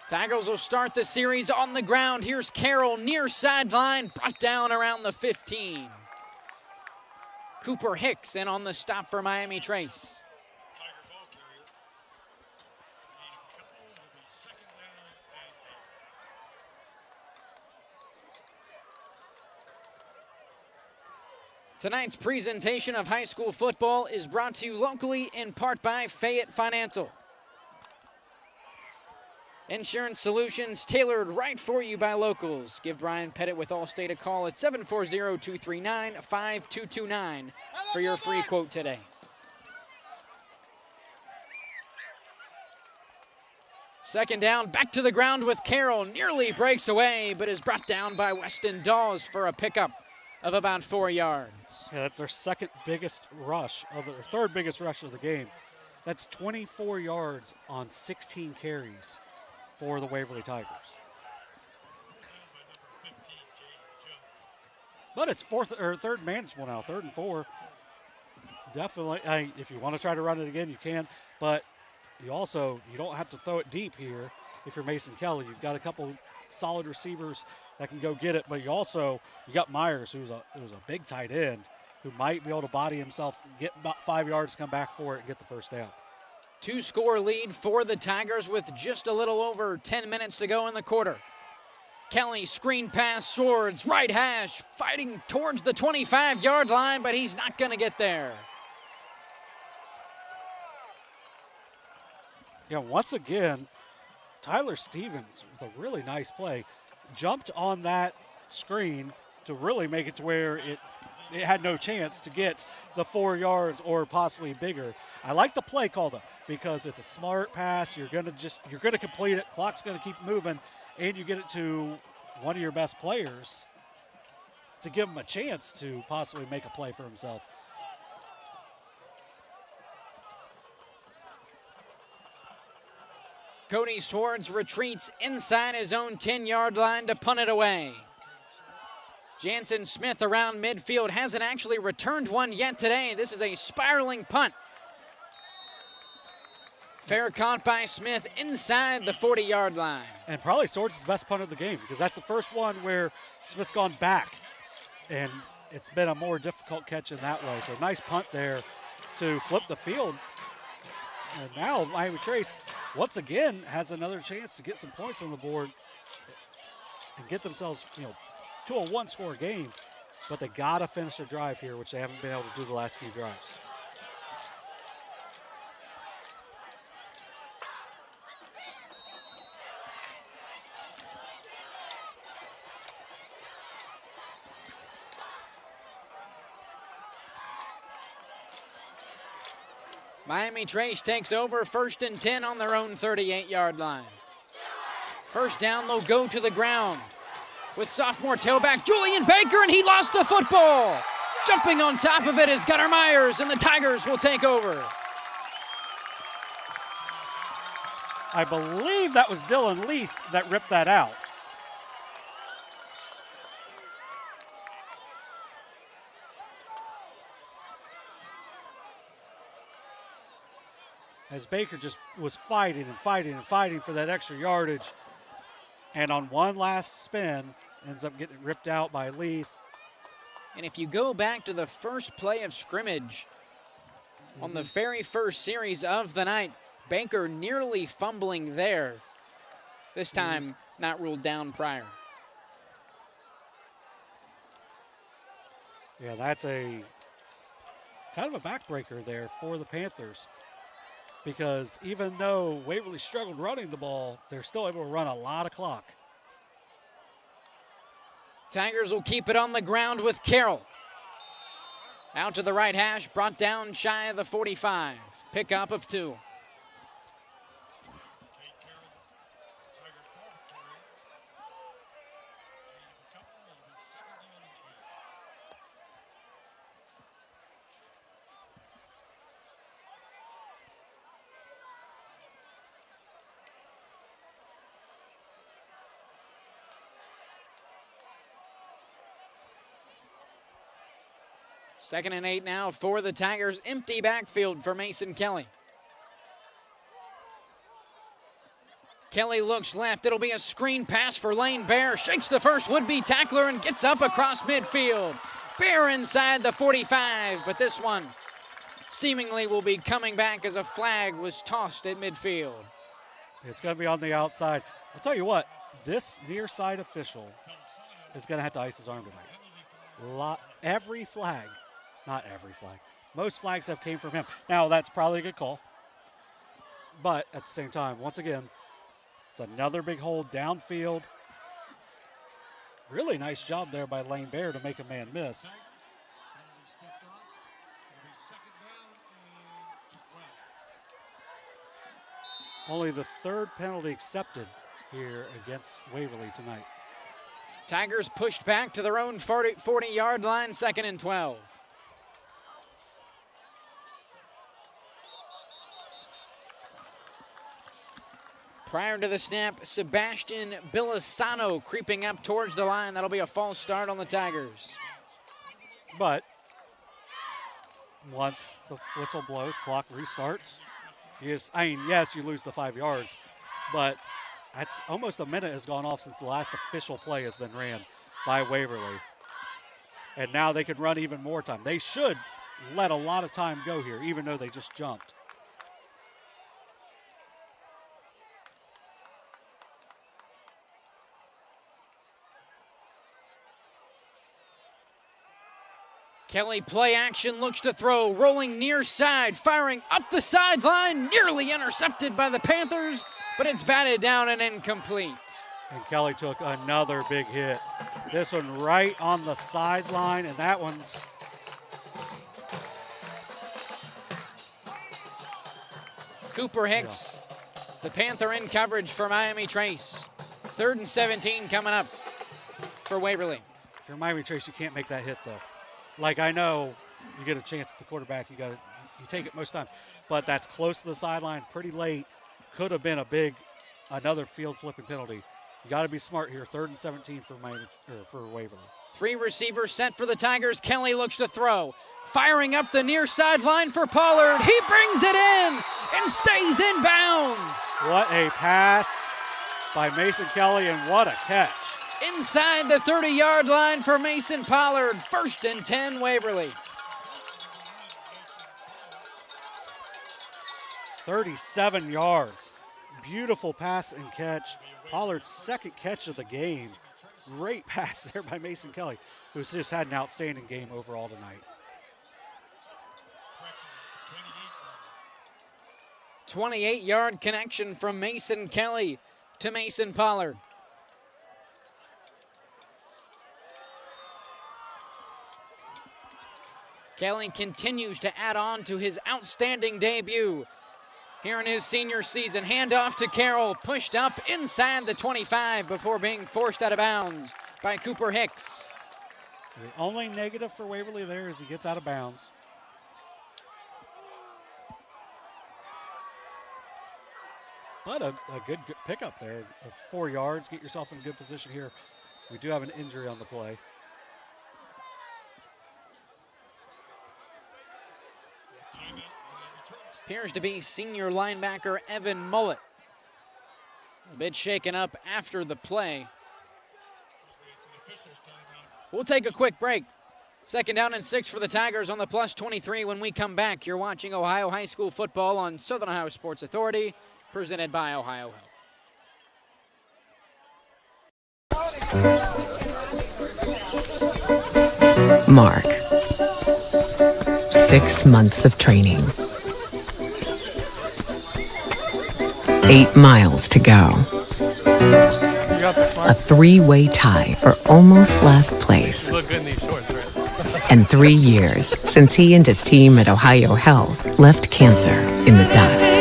Tigers will start the series on the ground. Here's Carroll near sideline, brought down around the 15. Cooper Hicks in on the stop for Miami Trace. Tonight's presentation of high school football is brought to you locally in part by Fayette Financial. Insurance solutions tailored right for you by locals. Give Brian Pettit with Allstate a call at 740-239-5229 for your free quote today. Second down, back to the ground with Carroll. Nearly breaks away, but is brought down by Weston Dawes for a pickup of about 4 yards. Yeah, that's their third biggest rush of the game. That's 24 yards on 16 carries for the Waverly Tigers. But it's third manageable now, 3rd and 4. Definitely, if you want to try to run it again, you can. But you don't have to throw it deep here if you're Mason Kelly. You've got a couple solid receivers that can go get it. But you got Myers, who's a big tight end, who might be able to body himself, get about 5 yards, come back for it, and get the first down. 2-score lead for the Tigers with just a little over 10 minutes to go in the quarter. Kelly screen pass, Swords, right hash, fighting towards the 25-yard line, but he's not going to get there. Yeah, once again, Tyler Stevens with a really nice play. Jumped on that screen to really make it to where it had no chance to get the 4 yards or possibly bigger. I like the play call though, because it's a smart pass. You're gonna complete it. Clock's gonna keep moving, and you get it to one of your best players to give him a chance to possibly make a play for himself. Cody Swords retreats inside his own 10-yard line to punt it away. Jansen Smith around midfield hasn't actually returned one yet today. This is a spiraling punt. Fair caught by Smith inside the 40-yard line. And probably Swords' best punt of the game, because that's the first one where Smith's gone back, and it's been a more difficult catch in that way. So nice punt there to flip the field. And now Miami Trace, once again, has another chance to get some points on the board and get themselves, to a one-score game. But they got to finish their drive here, which they haven't been able to do the last few drives. Miami Trace takes over 1st and 10 on their own 38-yard line. First down, they'll go to the ground with sophomore tailback Julian Baker, and he lost the football. Jumping on top of it is Gunnar Myers, and the Tigers will take over. I believe that was Dylan Leith that ripped that out. As Baker just was fighting for that extra yardage. And on one last spin, ends up getting ripped out by Leith. And if you go back to the first play of scrimmage on the very first series of the night, Baker nearly fumbling there. This time, not ruled down prior. Yeah, that's a kind of a backbreaker there for the Panthers, because even though Waverly struggled running the ball, they're still able to run a lot of clock. Tigers will keep it on the ground with Carroll. Out to the right hash, brought down shy of the 45. Pickup of 2. Second and 8 now for the Tigers. Empty backfield for Mason Kelly. Kelly looks left. It'll be a screen pass for Lane Bear. Shakes the first would-be tackler and gets up across midfield. Bear inside the 45, but this one seemingly will be coming back as a flag was tossed at midfield. It's going to be on the outside. I'll tell you what, this near side official is going to have to ice his arm tonight. Every flag. Not every flag. Most flags have came from him. Now, that's probably a good call. But at the same time, once again, it's another big hold downfield. Really nice job there by Lane Bear to make a man miss. Only the third penalty accepted here against Waverly tonight. Tigers pushed back to their own 40-yard line, 2nd and 12. Prior to the snap, Sebastian Bilisano creeping up towards the line. That'll be a false start on the Tigers. But once the whistle blows, clock restarts. Yes, you lose the 5 yards, but that's almost a minute has gone off since the last official play has been ran by Waverly. And now they can run even more time. They should let a lot of time go here, even though they just jumped. Kelly play action, looks to throw, rolling near side, firing up the sideline, nearly intercepted by the Panthers, but it's batted down and incomplete. And Kelly took another big hit. This one right on the sideline, and that one's Cooper Hicks, the Panther in coverage for Miami Trace. 3rd and 17 coming up for Waverly. If you're Miami Trace, you can't make that hit though. Like, I know you get a chance at the quarterback, you take it most times, but that's close to the sideline, pretty late. Could have been another field flipping penalty. You got to be smart here. 3rd and 17 for Waverly. 3 receivers set for the Tigers. Kelly looks to throw, firing up the near sideline for Pollard. He brings it in and stays in bounds. What a pass by Mason Kelly, and what a catch. Inside the 30-yard line for Mason Pollard. 1st and 10, Waverly. 37 yards. Beautiful pass and catch. Pollard's 2nd catch of the game. Great pass there by Mason Kelly, who's just had an outstanding game overall tonight. 28-yard connection from Mason Kelly to Mason Pollard. Kelly continues to add on to his outstanding debut here in his senior season. Handoff to Carroll, pushed up inside the 25 before being forced out of bounds by Cooper Hicks. The only negative for Waverly there is he gets out of bounds. But a good pickup there. 4 yards, get yourself in good position here. We do have an injury on the play. Appears to be senior linebacker Evan Mullet. A bit shaken up after the play. We'll take a quick break. 2nd down and 6 for the Tigers on the +23 when we come back. You're watching Ohio High School football on Southern Ohio Sports Authority, presented by Ohio Health. Mark 6 months of training. 8 miles to go. A 3-way tie for almost last place. You look good in these shorts, right? And 3 years since he and his team at Ohio Health left cancer in the dust.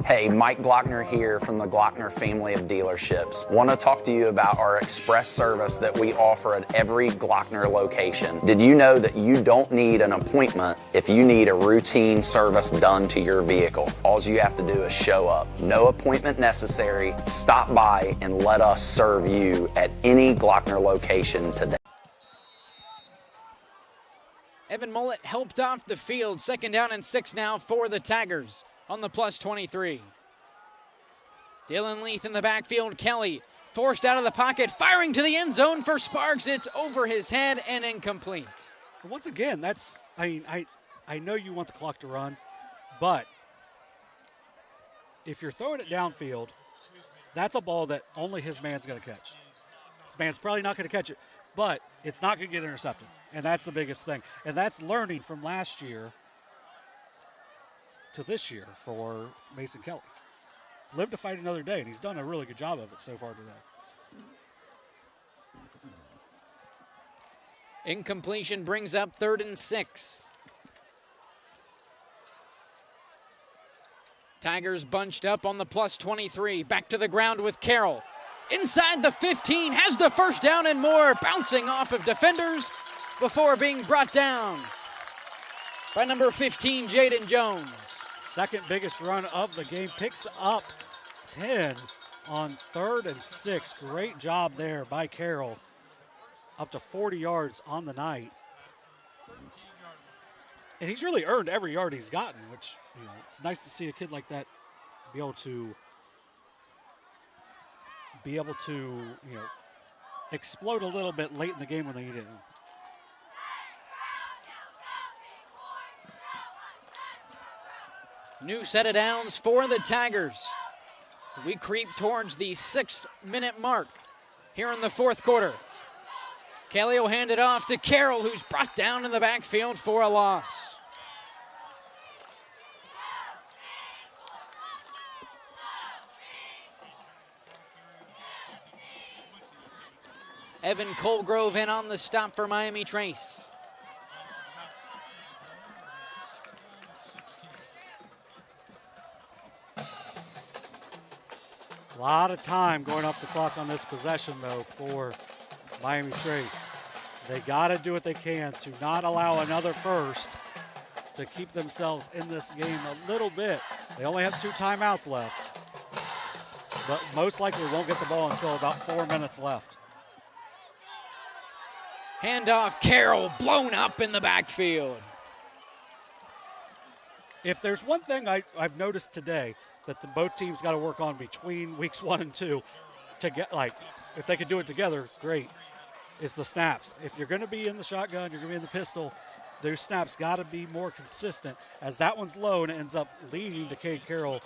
Hey, Mike Glockner here from the Glockner family of dealerships. Want to talk to you about our express service that we offer at every Glockner location. Did you know that you don't need an appointment if you need a routine service done to your vehicle? All you have to do is show up. No appointment necessary. Stop by and let us serve you at any Glockner location today. Evan Mullet helped off the field. 2nd down and 6 now for the Tigers on the plus 23. Dylan Leith in the backfield. Kelly forced out of the pocket, firing to the end zone for Sparks. It's over his head and incomplete. Once again, that's, I know you want the clock to run, but if you're throwing it downfield, that's a ball that only his man's going to catch. His man's probably not going to catch it, but it's not going to get intercepted, and that's the biggest thing. And that's learning from last year to this year for Mason Kelly. Live to fight another day, and he's done a really good job of it so far today. Incompletion brings up 3rd and 6. Tigers bunched up on the plus 23. Back to the ground with Carroll. Inside the 15, has the first down and more, bouncing off of defenders before being brought down by number 15, Jaden Jones. Second biggest run of the game, picks up 10 on 3rd and 6. Great job there by Carroll. Up to 40 yards on the night. And he's really earned every yard he's gotten, which, you know, it's nice to see a kid like that be able to explode a little bit late in the game when they need it. New set of downs for the Tigers. We creep towards the 6-minute mark here in the 4th quarter. Kelly will hand it off to Carroll, who's brought down in the backfield for a loss. Evan Colgrove in on the stop for Miami Trace. A lot of time going off the clock on this possession, though, for Miami Trace. They got to do what they can to not allow another first to keep themselves in this game a little bit. They only have 2 timeouts left, but most likely won't get the ball until about 4 minutes left. Handoff, Carroll blown up in the backfield. If there's one thing I've noticed today that both teams got to work on between weeks 1 and 2 to get, like, if they could do it together, great, is the snaps. If you're going to be in the shotgun, you're going to be in the pistol, those snaps got to be more consistent, as that one's low and it ends up leading to Cade Carroll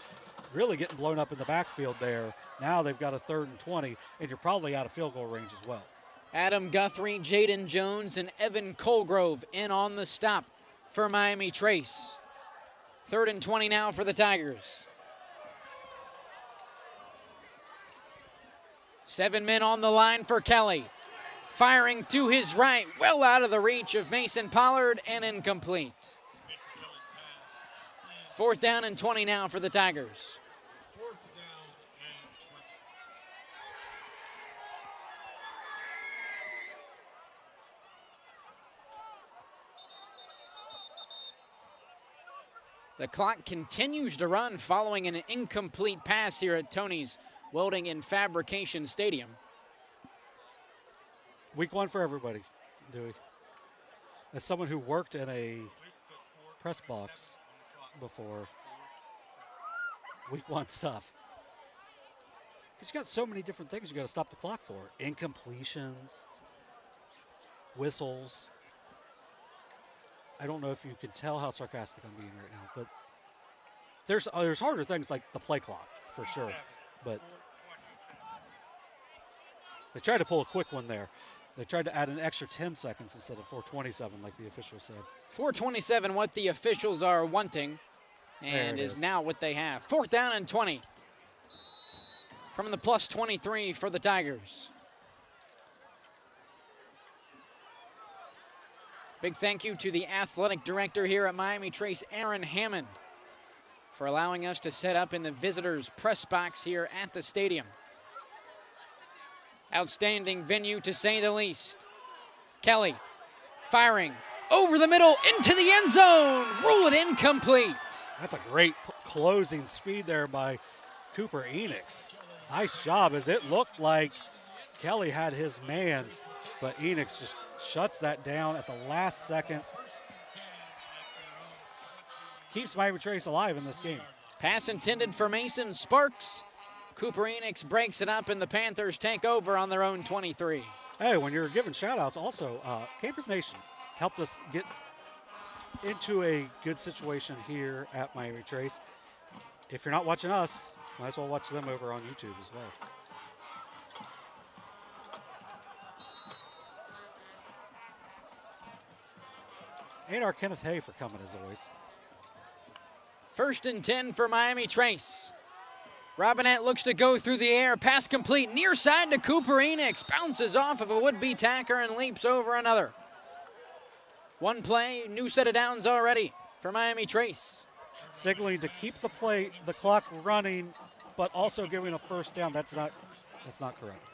really getting blown up in the backfield there. Now they've got a 3rd and 20, and you're probably out of field goal range as well. Adam Guthrie, Jaden Jones, and Evan Colgrove in on the stop for Miami Trace. 3rd and 20 now for the Tigers. 7 men on the line for Kelly. Firing to his right, well out of the reach of Mason Pollard, and incomplete. 4th down and 20 now for the Tigers. The clock continues to run following an incomplete pass here at Tony's Welding and Fabrication Stadium. Week 1 for everybody, Dewey. As someone who worked in a press box before, week 1 stuff. Because you got so many different things you got to stop the clock for. Incompletions, whistles. I don't know if you can tell how sarcastic I'm being right now, but there's harder things like the play clock. for sure. But they tried to pull a quick one there. They tried to add an extra 10 seconds instead of 4:27, like the official said. 4:27, what the officials are wanting, and is now what they have. 4th down and 20 from the plus 23 for the Tigers. Big thank you to the athletic director here at Miami Trace, Aaron Hammond, for allowing us to set up in the visitors' press box here at the stadium. Outstanding venue, to say the least. Kelly firing over the middle into the end zone. Rule it incomplete. That's a great closing speed there by Cooper Enix. Nice job, as it looked like Kelly had his man, but Enix just shuts that down at the last second. Keeps Miami Trace alive in this game. Pass intended for Mason Sparks. Cooper Enix breaks it up, and the Panthers take over on their own 23. Hey, when you're giving shout-outs, also, Campus Nation helped us get into a good situation here at Miami Trace. If you're not watching us, might as well watch them over on YouTube as well. And our Kenneth Hay for coming, as always. 1st and 10 for Miami Trace. Robinette looks to go through the air. Pass complete near side to Cooper Enix. Bounces off of a would-be tacker and leaps over another. One play, new set of downs already for Miami Trace. Signaling to keep the clock running, but also giving a 1st down. That's not correct.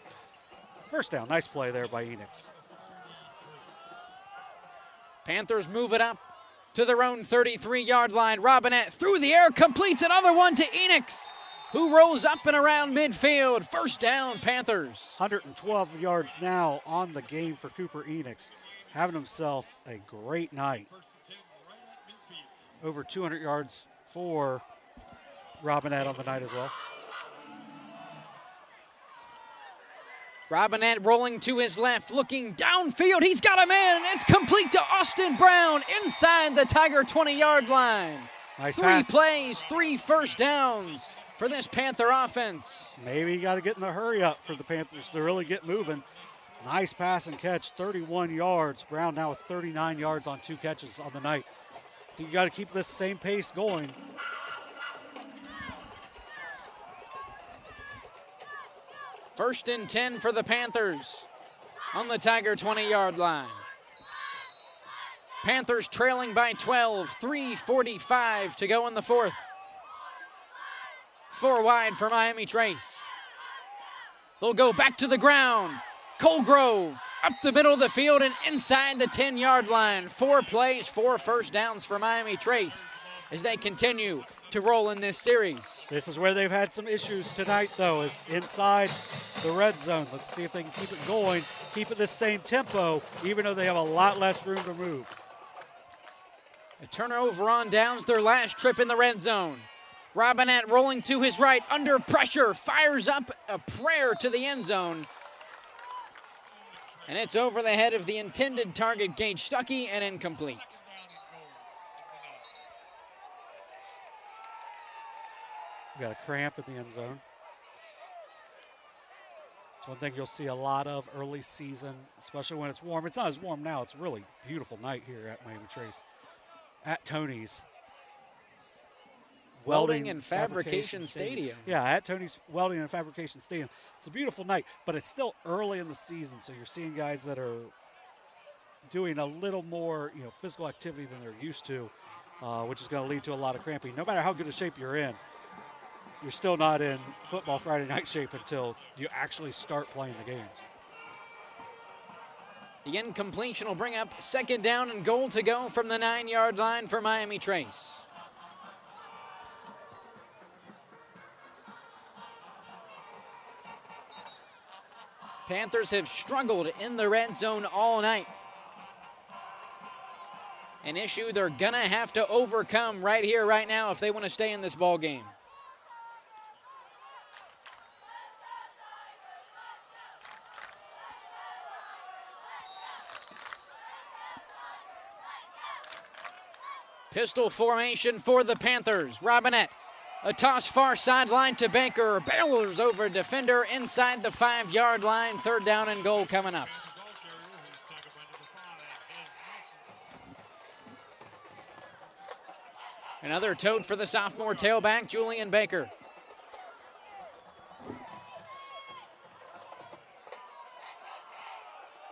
1st down, nice play there by Enix. Panthers move it up to their own 33-yard line. Robinette through the air, completes another one to Enix, who rolls up and around midfield. 1st down, Panthers. 112 yards now on the game for Cooper Enix. Having himself a great night. Over 200 yards for Robinette on the night as well. Robinette rolling to his left, looking downfield. He's got a man, and it's complete to Austin Brown inside the Tiger 20-yard line. Nice 3 pass. plays, 3 first downs for this Panther offense. Maybe you got to get in the hurry up for the Panthers to really get moving. Nice pass and catch, 31 yards. Brown now with 39 yards on 2 catches on the night. I think you got to keep this same pace going. First and 10 for the Panthers on the Tiger 20-yard line. Panthers trailing by 12, 3:45 to go in the 4th. 4 wide for Miami Trace. They'll go back to the ground. Colgrove up the middle of the field and inside the 10-yard line. 4 plays, 4 first downs for Miami Trace as they continue to roll in this series. This is where they've had some issues tonight, though, is inside the red zone. Let's see if they can keep it going, keep it this same tempo, even though they have a lot less room to move. A turnover on downs, their last trip in the red zone. Robinette rolling to his right, under pressure, fires up a prayer to the end zone. And it's over the head of the intended target, Gage Stuckey, and incomplete. We got a cramp in the end zone. It's one thing you'll see a lot of early season, especially when it's warm. It's not as warm now. It's a really beautiful night here at Miami Trace. At Tony's Welding and Fabrication Stadium. Yeah, at Tony's Welding and Fabrication Stadium. It's a beautiful night, but it's still early in the season, so you're seeing guys that are doing a little more, physical activity than they're used to, which is going to lead to a lot of cramping. No matter how good a shape you're in, you're still not in football Friday night shape until you actually start playing the games. The incompletion will bring up 2nd down and goal to go from the 9-yard line for Miami Trace. Panthers have struggled in the red zone all night. An issue they're going to have to overcome right here, right now, if they want to stay in this ball game. Pistol formation for the Panthers. Robinette A toss far sideline to Baker. Barrels over defender inside the 5-yard line. 3rd down and goal coming up. Another tote for the sophomore tailback, Julian Baker.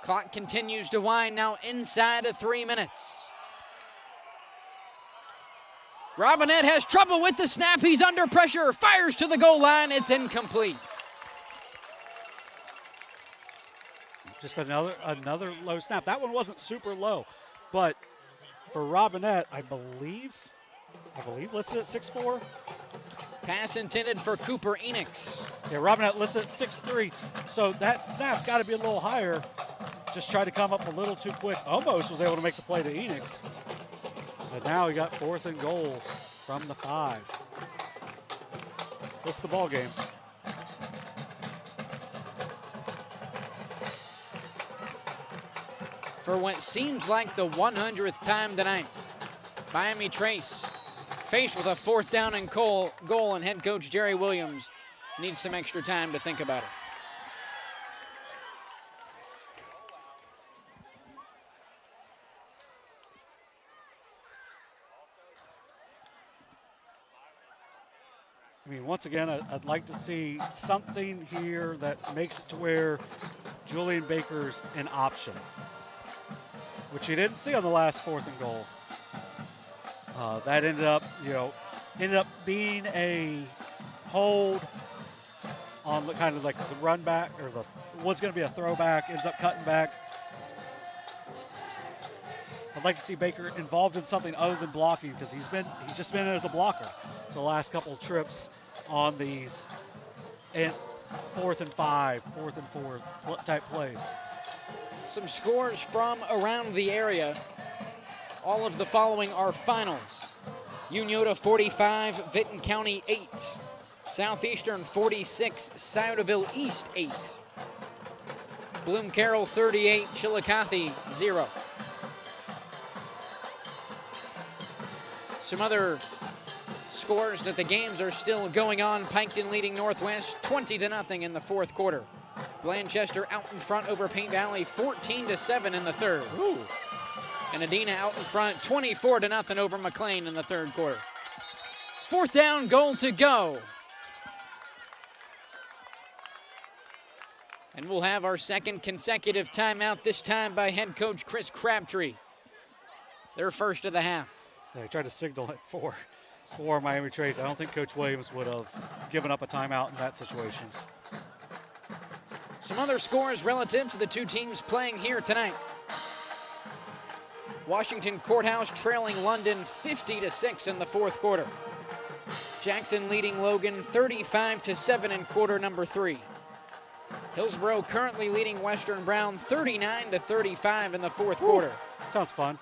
Clock continues to wind, now inside of 3 minutes. Robinette has trouble with the snap. He's under pressure, fires to the goal line. It's incomplete. Just another low snap. That one wasn't super low, but for Robinette, I believe listed at 6'4". Pass intended for Cooper Enix. Yeah, Robinette listed at 6'3", so that snap's got to be a little higher. Just tried to come up a little too quick. Almost was able to make the play to Enix. But now he got 4th and goal from the 5. What's the ball game? For what seems like the 100th time tonight, Miami Trace faced with a 4th down and goal, and head coach Jerry Williams needs some extra time to think about it. I mean, once again, I'd like to see something here that makes it to where Julian Baker's an option, which you didn't see on the last 4th and goal. That ended up being a hold on the kind of like the run back, or was going to be a throwback, ends up cutting back. I'd like to see Baker involved in something other than blocking, because he's just been as a blocker the last couple of trips on these 4th and 5, 4th and 4 type plays. Some scores from around the area. All of the following are finals. Uniota 45, Vinton County 8. Southeastern 46, Sciotoville East 8. Bloom Carroll 38, Chillicothe 0. Some other scores that the games are still going on. Piketon leading Northwest 20-0 in the 4th quarter. Blanchester out in front over Paint Valley 14-7 in the 3rd. Ooh. And Adina out in front 24-0 over McLean in the 3rd quarter. 4th down, goal to go. And we'll have our 2nd consecutive timeout, this time by head coach Chris Crabtree. Their first of the half. Yeah, he tried to signal it for Miami Trace. I don't think Coach Williams would have given up a timeout in that situation. Some other scores relative to the two teams playing here tonight. Washington Courthouse trailing London 50-6 in the 4th quarter. Jackson leading Logan 35-7 in quarter number 3. Hillsborough currently leading Western Brown 39-35 in the 4th quarter. Sounds fun.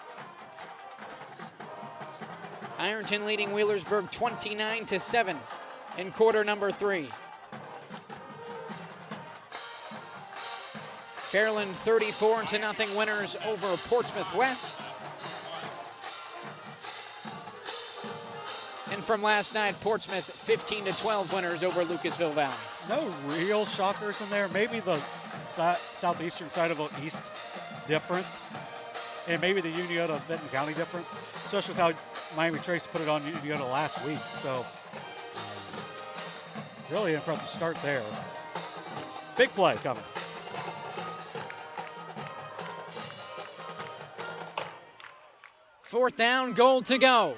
Ironton leading Wheelersburg 29-7 in quarter number 3. Fairland 34-0 winners over Portsmouth West. And from last night, Portsmouth 15-12 winners over Lucasville Valley. No real shockers in there. Maybe the southeastern side of the East difference, and maybe the Uniota Vinton County difference, especially with how Miami Trace put it on Uniota last week. So really impressive start there. Big play coming. Fourth down, goal to go.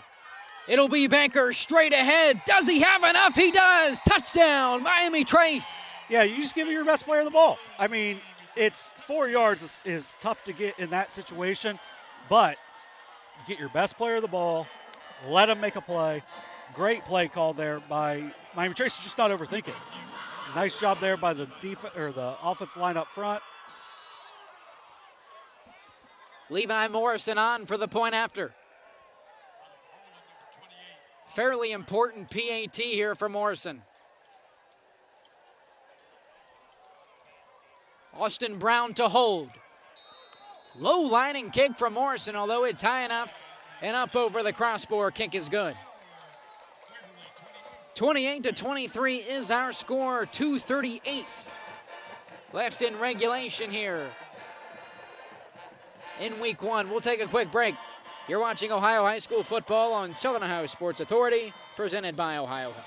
It'll be Baker straight ahead. Does he have enough? He does. Touchdown, Miami Trace. Yeah, you just give your best player the ball. I mean, it's 4 yards is tough to get in that situation, but get your best player the ball, let him make a play. Great play called there by Miami Trace. Just not overthinking. Nice job there by the the offense line up front. Levi Morrison on for the point after. Fairly important PAT here for Morrison. Austin Brown to hold. Low lining kick from Morrison, although it's high enough and up over the crossbar. Kick is good. 28-23 is our score. 2:38 left in regulation here in week one. We'll take a quick break. You're watching Ohio High School football on Southern Ohio Sports Authority, presented by Ohio Health.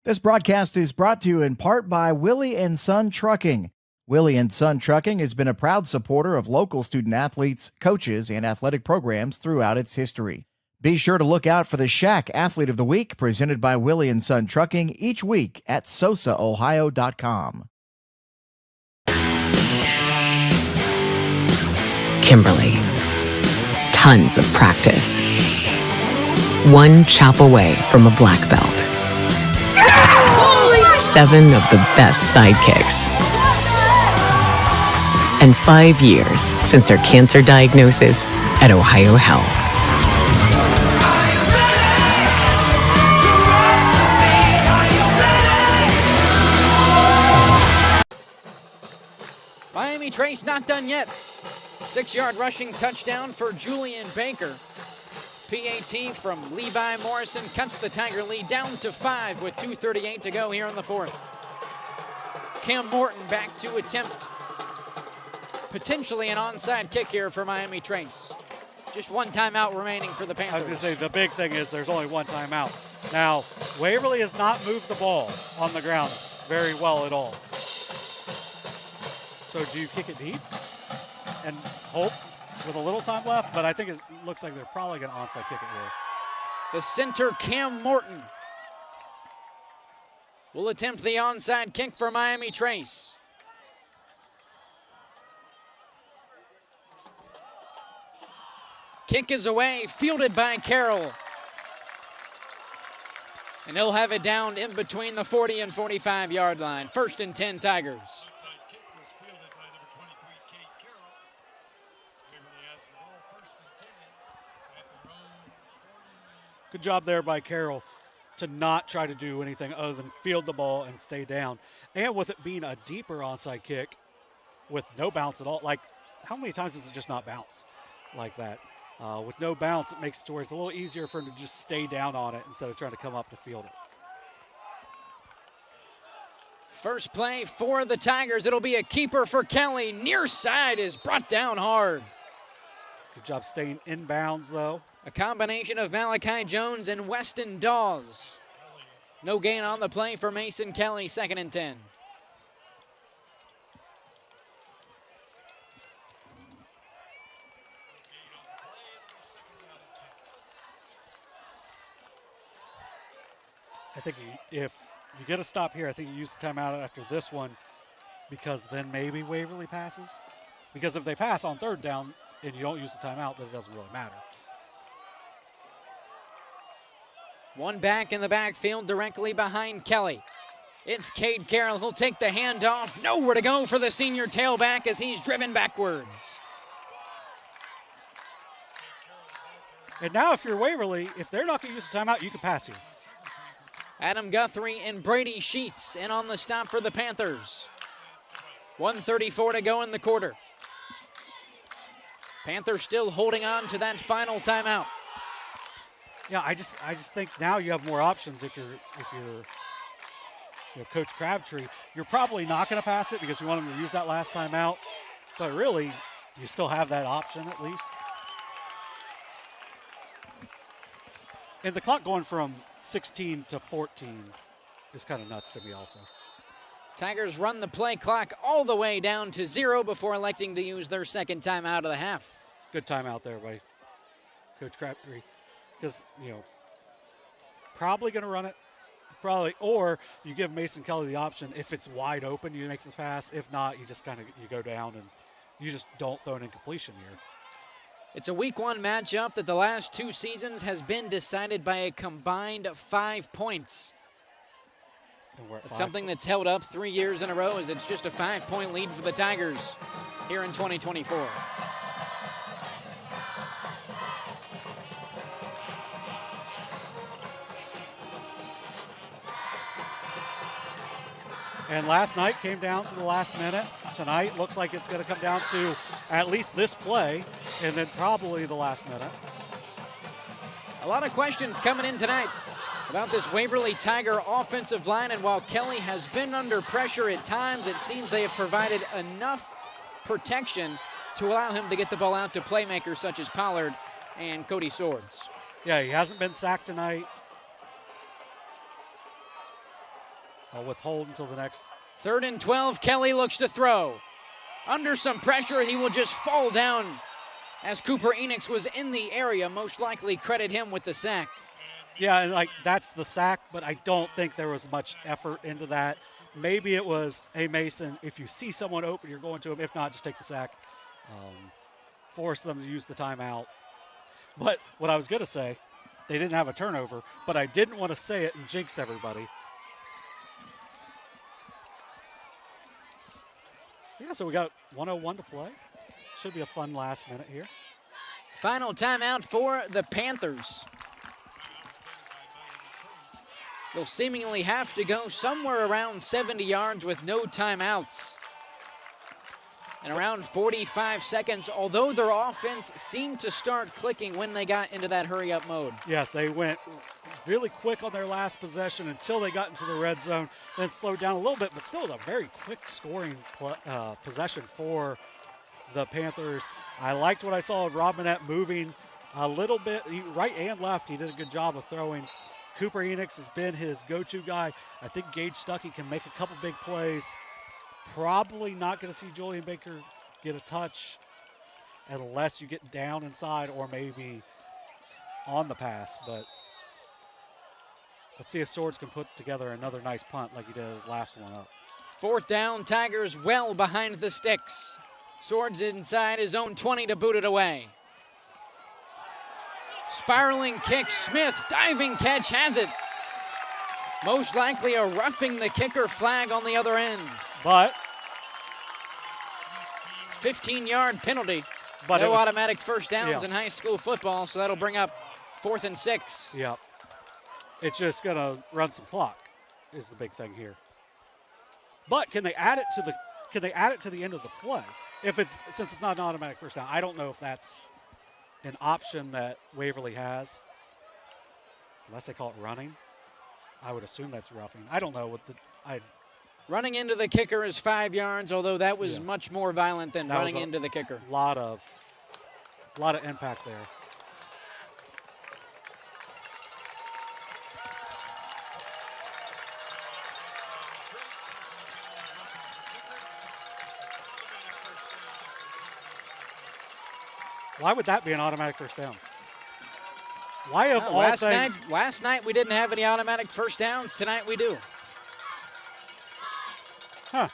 This broadcast is brought to you in part by Willie and Son Trucking. Willie and Son Trucking has been a proud supporter of local student athletes, coaches, and athletic programs throughout its history. Be sure to look out for the Shack Athlete of the Week presented by Willie and Son Trucking each week at SOSAOhio.com. Kimberly. Tons of practice. One chop away from a black belt. 7 of the best sidekicks. And 5 years since her cancer diagnosis at Ohio Health. Miami Trace not done yet. 6-yard rushing touchdown for Julian Baker. PAT from Levi Morrison cuts the Tiger lead down to 5 with 2:38 to go here in the fourth. Cam Morton back to attempt potentially an onside kick here for Miami Trace. Just one timeout remaining for the Panthers. I was going to say, the big thing is there's only one timeout. Now, Waverly has not moved the ball on the ground very well at all. So do you kick it deep and hope with a little time left? But I think it looks like they're probably going to onside kick it here. The center, Cam Morton, will attempt the onside kick for Miami Trace. Kick is away, fielded by Carroll. And he'll have it down in between the 40 and 45-yard line. 1st and 10 Tigers. Good job there by Carroll to not try to do anything other than field the ball and stay down. And with it being a deeper onside kick with no bounce at all, like how many times does it just not bounce like that? With no bounce, it makes it to where it's a little easier for him to just stay down on it instead of trying to come up to field it. First play for the Tigers. It'll be a keeper for Kelly. Near side is brought down hard. Good job staying in bounds, though. A combination of Malachi Jones and Weston Dawes. No gain on the play for Mason Kelly, 2nd and 10. I think if you get a stop here, I think you use the timeout after this one because then maybe Waverly passes. Because if they pass on 3rd down and you don't use the timeout, then it doesn't really matter. One back in the backfield directly behind Kelly. It's Cade Carroll who'll take the handoff. Nowhere to go for the senior tailback as he's driven backwards. And now if you're Waverly, if they're not going to use the timeout, you can pass here. Adam Guthrie and Brady Sheets in on the stop for the Panthers. 1:34 to go in the quarter. Panthers still holding on to that final timeout. Yeah, I just think now you have more options if you're Coach Crabtree. You're probably not going to pass it because you want him to use that last timeout. But really, you still have that option at least. And the clock going from 16 to 14 is kind of nuts to me also. Tigers run the play clock all the way down to 0 before electing to use their 2nd timeout of the half. Good timeout there by Coach Crabtree. Because, probably going to run it. Probably. Or you give Mason Kelly the option. If it's wide open, you make the pass. If not, you just kind of go down and you just don't throw an incompletion here. It's a week 1 matchup that the last 2 seasons has been decided by a combined 5 points. It's something that's held up 3 years in a row as it's just a 5-point lead for the Tigers here in 2024. And last night came down to the last minute. Tonight looks like it's going to come down to at least this play and then probably the last minute. A lot of questions coming in tonight. about this Waverly Tiger offensive line, and while Kelly has been under pressure at times, it seems they have provided enough protection to allow him to get the ball out to playmakers such as Pollard and Cody Swords. Yeah, he hasn't been sacked tonight. I'll withhold until the next. 3rd and 12, Kelly looks to throw. Under some pressure, he will just fall down as Cooper Enix was in the area. Most likely credit him with the sack. Yeah, and like that's the sack, but I don't think there was much effort into that. Maybe it was, hey, Mason, if you see someone open, you're going to him. If not, just take the sack. Force them to use the timeout. But what I was going to say, they didn't have a turnover, but I didn't want to say it and jinx everybody. Yeah, so we got 1:01 to play. Should be a fun last minute here. Final timeout for the Panthers. They'll seemingly have to go somewhere around 70 yards with no timeouts. And around 45 seconds, although their offense seemed to start clicking when they got into that hurry-up mode. Yes, they went really quick on their last possession until they got into the red zone, then slowed down a little bit, but still was a very quick scoring possession for the Panthers. I liked what I saw of Robinette moving a little bit, right and left. He did a good job of throwing. Cooper Enix has been his go-to guy. I think Gage Stuckey can make a couple big plays. Probably not going to see Julian Baker get a touch unless you get down inside or maybe on the pass. But let's see if Swords can put together another nice punt like he did his last one up. 4th down, Tigers well behind the sticks. Swords inside his own 20 to boot it away. Spiraling kick, Smith, diving catch, has it. Most likely a roughing the kicker flag on the other end. But 15-yard penalty. But no automatic first downs yeah. in high school football, so that'll bring up 4th and 6. Yeah. It's just going to run some clock is the big thing here. But can they add it to the end of the play? Since it's not an automatic first down. I don't know if that's an option that Waverly has. Unless they call it running. I would assume that's roughing. I don't know what running into the kicker is 5 yards, although that was much more violent than running into the kicker. Lot of impact there. Why would that be an automatic first down? Why of all things? Last night we didn't have any automatic first downs. Tonight we do. Huh.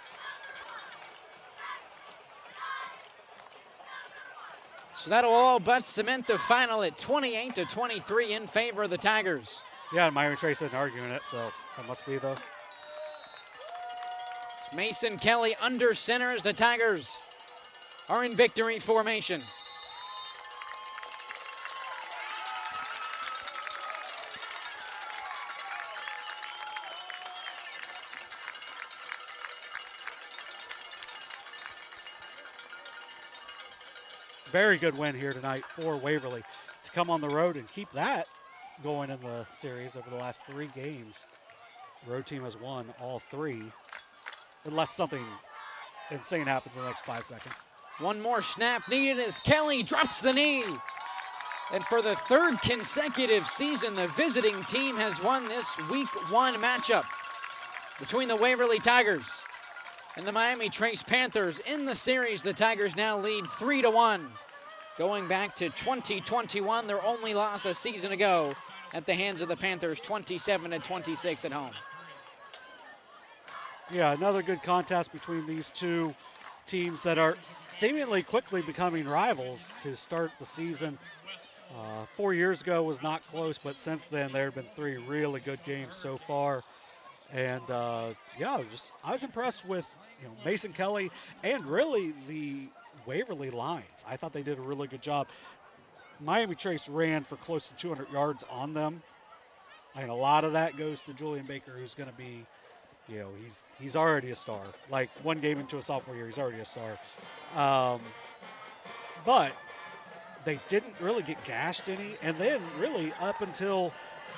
So that'll all but cement the final at 28-23 in favor of the Tigers. Yeah, Miami Trace isn't arguing it, so that must be the. It's Mason Kelly under center as the Tigers are in victory formation. Very good win here tonight for Waverly to come on the road and keep that going in the series over the last 3 games. The road team has won all 3, unless something insane happens in the next 5 seconds. One more snap needed as Kelly drops the knee. And for the 3rd consecutive season, the visiting team has won this Week 1 matchup between the Waverly Tigers and the Miami Trace Panthers. In the series, the Tigers now lead 3-1. Going back to 2021, their only loss a season ago at the hands of the Panthers, 27-26 at home. Yeah, another good contest between these two teams that are seemingly quickly becoming rivals to start the season. 4 years ago was not close, but since then there have been 3 really good games so far. And yeah, I was impressed with Mason Kelly and really the Waverly lines. I thought they did a really good job. Miami Trace ran for close to 200 yards on them. And a lot of that goes to Julian Baker, who's going to be, he's already a star. Like 1 game into a sophomore year, he's already a star. But they didn't really get gashed any. And then really up until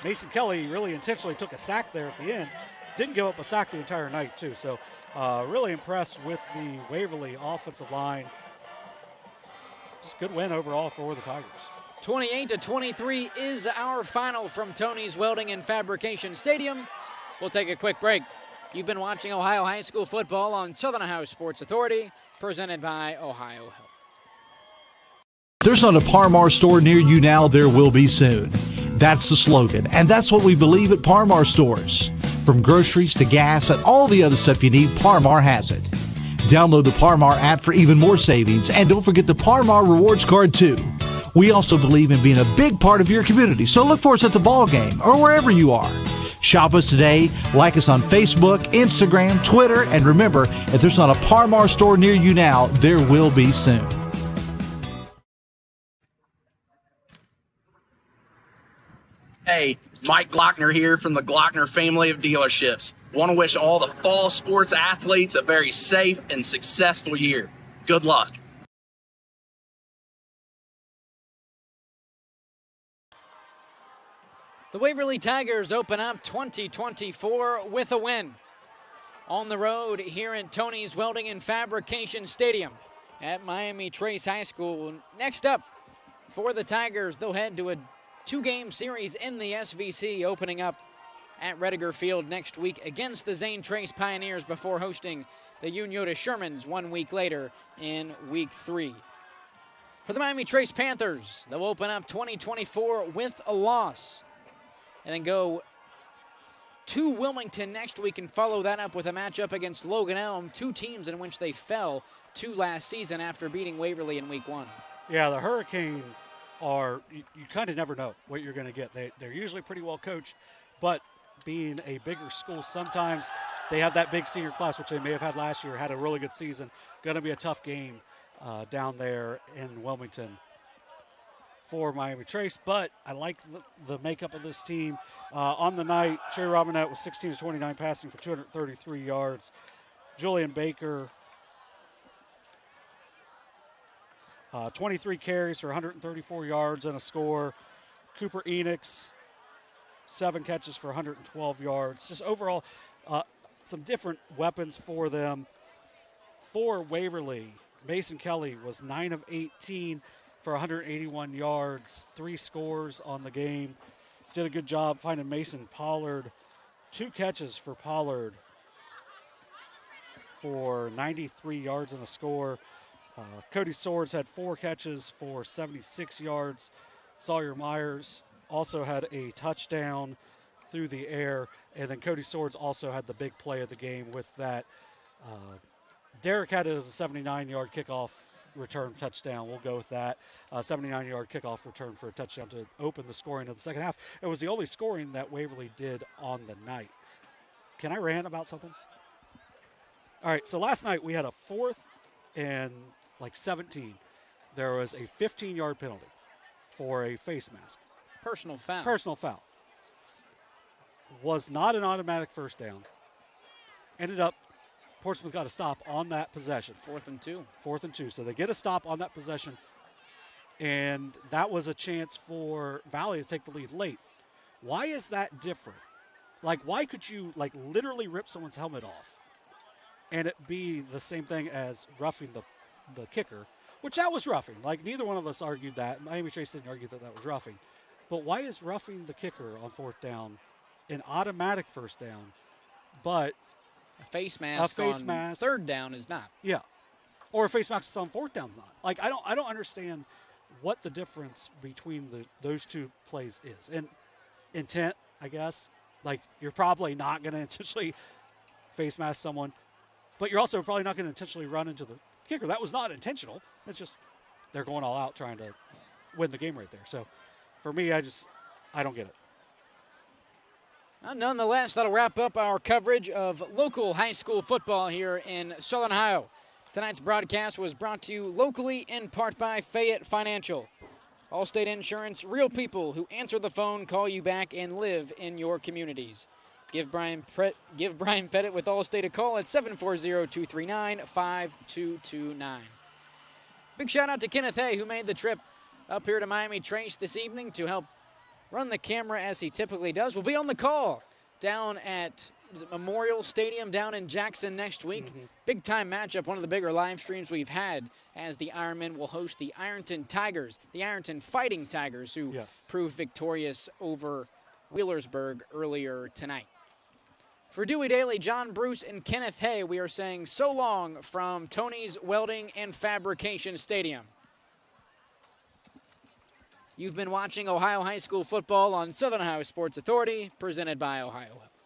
Mason Kelly really intentionally took a sack there at the end. Didn't give up a sack the entire night, too. So really impressed with the Waverly offensive line. Just good win overall for the Tigers. 28-23 is our final from Tony's Welding and Fabrication Stadium. We'll take a quick break. You've been watching Ohio High School football on Southern Ohio Sports Authority, presented by Ohio Health. There's not a Par-Mar store near you now, there will be soon. That's the slogan, and that's what we believe at Par-Mar stores. From groceries to gas and all the other stuff you need, Par-Mar has it. Download the Par-Mar app for even more savings, and don't forget the Par-Mar rewards card too. We also believe in being a big part of your community, so look for us at the ball game or wherever you are. Shop us today, like us on Facebook, Instagram, Twitter, and remember, if there's not a Par-Mar store near you now, there will be soon. Hey, Mike Glockner here from the Glockner family of dealerships. Want to wish all the fall sports athletes a very safe and successful year. Good luck. The Waverly Tigers open up 2024 with a win on the road here in Tony's Welding and Fabrication Stadium at Miami Trace High School. Next up for the Tigers, they'll head to a two-game series in the SVC, opening up at Rediger Field next week against the Zane Trace Pioneers before hosting the Unioda Shermans 1 week later in Week 3. For the Miami Trace Panthers, they'll open up 2024 with a loss and then go to Wilmington next week and follow that up with a matchup against Logan Elm, two teams in which they fell to last season after beating Waverly in Week 1. Yeah, the Hurricane are, you kind of never know what you're going to get. They're usually pretty well coached, but being a bigger school, sometimes they have that big senior class, which they may have had last year, had a really good season. Going to be a tough game down there in Wilmington for Miami Trace, but I like the makeup of this team. On the night, Cherry Robinette was 16-29 passing for 233 yards. Julian Baker, 23 carries for 134 yards and a score. Cooper Enix, 7 catches for 112 yards. Just overall, some different weapons for them. For Waverly, Mason Kelly was 9 of 18 for 181 yards, 3 scores on the game. Did a good job finding Mason Pollard. 2 catches for Pollard for 93 yards and a score. Cody Swords had 4 catches for 76 yards. Sawyer Myers also had a touchdown through the air. And then Cody Swords also had the big play of the game with that. Derek had it as a 79-yard kickoff return touchdown. We'll go with that. 79-yard kickoff return for a touchdown to open the scoring of the second half. It was the only scoring that Waverly did on the night. Can I rant about something? All right, so last night we had a 4th and 17. There was a 15-yard penalty for a face mask. Personal foul. Personal foul. Was not an automatic first down. Ended up, Portsmouth got a stop on that possession. 4th and 2. 4th and 2. So they get a stop on that possession, and that was a chance for Valley to take the lead late. Why is that different? Why could you, literally rip someone's helmet off and it be the same thing as roughing the kicker, which that was roughing. Neither one of us argued that. Miami Trace didn't argue that was roughing. But why is roughing the kicker on 4th down an automatic first down, but a face mask on 3rd down is not? Yeah. Or a face mask on 4th down is not. I don't understand what the difference between those two plays is. And intent, I guess. You're probably not going to intentionally face mask someone, but you're also probably not going to intentionally run into the kicker. That was not intentional. It's just they're going all out trying to win the game right there. So for me, I don't get it. Nonetheless, that'll wrap up our coverage of local high school football here in Southern Ohio. Tonight's broadcast was brought to you locally in part by Fayette Financial. Allstate Insurance, real people who answer the phone, call you back, and live in your communities. Give Brian Pettit with Allstate a call at 740-239-5229. Big shout out to Kenneth Hay, who made the trip up here to Miami Trace this evening to help run the camera as he typically does. We'll be on the call down at Memorial Stadium down in Jackson next week. Big time matchup, one of the bigger live streams we've had, as the Ironmen will host the Ironton Tigers, the Ironton Fighting Tigers, who proved victorious over Wheelersburg earlier tonight. For Dewey Daly, John Bruce, and Kenneth Hay, we are saying so long from Tony's Welding and Fabrication Stadium. You've been watching Ohio High School football on Southern Ohio Sports Authority, presented by Ohio Health.